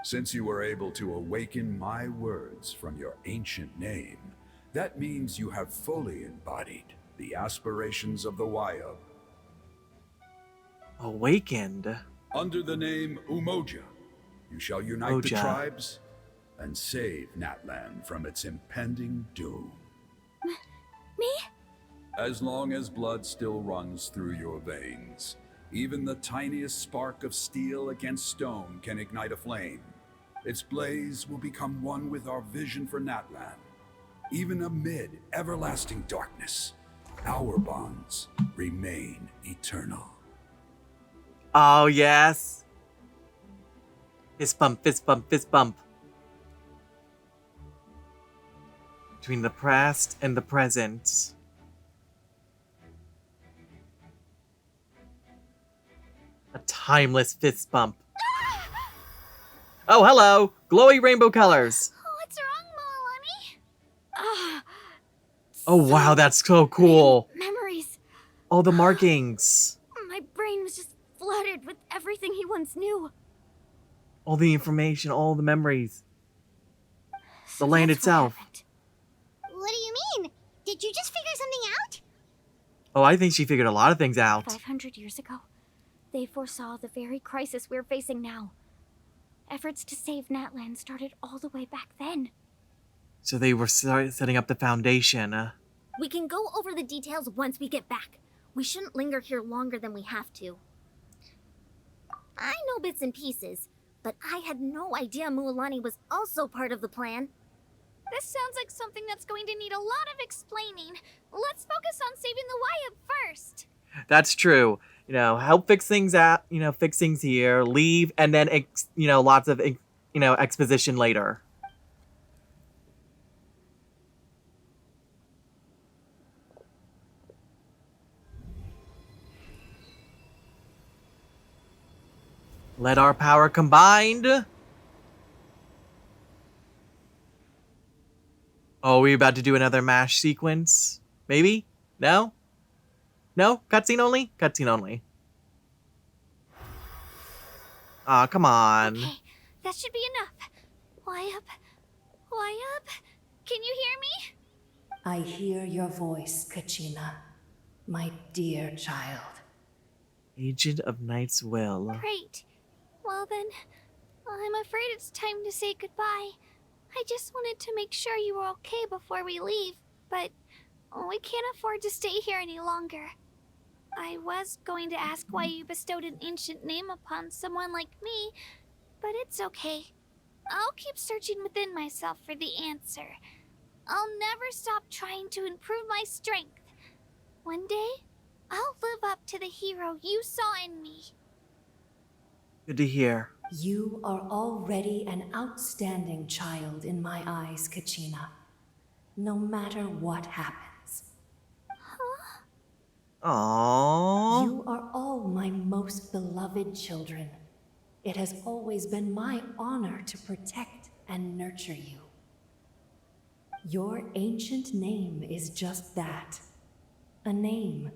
Since you were able to awaken my words from your ancient name, that means you have fully embodied the aspirations of the Wayub. Awakened? Under the name Umoja, you shall unite the Umoja. tribes and save Natlan from its impending doom. Me? As long as blood still runs through your veins, even the tiniest spark of steel against stone can ignite a flame. Its blaze will become one with our vision for Natlan. Even amid everlasting darkness, our bonds remain eternal. Oh, yes. Fist bump, fist bump, fist bump. Between the past and the present. A timeless fist bump. Oh, hello! Glowy rainbow colors! What's wrong, Moalani? Oh, wow, that's so cool! Memories. All the markings. My brain was just flooded with everything he once knew. All the information, all the memories. The land itself. What do you mean? Did you just figure something out? Oh, I think she figured a lot of things out. 500 years ago, they foresaw the very crisis we're facing now. Efforts to save Natlan started all the way back then. So they were setting up the foundation. We can go over the details once we get back. We shouldn't linger here longer than we have to. I know bits and pieces, but I had no idea Mualani was also part of the plan. This sounds like something that's going to need a lot of explaining. Let's focus on saving the Wyatt first. That's true. You know, help fix things out, you know, fix things here, leave, and then, you know, lots of, you know, exposition later. Let our power combined. Oh, are we about to do another MASH sequence? Maybe? No? No? Cutscene only? Cutscene only. Aw, come on. Okay, that should be enough. Wyatt? Can you hear me? I hear your voice, Kachina, my dear child. Agent of Night's Will. Great. Well then, I'm afraid it's time to say goodbye. I just wanted to make sure you were okay before we leave, but we can't afford to stay here any longer. I was going to ask why you bestowed an ancient name upon someone like me, but it's okay. I'll keep searching within myself for the answer. I'll never stop trying to improve my strength. One day, I'll live up to the hero you saw in me. Good to hear. You are already an outstanding child in my eyes, Kachina. No matter what happens. Aww. You are all my most beloved children. It has always been my honor to protect and nurture you. Your ancient name is just that. A name.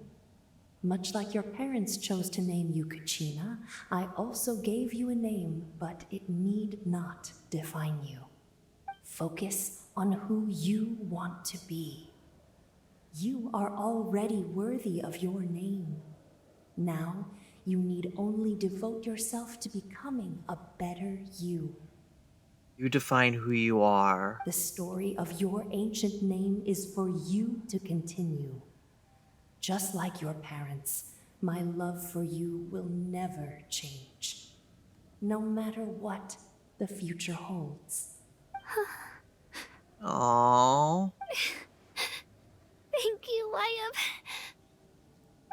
Much like your parents chose to name you Kachina, I also gave you a name, but it need not define you. Focus on who you want to be. You are already worthy of your name. Now, you need only devote yourself to becoming a better you. You define who you are. The story of your ancient name is for you to continue. Just like your parents, my love for you will never change. No matter what the future holds. Aww. Thank you, Wyatt.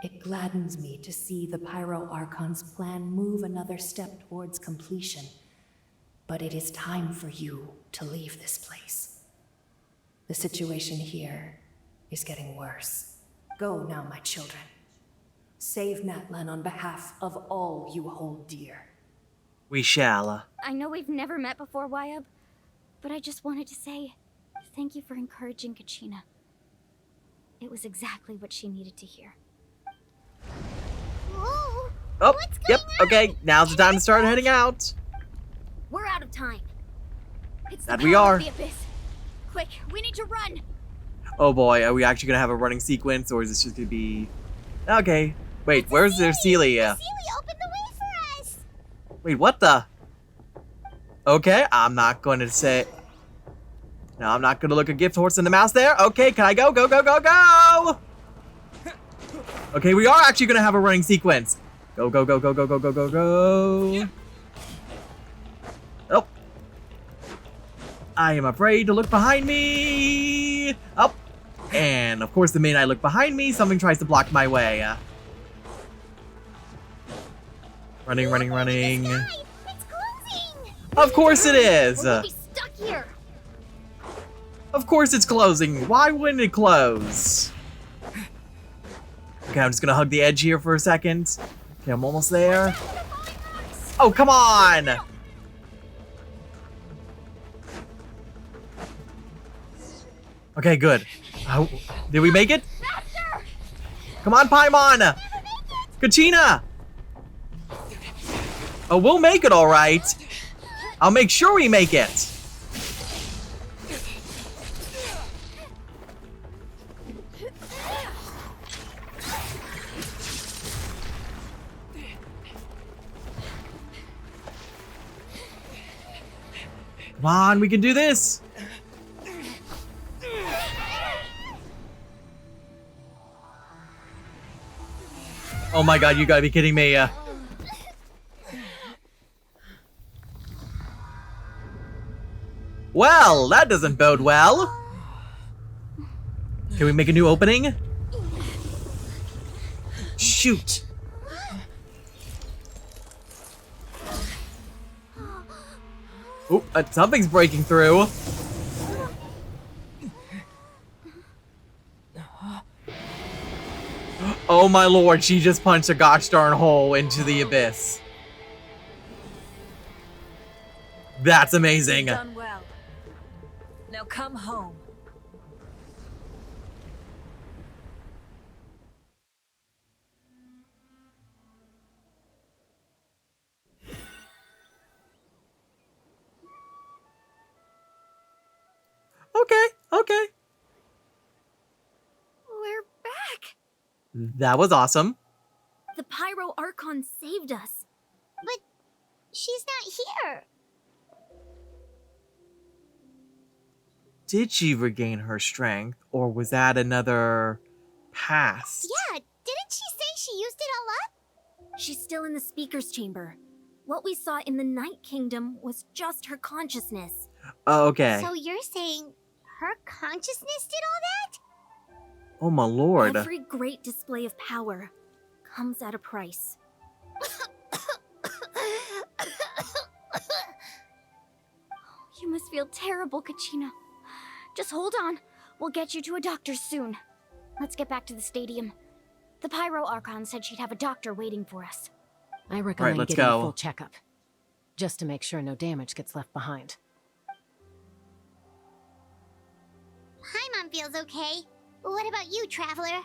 It gladdens me to see the Pyro Archon's plan move another step towards completion. But it is time for you to leave this place. The situation here is getting worse. Go now, my children. Save Natlan on behalf of all you hold dear. We shall. I know we've never met before, Wyatt, but I just wanted to say thank you for encouraging Kachina. It was exactly what she needed to hear. Whoa, Oh, yep, okay, now's the time to start heading out. We're out of time. It's That the we power are. of the abyss. Quick, we need to run. Oh boy, are we actually gonna have a running sequence, or is this just gonna be... Okay, wait, where's their Celia? Celia opened the way for us. Wait, what the? Okay, I'm not going to say... No, I'm not going to look a gift horse in the mouse there. Okay, can I go? Go, go, go, go! Okay, we are actually going to have a running sequence. Go, go, go, go, go, go, go, go, go. Oh. I am afraid to look behind me. Up. And, of course, the minute I look behind me, something tries to block my way. Running, running, running. It's closing. Of course it is. We're gonna be stuck here. Of course it's closing. Why wouldn't it close? Okay, I'm just gonna hug the edge here for a second. Okay, I'm almost there. Oh, come on! Okay, good. Did we make it? Come on, Paimon! Kachina! Oh, we'll make it all right. I'll make sure we make it. Come on, we can do this. Oh my god, you gotta be kidding me. Well, that doesn't bode well. Can we make a new opening? Shoot. Oop, something's breaking through. Oh my lord, she just punched a gosh darn hole into the abyss. That's amazing. You've done well. Now come home. Okay, okay. We're back. That was awesome. The Pyro Archon saved us. But she's not here. Did she regain her strength, or was that another past? Yeah, didn't she say she used it all up? She's still in the Speaker's Chamber. What we saw in the Night Kingdom was just her consciousness. Oh, okay. So you're saying her consciousness did all that? Oh my lord. Every great display of power comes at a price. You must feel terrible, Kachina. Just hold on. We'll get you to a doctor soon. Let's get back to the stadium. The Pyro Archon said she'd have a doctor waiting for us. I recommend let's getting go. a full checkup, just to make sure no damage gets left behind. Paimon feels okay. What about you, Traveler?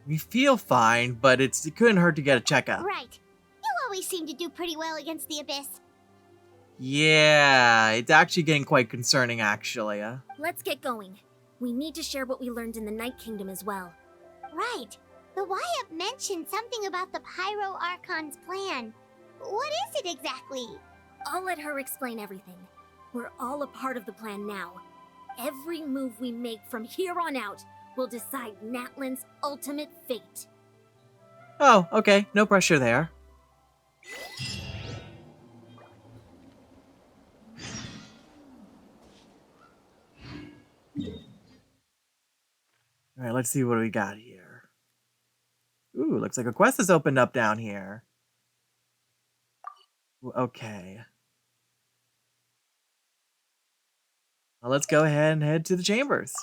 We feel fine, but it couldn't hurt to get a checkup. Right. You always seem to do pretty well against the Abyss. Yeah, it's actually getting quite concerning, actually. Let's get going. We need to share what we learned in the Night Kingdom as well. Right. The Wyatt mentioned something about the Pyro Archon's plan. What is it exactly? I'll let her explain everything. We're all a part of the plan now. Every move we make from here on out will decide Natlan's ultimate fate. Oh, okay. No pressure there. Alright, let's see what we got here. Ooh, looks like a quest has opened up down here. Okay. Well, let's go ahead and head to the chambers.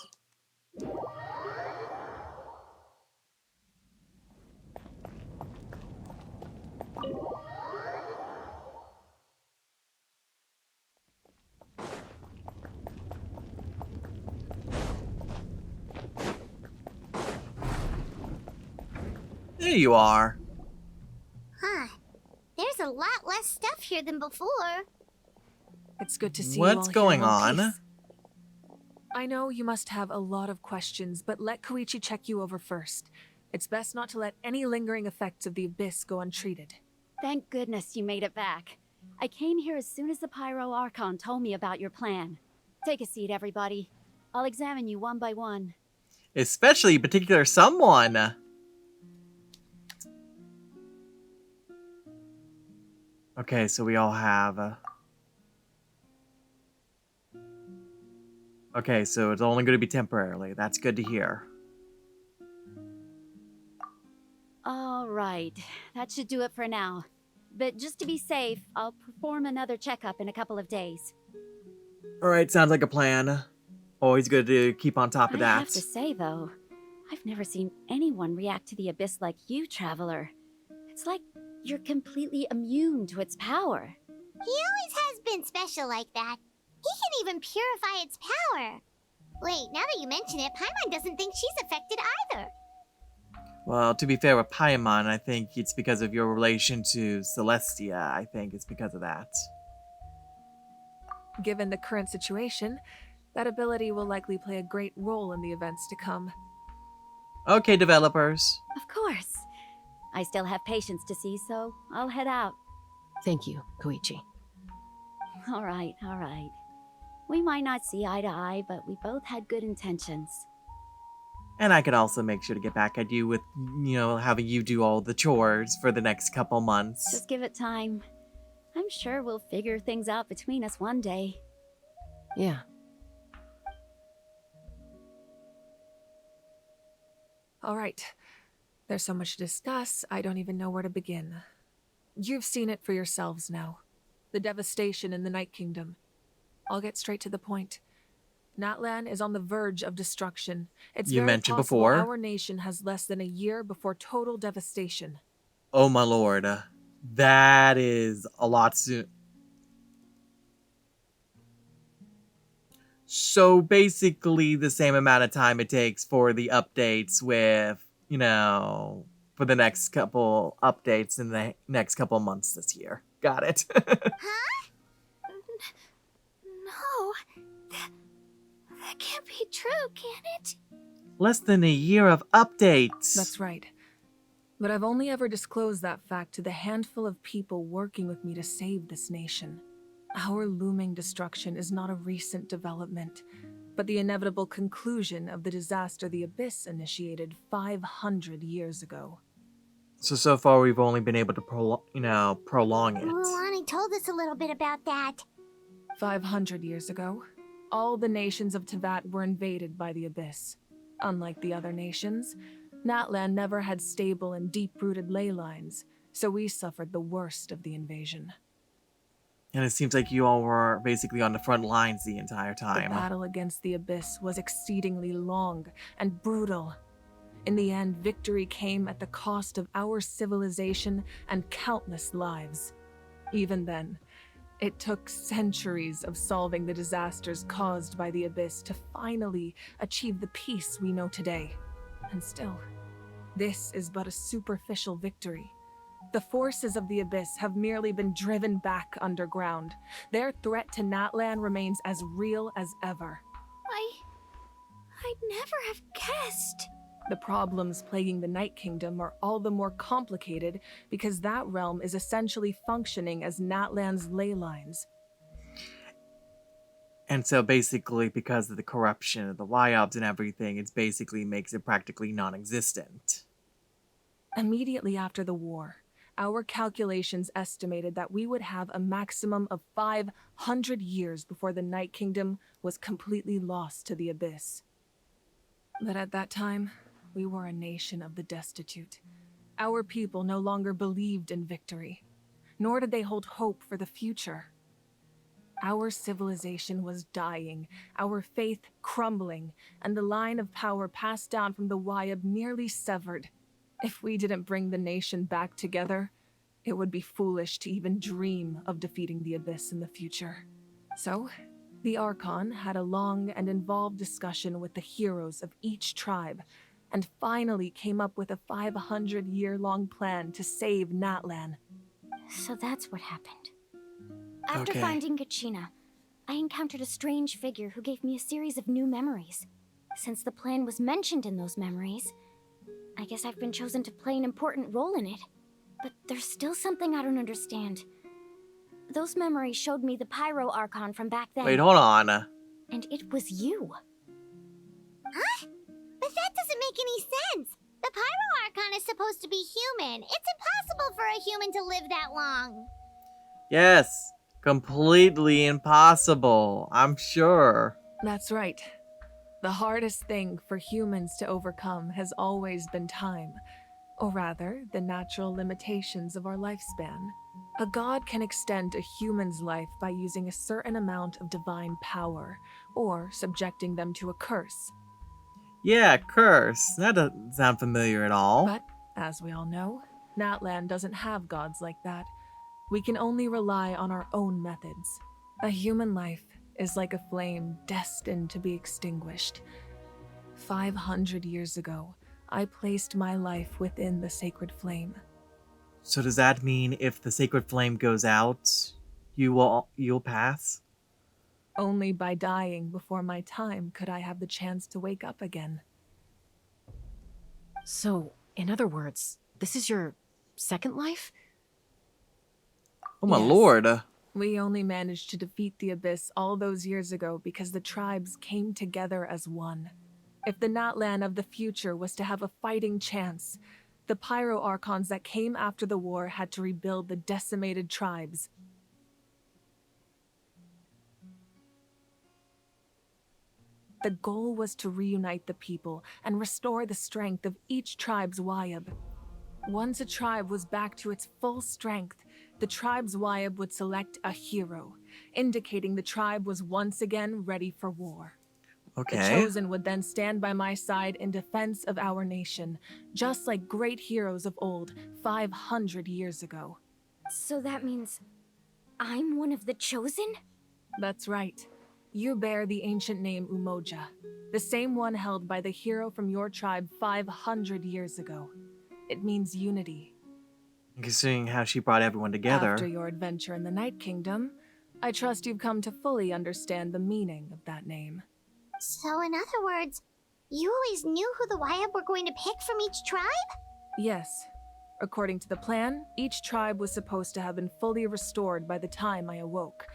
There you are. Huh. There's a lot less stuff here than before. It's good to see What's you all here going in one on? piece. I know you must have a lot of questions, but let Koichi check you over first. It's best not to let any lingering effects of the Abyss go untreated. Thank goodness you made it back. I came here as soon as the Pyro Archon told me about your plan. Take a seat, everybody. I'll examine you one by one. Especially particular someone. Okay, so we all have... Okay, so it's only going to be temporarily. That's good to hear. All right, that should do it for now. But just to be safe, I'll perform another checkup in a couple of days. Alright, sounds like a plan. Always good to keep on top of I that. have to say, though, I've never seen anyone react to the abyss like you, Traveler. It's like you're completely immune to its power. He always has been special like that. He can even purify its power. Wait, now that you mention it, Paimon doesn't think she's affected either. Well, to be fair with Paimon, I think it's because of your relation to Celestia. I think it's because of that. Given the current situation, that ability will likely play a great role in the events to come. Okay, developers. Of course. I still have patience to see, so I'll head out. Thank you, Koichi. All right, all right. We might not see eye to eye, but we both had good intentions. And I can also make sure to get back at you with, having you do all the chores for the next couple months. Just give it time. I'm sure we'll figure things out between us one day. Yeah. All right. There's so much to discuss, I don't even know where to begin. You've seen it for yourselves now. The devastation in the Night Kingdom. I'll get straight to the point. Natlan is on the verge of destruction. It's You very mentioned possible before. Our nation has less than a year before total devastation. Oh my lord. That is a lot soon. So basically the same amount of time it takes for the updates with, for the next couple updates in the next couple months this year. Got it. Huh? No. That can't be true, can it? Less than a year of updates. That's right. But I've only ever disclosed that fact to the handful of people working with me to save this nation. Our looming destruction is not a recent development, but the inevitable conclusion of the disaster the Abyss initiated 500 years ago. So far we've only been able to prolong it. Mulan told us a little bit about that. 500 years ago, all the nations of Teyvat were invaded by the Abyss. Unlike the other nations, Natlan never had stable and deep-rooted ley lines, so we suffered the worst of the invasion. And it seems like you all were basically on the front lines the entire time. The battle against the Abyss was exceedingly long and brutal. In the end, victory came at the cost of our civilization and countless lives. Even then, it took centuries of solving the disasters caused by the Abyss to finally achieve the peace we know today. And still, this is but a superficial victory. The forces of the Abyss have merely been driven back underground. Their threat to Natlan remains as real as ever. I'd never have guessed. The problems plaguing the Night Kingdom are all the more complicated because that realm is essentially functioning as Natlan's ley lines. And so basically because of the corruption of the Wyobs and everything, it basically makes it practically non-existent. Immediately after the war, our calculations estimated that we would have a maximum of 500 years before the Night Kingdom was completely lost to the Abyss. But at that time, we were a nation of the destitute. Our people no longer believed in victory, nor did they hold hope for the future. Our civilization was dying, our faith crumbling, and the line of power passed down from the Wyob nearly severed. If we didn't bring the nation back together, it would be foolish to even dream of defeating the Abyss in the future. So, the Archon had a long and involved discussion with the heroes of each tribe, and finally came up with a 500-year-long plan to save Natlan. So that's what happened. After Okay. finding Kachina, I encountered a strange figure who gave me a series of new memories. Since the plan was mentioned in those memories, I guess I've been chosen to play an important role in it. But there's still something I don't understand. Those memories showed me the Pyro Archon from back then. Wait, hold on. And it was you. Huh? But that doesn't make any sense. The Pyro Archon is supposed to be human. It's impossible for a human to live that long. Yes, completely impossible, I'm sure. That's right. The hardest thing for humans to overcome has always been time, or rather, the natural limitations of our lifespan. A god can extend a human's life by using a certain amount of divine power, or subjecting them to a curse. Yeah, curse. That doesn't sound familiar at all. But, as we all know, Natlan doesn't have gods like that. We can only rely on our own methods. A human life is like a flame destined to be extinguished. 500 years ago, I placed my life within the sacred flame. So does that mean if the sacred flame goes out, you'll pass? Only by dying before my time could I have the chance to wake up again. So, in other words, this is your second life? Oh my Yes. lord. We only managed to defeat the Abyss all those years ago because the tribes came together as one. If the Natlan of the future was to have a fighting chance, the Pyro Archons that came after the war had to rebuild the decimated tribes. The goal was to reunite the people and restore the strength of each tribe's Wayab. Once a tribe was back to its full strength, the tribe's Wayab would select a hero, indicating the tribe was once again ready for war. Okay. The Chosen would then stand by my side in defense of our nation, just like great heroes of old, 500 years ago. So that means I'm one of the Chosen? That's right. You bear the ancient name Umoja, the same one held by the hero from your tribe 500 years ago. It means unity. Considering how she brought everyone together. After your adventure in the Night Kingdom, I trust you've come to fully understand the meaning of that name. So in other words, you always knew who the Wayab were going to pick from each tribe? Yes. According to the plan, each tribe was supposed to have been fully restored by the time I awoke.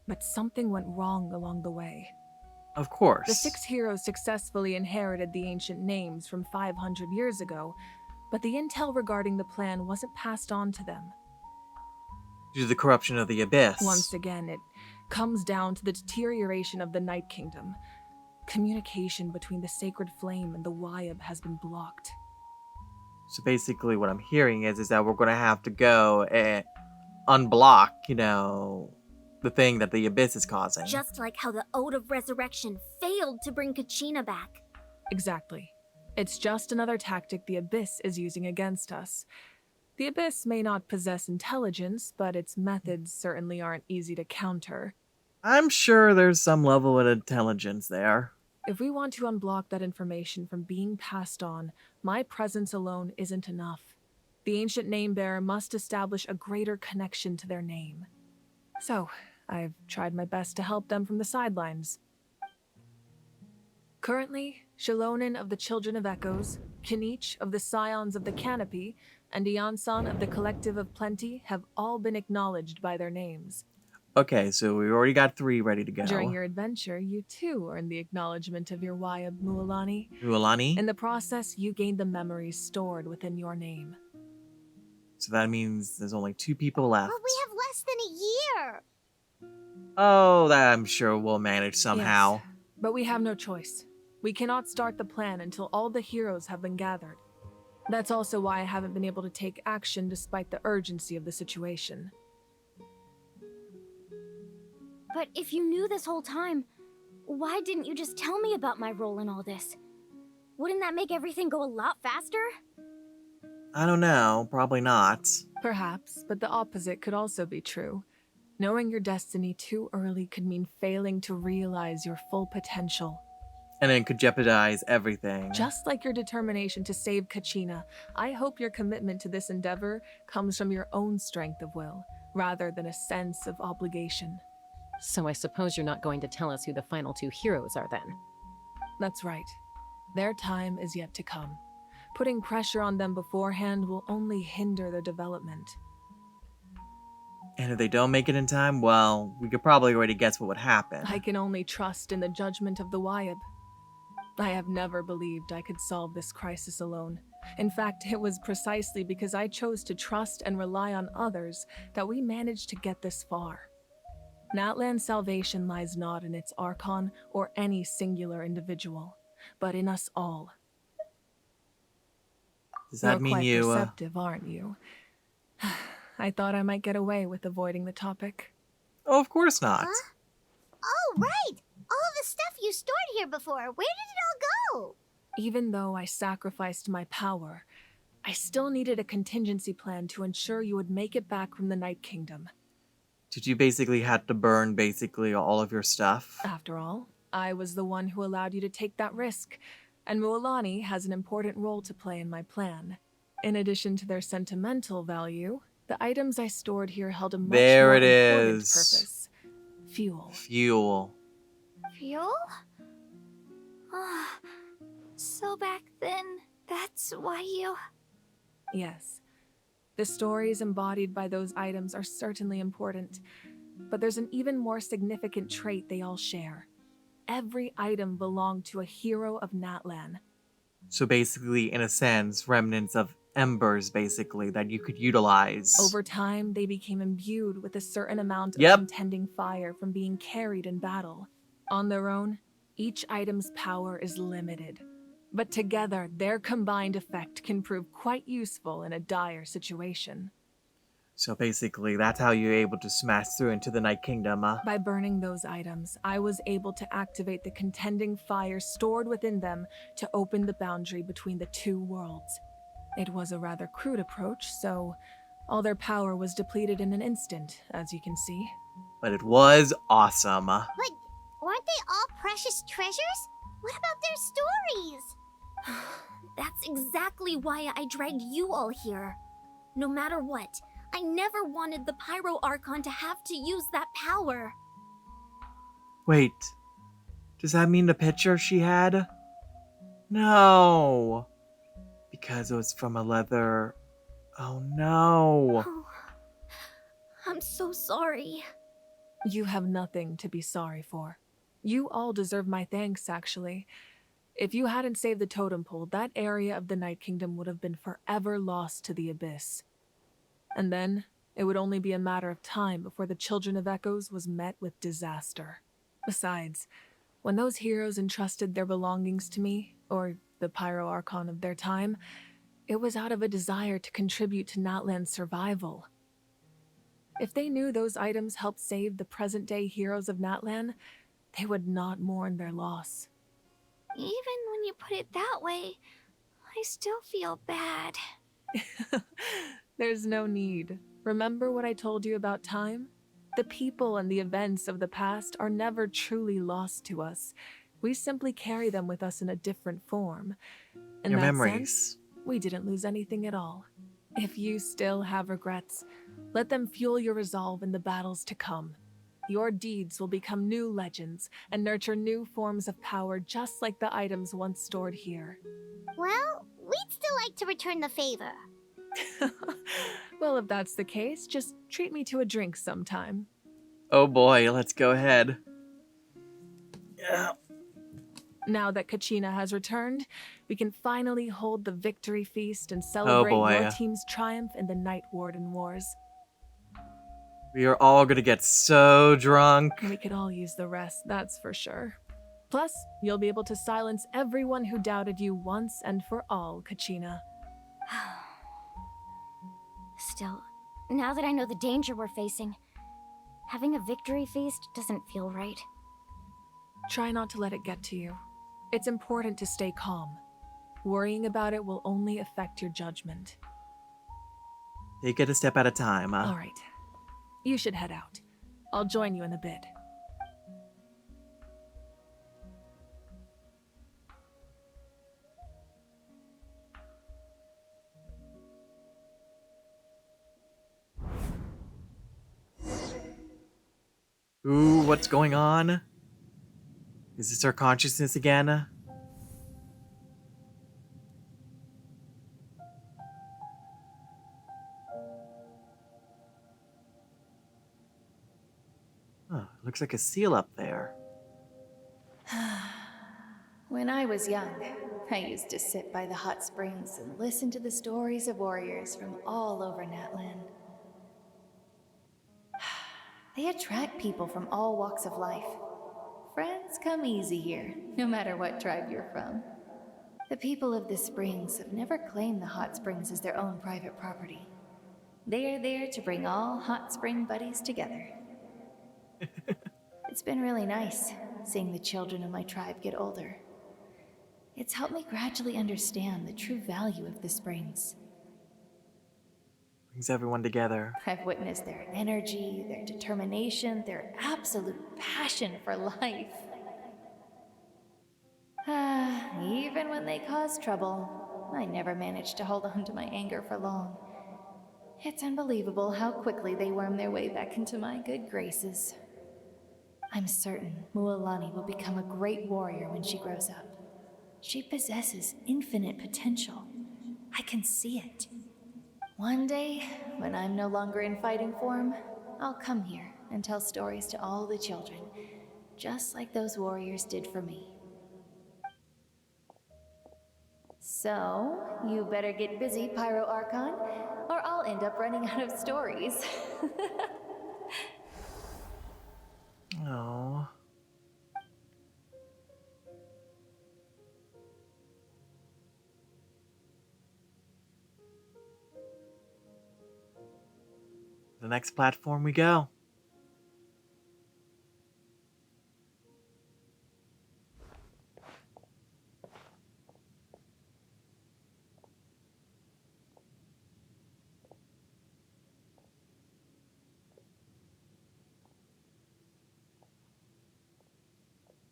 But something went wrong along the way. Of course. The 6 heroes successfully inherited the ancient names from 500 years ago, but the intel regarding the plan wasn't passed on to them. Due to the corruption of the Abyss. Once again, it comes down to the deterioration of the Night Kingdom. Communication between the Sacred Flame and the Wayab has been blocked. So basically what I'm hearing is that we're going to have to go and unblock, the thing that the Abyss is causing. Just like how the Ode of Resurrection failed to bring Kachina back. Exactly. It's just another tactic the Abyss is using against us. The Abyss may not possess intelligence, but its methods certainly aren't easy to counter. I'm sure there's some level of intelligence there. If we want to unblock that information from being passed on, my presence alone isn't enough. The ancient name bearer must establish a greater connection to their name. So, I've tried my best to help them from the sidelines. Currently, Shalonin of the Children of Echoes, Kinich of the Scions of the Canopy, and Iansan of the Collective of Plenty have all been acknowledged by their names. Okay, so we already got 3 ready to go. During your adventure, you too earned the acknowledgement of your Wayab, Mualani. Mualani? In the process, you gained the memories stored within your name. So that means there's only 2 people left. But we have less than a year. Oh, that I'm sure we'll manage somehow. Yes, but we have no choice. We cannot start the plan until all the heroes have been gathered. That's also why I haven't been able to take action despite the urgency of the situation. But if you knew this whole time, why didn't you just tell me about my role in all this? Wouldn't that make everything go a lot faster? I don't know, probably not. Perhaps, but the opposite could also be true. Knowing your destiny too early could mean failing to realize your full potential. And it could jeopardize everything. Just like your determination to save Kachina, I hope your commitment to this endeavor comes from your own strength of will, rather than a sense of obligation. So I suppose you're not going to tell us who the final 2 heroes are then? That's right. Their time is yet to come. Putting pressure on them beforehand will only hinder their development. And if they don't make it in time, well, we could probably already guess what would happen. I can only trust in the judgment of the Wayab. I have never believed I could solve this crisis alone. In fact, it was precisely because I chose to trust and rely on others that we managed to get this far. Natlan's salvation lies not in its Archon or any singular individual, but in us all. Does that mean you... You're quite perceptive, aren't you? I thought I might get away with avoiding the topic. Oh, of course not. Huh? Oh, right! All the stuff you stored here before, where did it all go? Even though I sacrificed my power, I still needed a contingency plan to ensure you would make it back from the Night Kingdom. Did you basically have to burn basically all of your stuff? After all, I was the one who allowed you to take that risk, and Mualani has an important role to play in my plan. In addition to their sentimental value, the items I stored here held a much There more it important is. purpose. Fuel. Fuel. Fuel? So back then, that's why you... Yes. The stories embodied by those items are certainly important, but there's an even more significant trait they all share. Every item belonged to a hero of Natlan. So basically, in a sense, remnants of embers, basically, that you could utilize. Over time, they became imbued with a certain amount of contending fire from being carried in battle. On their own, each item's power is limited, but together, their combined effect can prove quite useful in a dire situation. So basically, that's how you're able to smash through into the Night Kingdom. By burning those items, I was able to activate the contending fire stored within them to open the boundary between the two worlds. It was a rather crude approach, so all their power was depleted in an instant, as you can see. But it was awesome. But weren't they all precious treasures? What about their stories? That's exactly why I dragged you all here. No matter what, I never wanted the Pyro Archon to have to use that power. Wait, does that mean the picture she had? No, because it was from a leather... Oh no. Oh, I'm so sorry. You have nothing to be sorry for. You all deserve my thanks, actually. If you hadn't saved the totem pole, that area of the Night Kingdom would have been forever lost to the Abyss. And then, it would only be a matter of time before the Children of Echoes was met with disaster. Besides, when those heroes entrusted their belongings to me, or the Pyro Archon of their time, it was out of a desire to contribute to Natlan's survival. If they knew those items helped save the present-day heroes of Natlan, they would not mourn their loss. Even when you put it that way, I still feel bad. There's no need. Remember what I told you about time? The people and the events of the past are never truly lost to us. We simply carry them with us in a different form. In Your that memories. sense, we didn't lose anything at all. If you still have regrets, let them fuel your resolve in the battles to come. Your deeds will become new legends and nurture new forms of power just like the items once stored here. Well, we'd still like to return the favor. Well, if that's the case, just treat me to a drink sometime. Oh boy, let's go ahead. Yeah. Now that Kachina has returned, we can finally hold the victory feast and celebrate your team's triumph in the Night Warden Wars. We are all gonna get so drunk. We could all use the rest, that's for sure. Plus, you'll be able to silence everyone who doubted you once and for all, Kachina. Still, now that I know the danger we're facing, having a victory feast doesn't feel right. Try not to let it get to you. It's important to stay calm. Worrying about it will only affect your judgment. Take it a step at a time. All right. You should head out. I'll join you in a bit. Ooh, what's going on? Is this our consciousness again? Huh, looks like a seal up there. When I was young, I used to sit by the hot springs and listen to the stories of warriors from all over Natlan. They attract people from all walks of life. Friends come easy here, no matter what tribe you're from. The people of the springs have never claimed the hot springs as their own private property. They are there to bring all hot spring buddies together. It's been really nice seeing the children of my tribe get older. It's helped me gradually understand the true value of the springs. Brings everyone together. I've witnessed their energy, their determination, their absolute passion for life. Even when they cause trouble, I never managed to hold on to my anger for long. It's unbelievable how quickly they worm their way back into my good graces. I'm certain Mualani will become a great warrior when she grows up. She possesses infinite potential. I can see it. One day, when I'm no longer in fighting form, I'll come here and tell stories to all the children, just like those warriors did for me. So, you better get busy, Pyro Archon, or I'll end up running out of stories. Oh. The next platform we go.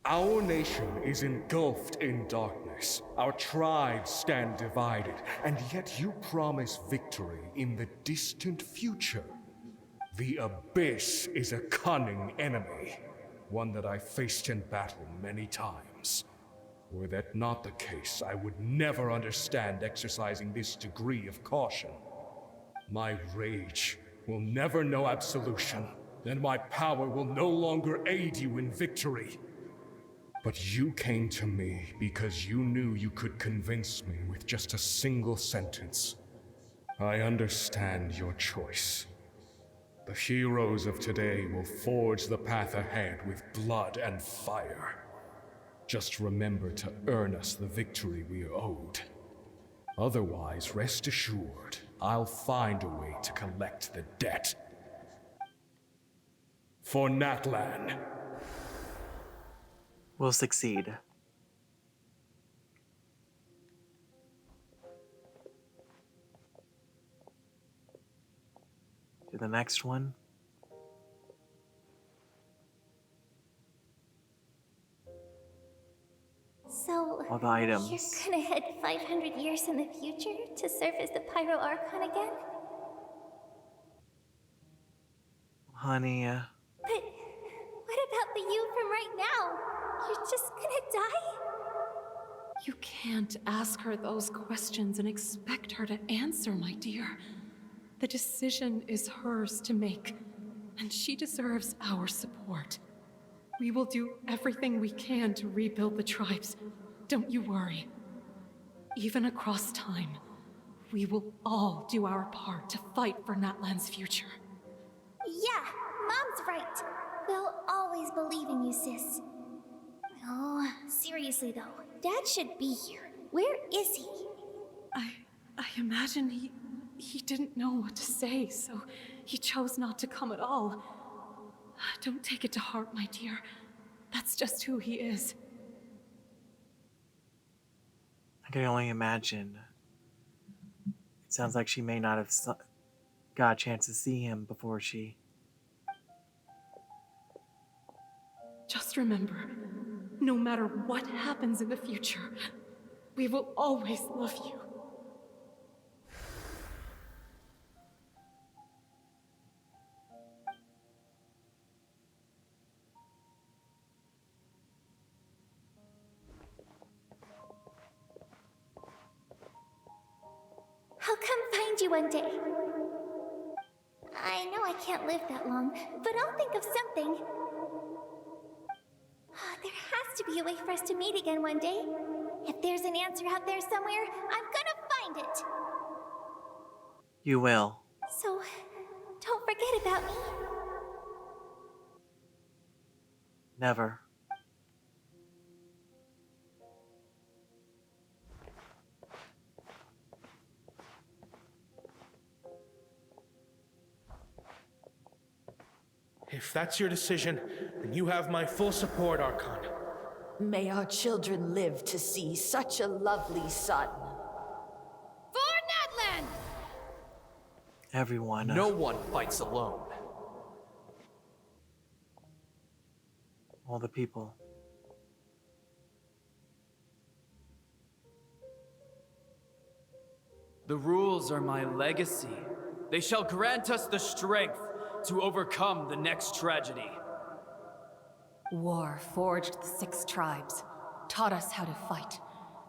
Our nation is engulfed in darkness. Our tribes stand divided, and yet you promise victory in the distant future. The Abyss is a cunning enemy, one that I faced in battle many times. Were that not the case, I would never understand exercising this degree of caution. My rage will never know absolution, and my power will no longer aid you in victory. But you came to me because you knew you could convince me with just a single sentence. I understand your choice. The heroes of today will forge the path ahead with blood and fire. Just remember to earn us the victory we are owed. Otherwise, rest assured, I'll find a way to collect the debt. For Natlan. Will succeed. To the next one. So, All the items. you're gonna head 500 years in the future to serve as the Pyro Archon again? Honey, But what about the you from right now? You're just gonna die? You can't ask her those questions and expect her to answer, my dear. The decision is hers to make, and she deserves our support. We will do everything we can to rebuild the tribes. Don't you worry. Even across time, we will all do our part to fight for Natlan's future. Yeah, Mom's right. We'll always believe in you, sis. Oh, seriously though, Dad should be here. Where is he? I imagine he didn't know what to say, so he chose not to come at all. Don't take it to heart, my dear. That's just who he is. I can only imagine. It sounds like she may not have got a chance to see him before she... Just remember, no matter what happens in the future, we will always love you. I'll come find you one day. I know I can't live that long, but I'll think of something. There has to be a way for us to meet again one day. If there's an answer out there somewhere, I'm gonna find it. You will. So, don't forget about me. Never. If that's your decision, then you have my full support, Archon. May our children live to see such a lovely son. For Natlan! Everyone. No one fights alone. All the people. The rules are my legacy. They shall grant us the strength to overcome the next tragedy. War forged the 6 tribes, taught us how to fight,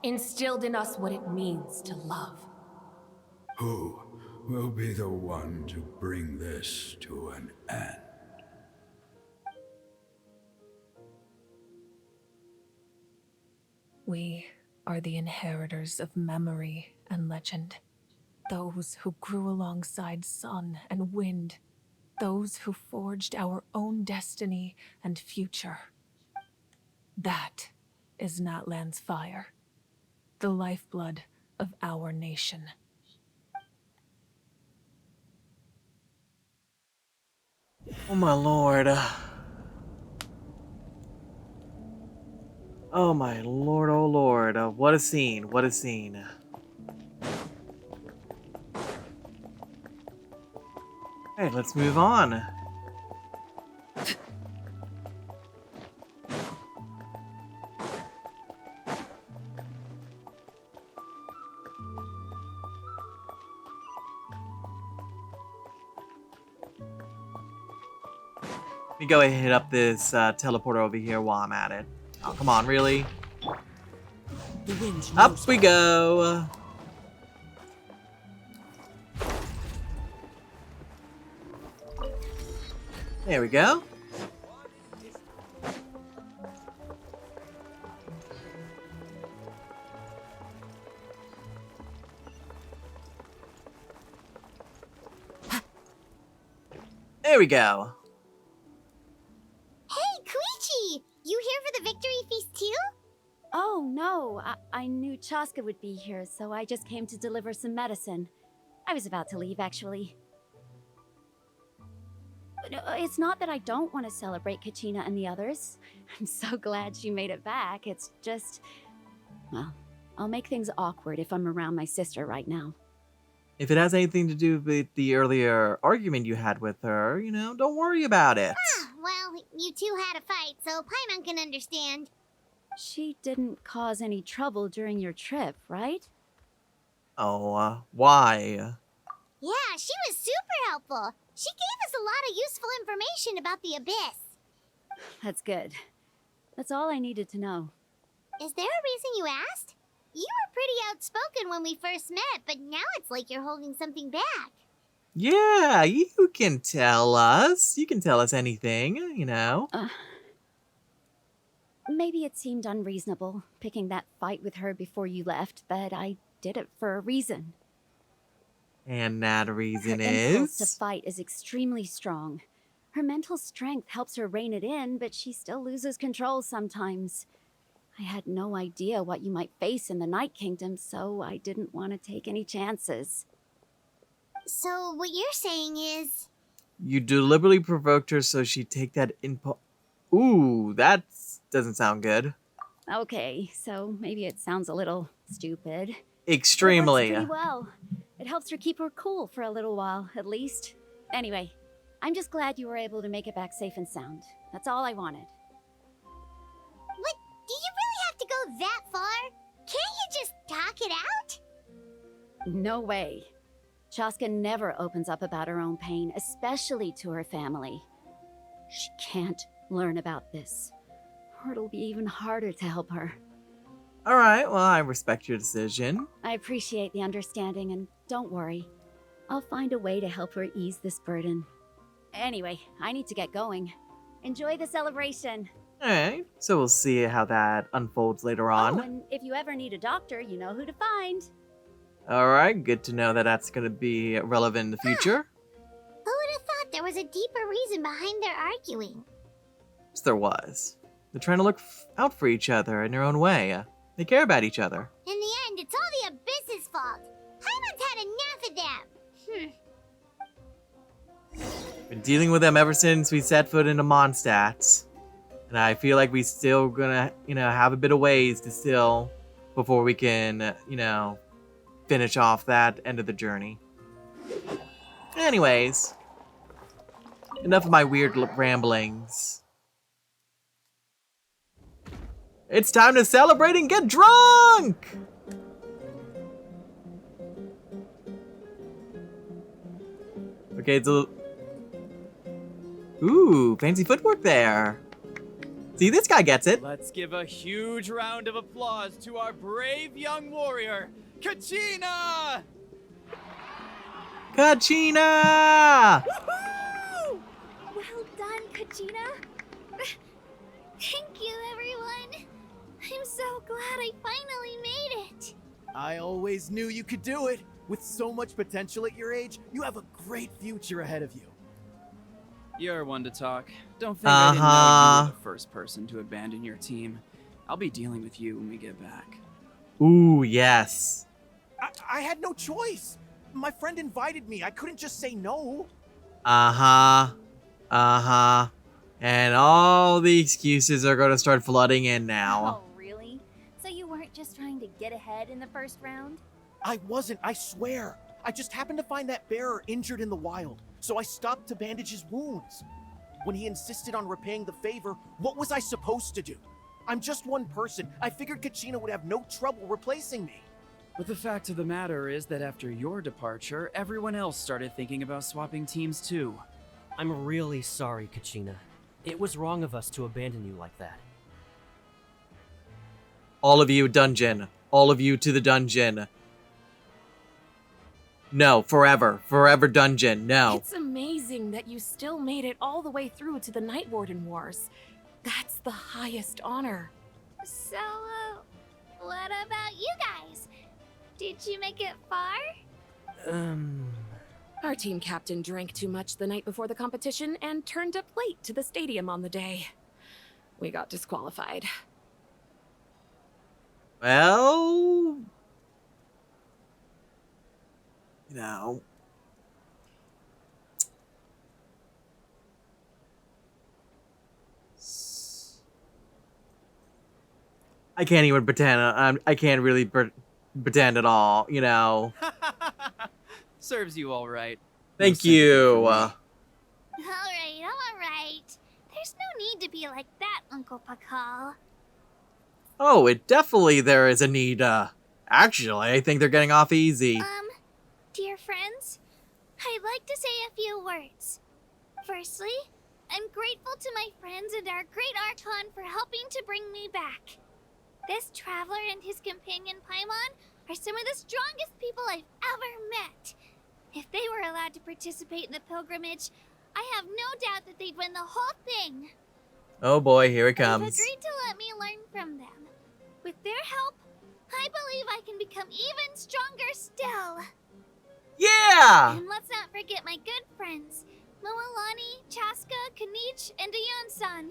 instilled in us what it means to love. Who will be the one to bring this to an end? We are the inheritors of memory and legend. Those who grew alongside sun and wind. Those who forged our own destiny and future. That is Natlan's fire. The lifeblood of our nation. Oh my lord. Oh my lord, oh lord. What a scene, what a scene. Alright, let's move on. Let me go ahead and hit up this teleporter over here while I'm at it. Oh, come on, really? Up we go! There we go. There we go. Hey, Koichi! You here for the victory feast too? Oh, no. I knew Chaska would be here, so I just came to deliver some medicine. I was about to leave, actually. It's not that I don't want to celebrate Kachina and the others. I'm so glad she made it back. It's just... well, I'll make things awkward if I'm around my sister right now. If it has anything to do with the earlier argument you had with her, you know, don't worry about it. Ah, well, you two had a fight, so Paimon can understand. She didn't cause any trouble during your trip, right? Oh, why? Yeah, she was super helpful. She gave us a lot of useful information about the Abyss. That's good. That's all I needed to know. Is there a reason you asked? You were pretty outspoken when we first met, but now it's like you're holding something back. Yeah, you can tell us. You can tell us anything, you know. Maybe it seemed unreasonable, picking that fight with her before you left, but I did it for a reason. And that reason Her impulse to is... fight is extremely strong. Her mental strength helps her rein it in, but she still loses control sometimes. I had no idea what you might face in the Night Kingdom, so I didn't want to take any chances. So what you're saying is... You deliberately provoked her so she'd take that impulse... Ooh, that doesn't sound good. Okay, so maybe it sounds a little stupid. Extremely. It works pretty well. It helps her keep her cool for a little while, at least. Anyway, I'm just glad you were able to make it back safe and sound. That's all I wanted. What? Do you really have to go that far? Can't you just talk it out? No way. Chaska never opens up about her own pain, especially to her family. She can't learn about this, or it'll be even harder to help her. Alright, well, I respect your decision. I appreciate the understanding, and don't worry. I'll find a way to help her ease this burden. Anyway, I need to get going. Enjoy the celebration. Alright, so we'll see how that unfolds later on. Oh, and if you ever need a doctor, you know who to find. Alright, good to know that that's going to be relevant in the future. Who would have thought there was a deeper reason behind their arguing? Yes, there was. They're trying to look out for each other in their own way. They care about each other. In the end, it's all the Abyss's fault. Paimon's had enough of them. Been dealing with them ever since we set foot into Mondstadt. And I feel like we still gonna, have a bit of ways to still before we can, finish off that end of the journey. Anyways, enough of my weird ramblings. It's time to celebrate and get drunk! Okay, it's a... Ooh, fancy footwork there. See, this guy gets it. Let's give a huge round of applause to our brave young warrior, Kachina! Kachina! Woohoo! Well done, Kachina. Thank you, everyone. I'm so glad I finally made it. I always knew you could do it. With so much potential at your age, you have a great future ahead of you. You're one to talk. Don't think I didn't know you were the first person to abandon your team. I'll be dealing with you when we get back. Ooh, yes. I had no choice. My friend invited me. I couldn't just say no. Uh-huh. Uh-huh. And all the excuses are going to start flooding in now. Oh, really? So you weren't just trying to get ahead in the first round? I wasn't, I swear. I just happened to find that bearer injured in the wild, so I stopped to bandage his wounds. When he insisted on repaying the favor, what was I supposed to do? I'm just one person. I figured Kachina would have no trouble replacing me. But the fact of the matter is that after your departure, everyone else started thinking about swapping teams too. I'm really sorry, Kachina. It was wrong of us to abandon you like that. All of you, dungeon. All of you to the dungeon. No, forever. Forever dungeon. No. It's amazing that you still made it all the way through to the Night Warden Wars. That's the highest honor. So, what about you guys? Did you make it far? Our team captain drank too much the night before the competition and turned up late to the stadium on the day. We got disqualified. Well... No. I can't even pretend. I can't really pretend at all, Serves you all right. Thank you. Alright. There's no need to be like that, Uncle Pakal. Oh, there is a need. Actually, I think they're getting off easy. Dear friends, I'd like to say a few words. Firstly, I'm grateful to my friends and our great Archon for helping to bring me back. This traveler and his companion Paimon are some of the strongest people I've ever met. If they were allowed to participate in the pilgrimage, I have no doubt that they'd win the whole thing. Oh boy, here it They've comes. agreed to let me learn from them. With their help, I believe I can become even stronger still. Yeah! And let's not forget my good friends, Moalani, Chaska, Kanich, and Aeon-san.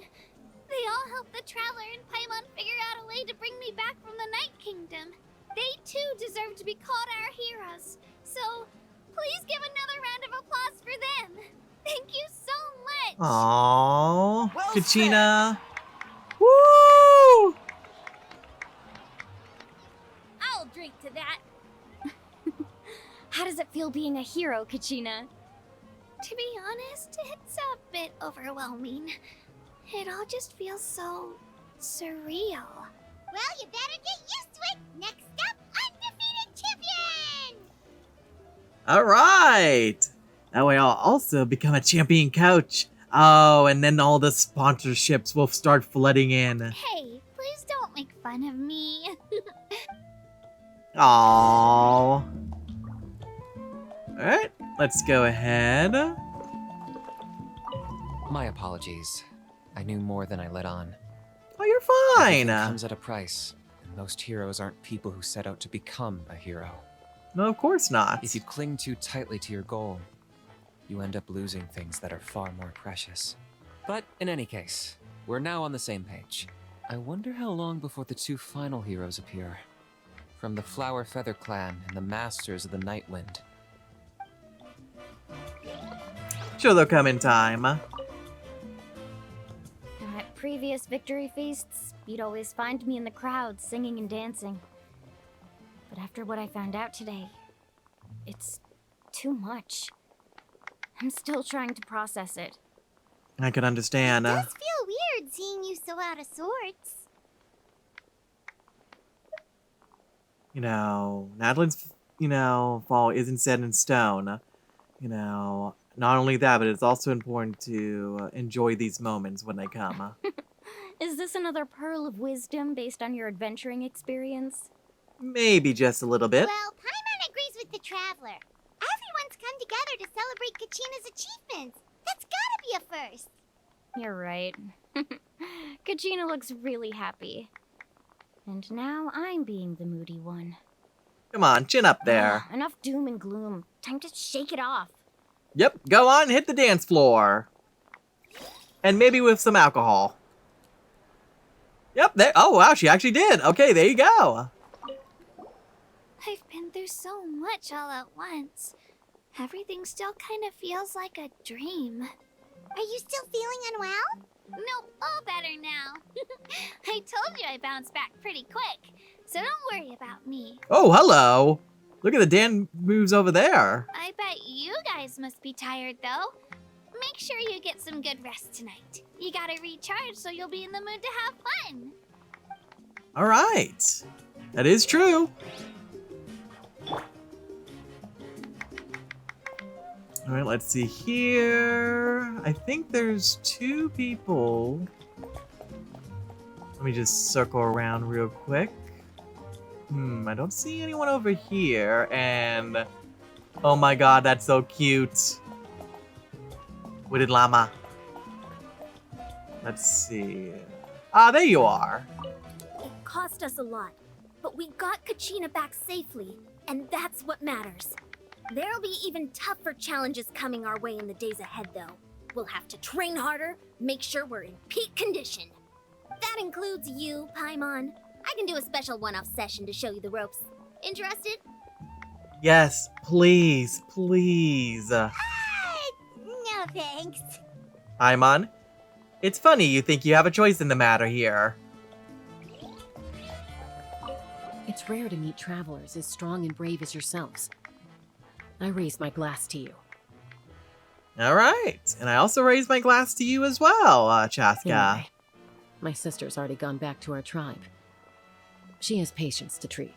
They all helped the Traveler and Paimon figure out a way to bring me back from the Night Kingdom. They too deserve to be called our heroes. So, please give another round of applause for them. Thank you so much. Aww, Kachina. Woo! I'll drink to that. How does it feel being a hero, Kachina? To be honest, it's a bit overwhelming. It all just feels so surreal. Well, you better get used to it. Next up, undefeated champion! Alright! That way I'll also become a champion coach. Oh, and then all the sponsorships will start flooding in. Hey, please don't make fun of me. Aww. Alright, let's go ahead. My apologies. I knew more than I let on. Oh, you're fine. Everything comes at a price, and most heroes aren't people who set out to become a hero. No, of course not. If you cling too tightly to your goal, you end up losing things that are far more precious. But in any case, we're now on the same page. I wonder how long before the two final heroes appear. From the Flower Feather Clan and the Masters of the Night Wind. Sure, they'll come in time. At previous victory feasts, you'd always find me in the crowd singing and dancing. But after what I found out today, it's too much. I'm still trying to process it. I can understand. It does feel weird seeing you so out of sorts. You know, Natlan's, fall isn't set in stone. Not only that, but it's also important to enjoy these moments when they come. Is this another pearl of wisdom based on your adventuring experience? Maybe just a little bit. Well, Paimon agrees with the Traveler. Everyone's come together to celebrate Kachina's achievements. That's gotta be a first. You're right. Kachina looks really happy. And now I'm being the moody one. Come on, chin up there. Enough doom and gloom. Time to shake it off. Yep, go on, hit the dance floor. And maybe with some alcohol. Yep, there. Oh, wow, she actually did. Okay, there you go. I've been through so much all at once. Everything still kind of feels like a dream. Are you still feeling unwell? Nope, all better now. I told you I bounced back pretty quick, so don't worry about me. Oh, hello. Look at the Dan moves over there. I bet you guys must be tired, though. Make sure you get some good rest tonight. You gotta recharge so you'll be in the mood to have fun. All right. That is true. All right, let's see here. I think there's 2 people. Let me just circle around real quick. I don't see anyone over here. And oh my god, that's so cute. Wooded llama. Let's see. Ah, there you are. It cost us a lot, but we got Kachina back safely, and that's what matters. There'll be even tougher challenges coming our way in the days ahead, though. We'll have to train harder, make sure we're in peak condition. That includes you, Paimon. I can do a special one-off session to show you the ropes. Interested? Yes, please, please. No thanks. Paimon, it's funny you think you have a choice in the matter here. It's rare to meet travelers as strong and brave as yourselves. I raise my glass to you. All right, and I also raise my glass to you as well, Chaska. Anyway, my sister's already gone back to our tribe. She has patients to treat.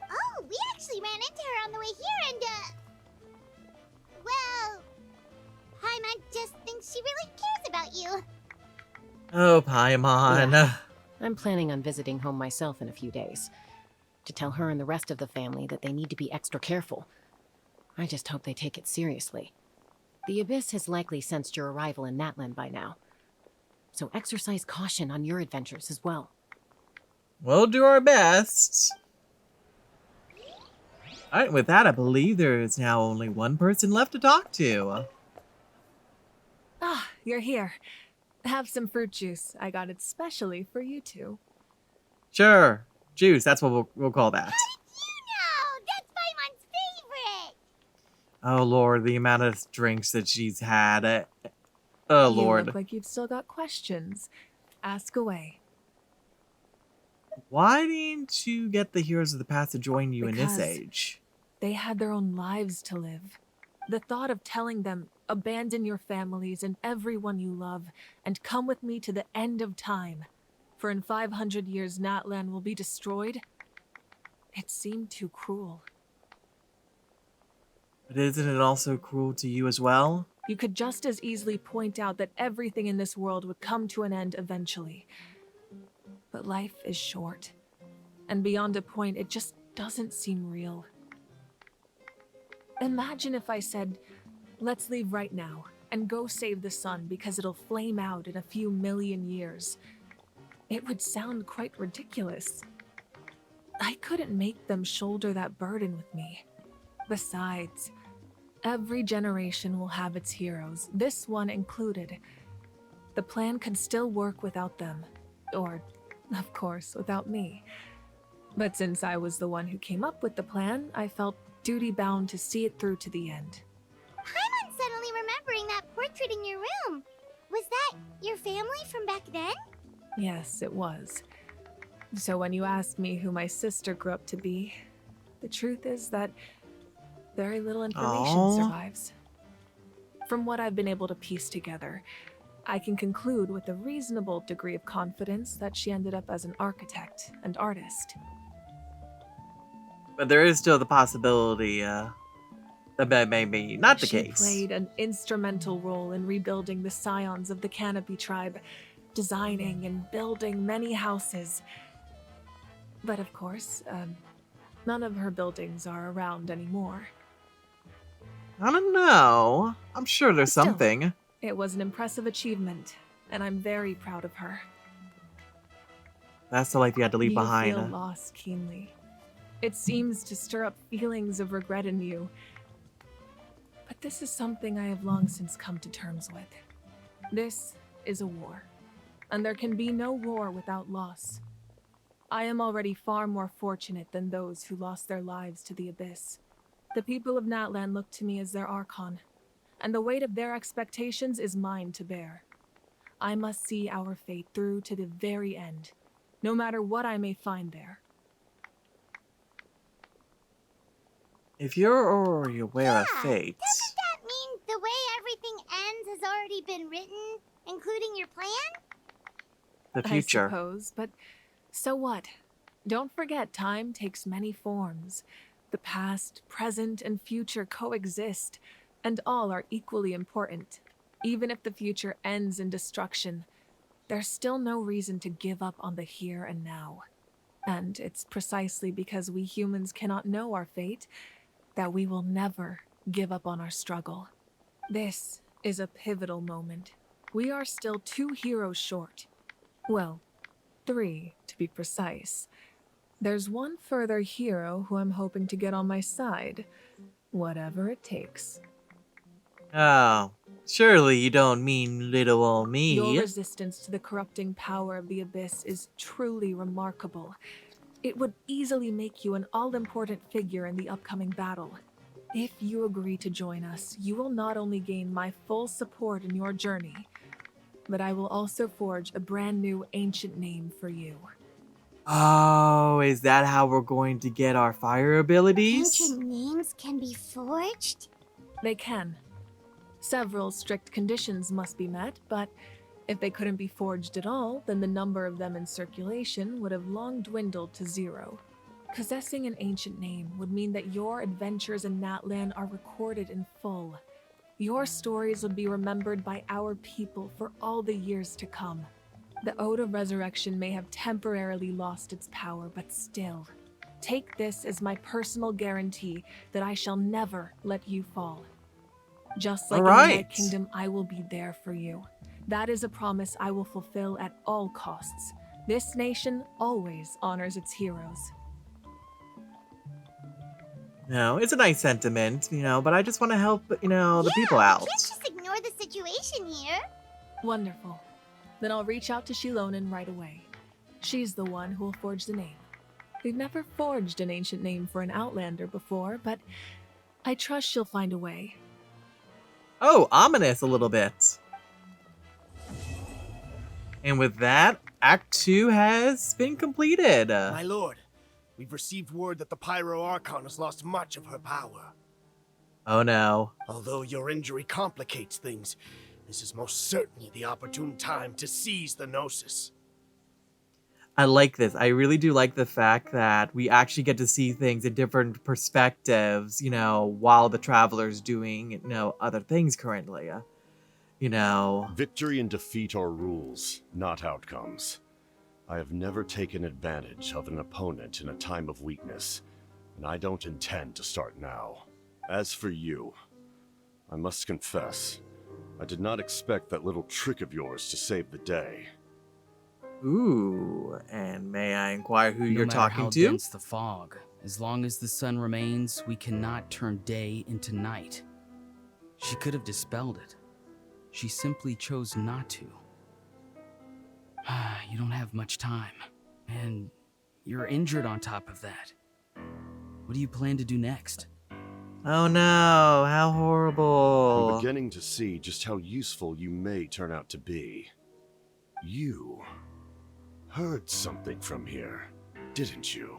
Oh, we actually ran into her on the way here and, well, Paimon just thinks she really cares about you. Oh, Paimon. Yeah. I'm planning on visiting home myself in a few days. To tell her and the rest of the family that they need to be extra careful. I just hope they take it seriously. The Abyss has likely sensed your arrival in Natlan by now. So exercise caution on your adventures as well. We'll do our best. Alright, with that, I believe there is now only one person left to talk to. Ah, you're here. Have some fruit juice. I got it specially for you two. Sure. Juice, that's what we'll call that. That's Paimon's favorite! Oh, Lord, the amount of drinks that she's had. Oh, Lord. You look like you've still got questions. Ask away. Why didn't you get the heroes of the past to join you in this Because age? They had their own lives to live. The thought of telling them, abandon your families and everyone you love, and come with me to the end of time, for in 500 years Natlan will be destroyed, it seemed too cruel. But isn't it also cruel to you as well? You could just as easily point out that everything in this world would come to an end eventually. But life is short, and beyond a point, it just doesn't seem real. Imagine if I said, let's leave right now, and go save the sun because it'll flame out in a few million years. It would sound quite ridiculous. I couldn't make them shoulder that burden with me. Besides, every generation will have its heroes, this one included. The plan could still work without them, or, of course, without me. But since I was the one who came up with the plan, I felt duty-bound to see it through to the end. Paimon's suddenly remembering that poor portrait in your room. Was that your family from back then? Yes, it was. So when you asked me who my sister grew up to be, the truth is that very little information Aww. survives. From what I've been able to piece together, I can conclude with a reasonable degree of confidence that she ended up as an architect and artist. But there is still the possibility that may be not the case. She played an instrumental role in rebuilding the scions of the Canopy tribe, designing and building many houses. But of course, none of her buildings are around anymore. I don't know. I'm sure there's Still, something. It was an impressive achievement, and I'm very proud of her. That's the life you had to leave You behind. feel loss keenly. It seems to stir up feelings of regret in you. But this is something I have long since come to terms with. This is a war, and there can be no war without loss. I am already far more fortunate than those who lost their lives to the Abyss. The people of Natlan look to me as their Archon, and the weight of their expectations is mine to bear. I must see our fate through to the very end, no matter what I may find there. If you're already aware of fate, Doesn't that mean the way everything ends has already been written, including your plan? the future. I suppose, but so what? Don't forget, time takes many forms. The past, present, and future coexist, and all are equally important. Even if the future ends in destruction, there's still no reason to give up on the here and now. And it's precisely because we humans cannot know our fate that we will never give up on our struggle. This is a pivotal moment. We are still 2 heroes short. Well, 3 to be precise. There's one further hero who I'm hoping to get on my side, whatever it takes. Oh, surely you don't mean little old me. Your resistance to the corrupting power of the Abyss is truly remarkable. It would easily make you an all-important figure in the upcoming battle. If you agree to join us, you will not only gain my full support in your journey, but I will also forge a brand new ancient name for you. Oh, is that how we're going to get our fire abilities? Ancient names can be forged? They can. Several strict conditions must be met, but if they couldn't be forged at all, then the number of them in circulation would have long dwindled to 0. Possessing an ancient name would mean that your adventures in Natlan are recorded in full. Your stories would be remembered by our people for all the years to come. The Ode of Resurrection may have temporarily lost its power, but still, take this as my personal guarantee that I shall never let you fall. Just like in the Night Kingdom, I will be there for you. That is a promise I will fulfill at all costs. This nation always honors its heroes. No, it's a nice sentiment, but I just want to help, the people out. You can't just ignore the situation here. Wonderful. Then I'll reach out to Shilonen right away. She's the one who will forge the name. We've never forged an ancient name for an Outlander before, but I trust she'll find a way. Oh, ominous a little bit. And with that, Act 2 has been completed. My lord, we've received word that the Pyro Archon has lost much of her power. Oh no. Although your injury complicates things, this is most certainly the opportune time to seize the Gnosis. I like this. I really do like the fact that we actually get to see things in different perspectives, while the Traveler's doing, other things currently. Victory and defeat are rules, not outcomes. I have never taken advantage of an opponent in a time of weakness, and I don't intend to start now. As for you, I must confess, I did not expect that little trick of yours to save the day. Ooh, and may I inquire who you're talking No matter how to? dense the fog, as long as the sun remains, we cannot turn day into night. She could have dispelled it. She simply chose not to. You don't have much time, and you're injured on top of that. What do you plan to do next? Oh no, how horrible. I'm beginning to see just how useful you may turn out to be. You heard something from here, didn't you?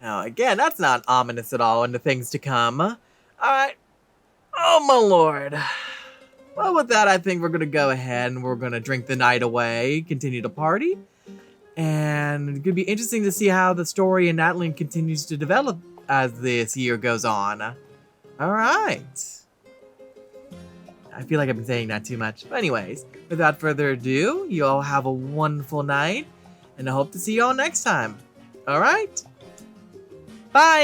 Now, again, that's not ominous at all in the things to come. Alright. Oh my lord. Well, with that, I think we're going to go ahead and we're going to drink the night away, continue to party. And it's going to be interesting to see how the story in Natlan continues to develop as this year goes on. Alright. I feel like I've been saying that too much. But anyways, without further ado, you all have a wonderful night. And I hope to see you all next time. Alright? Bye!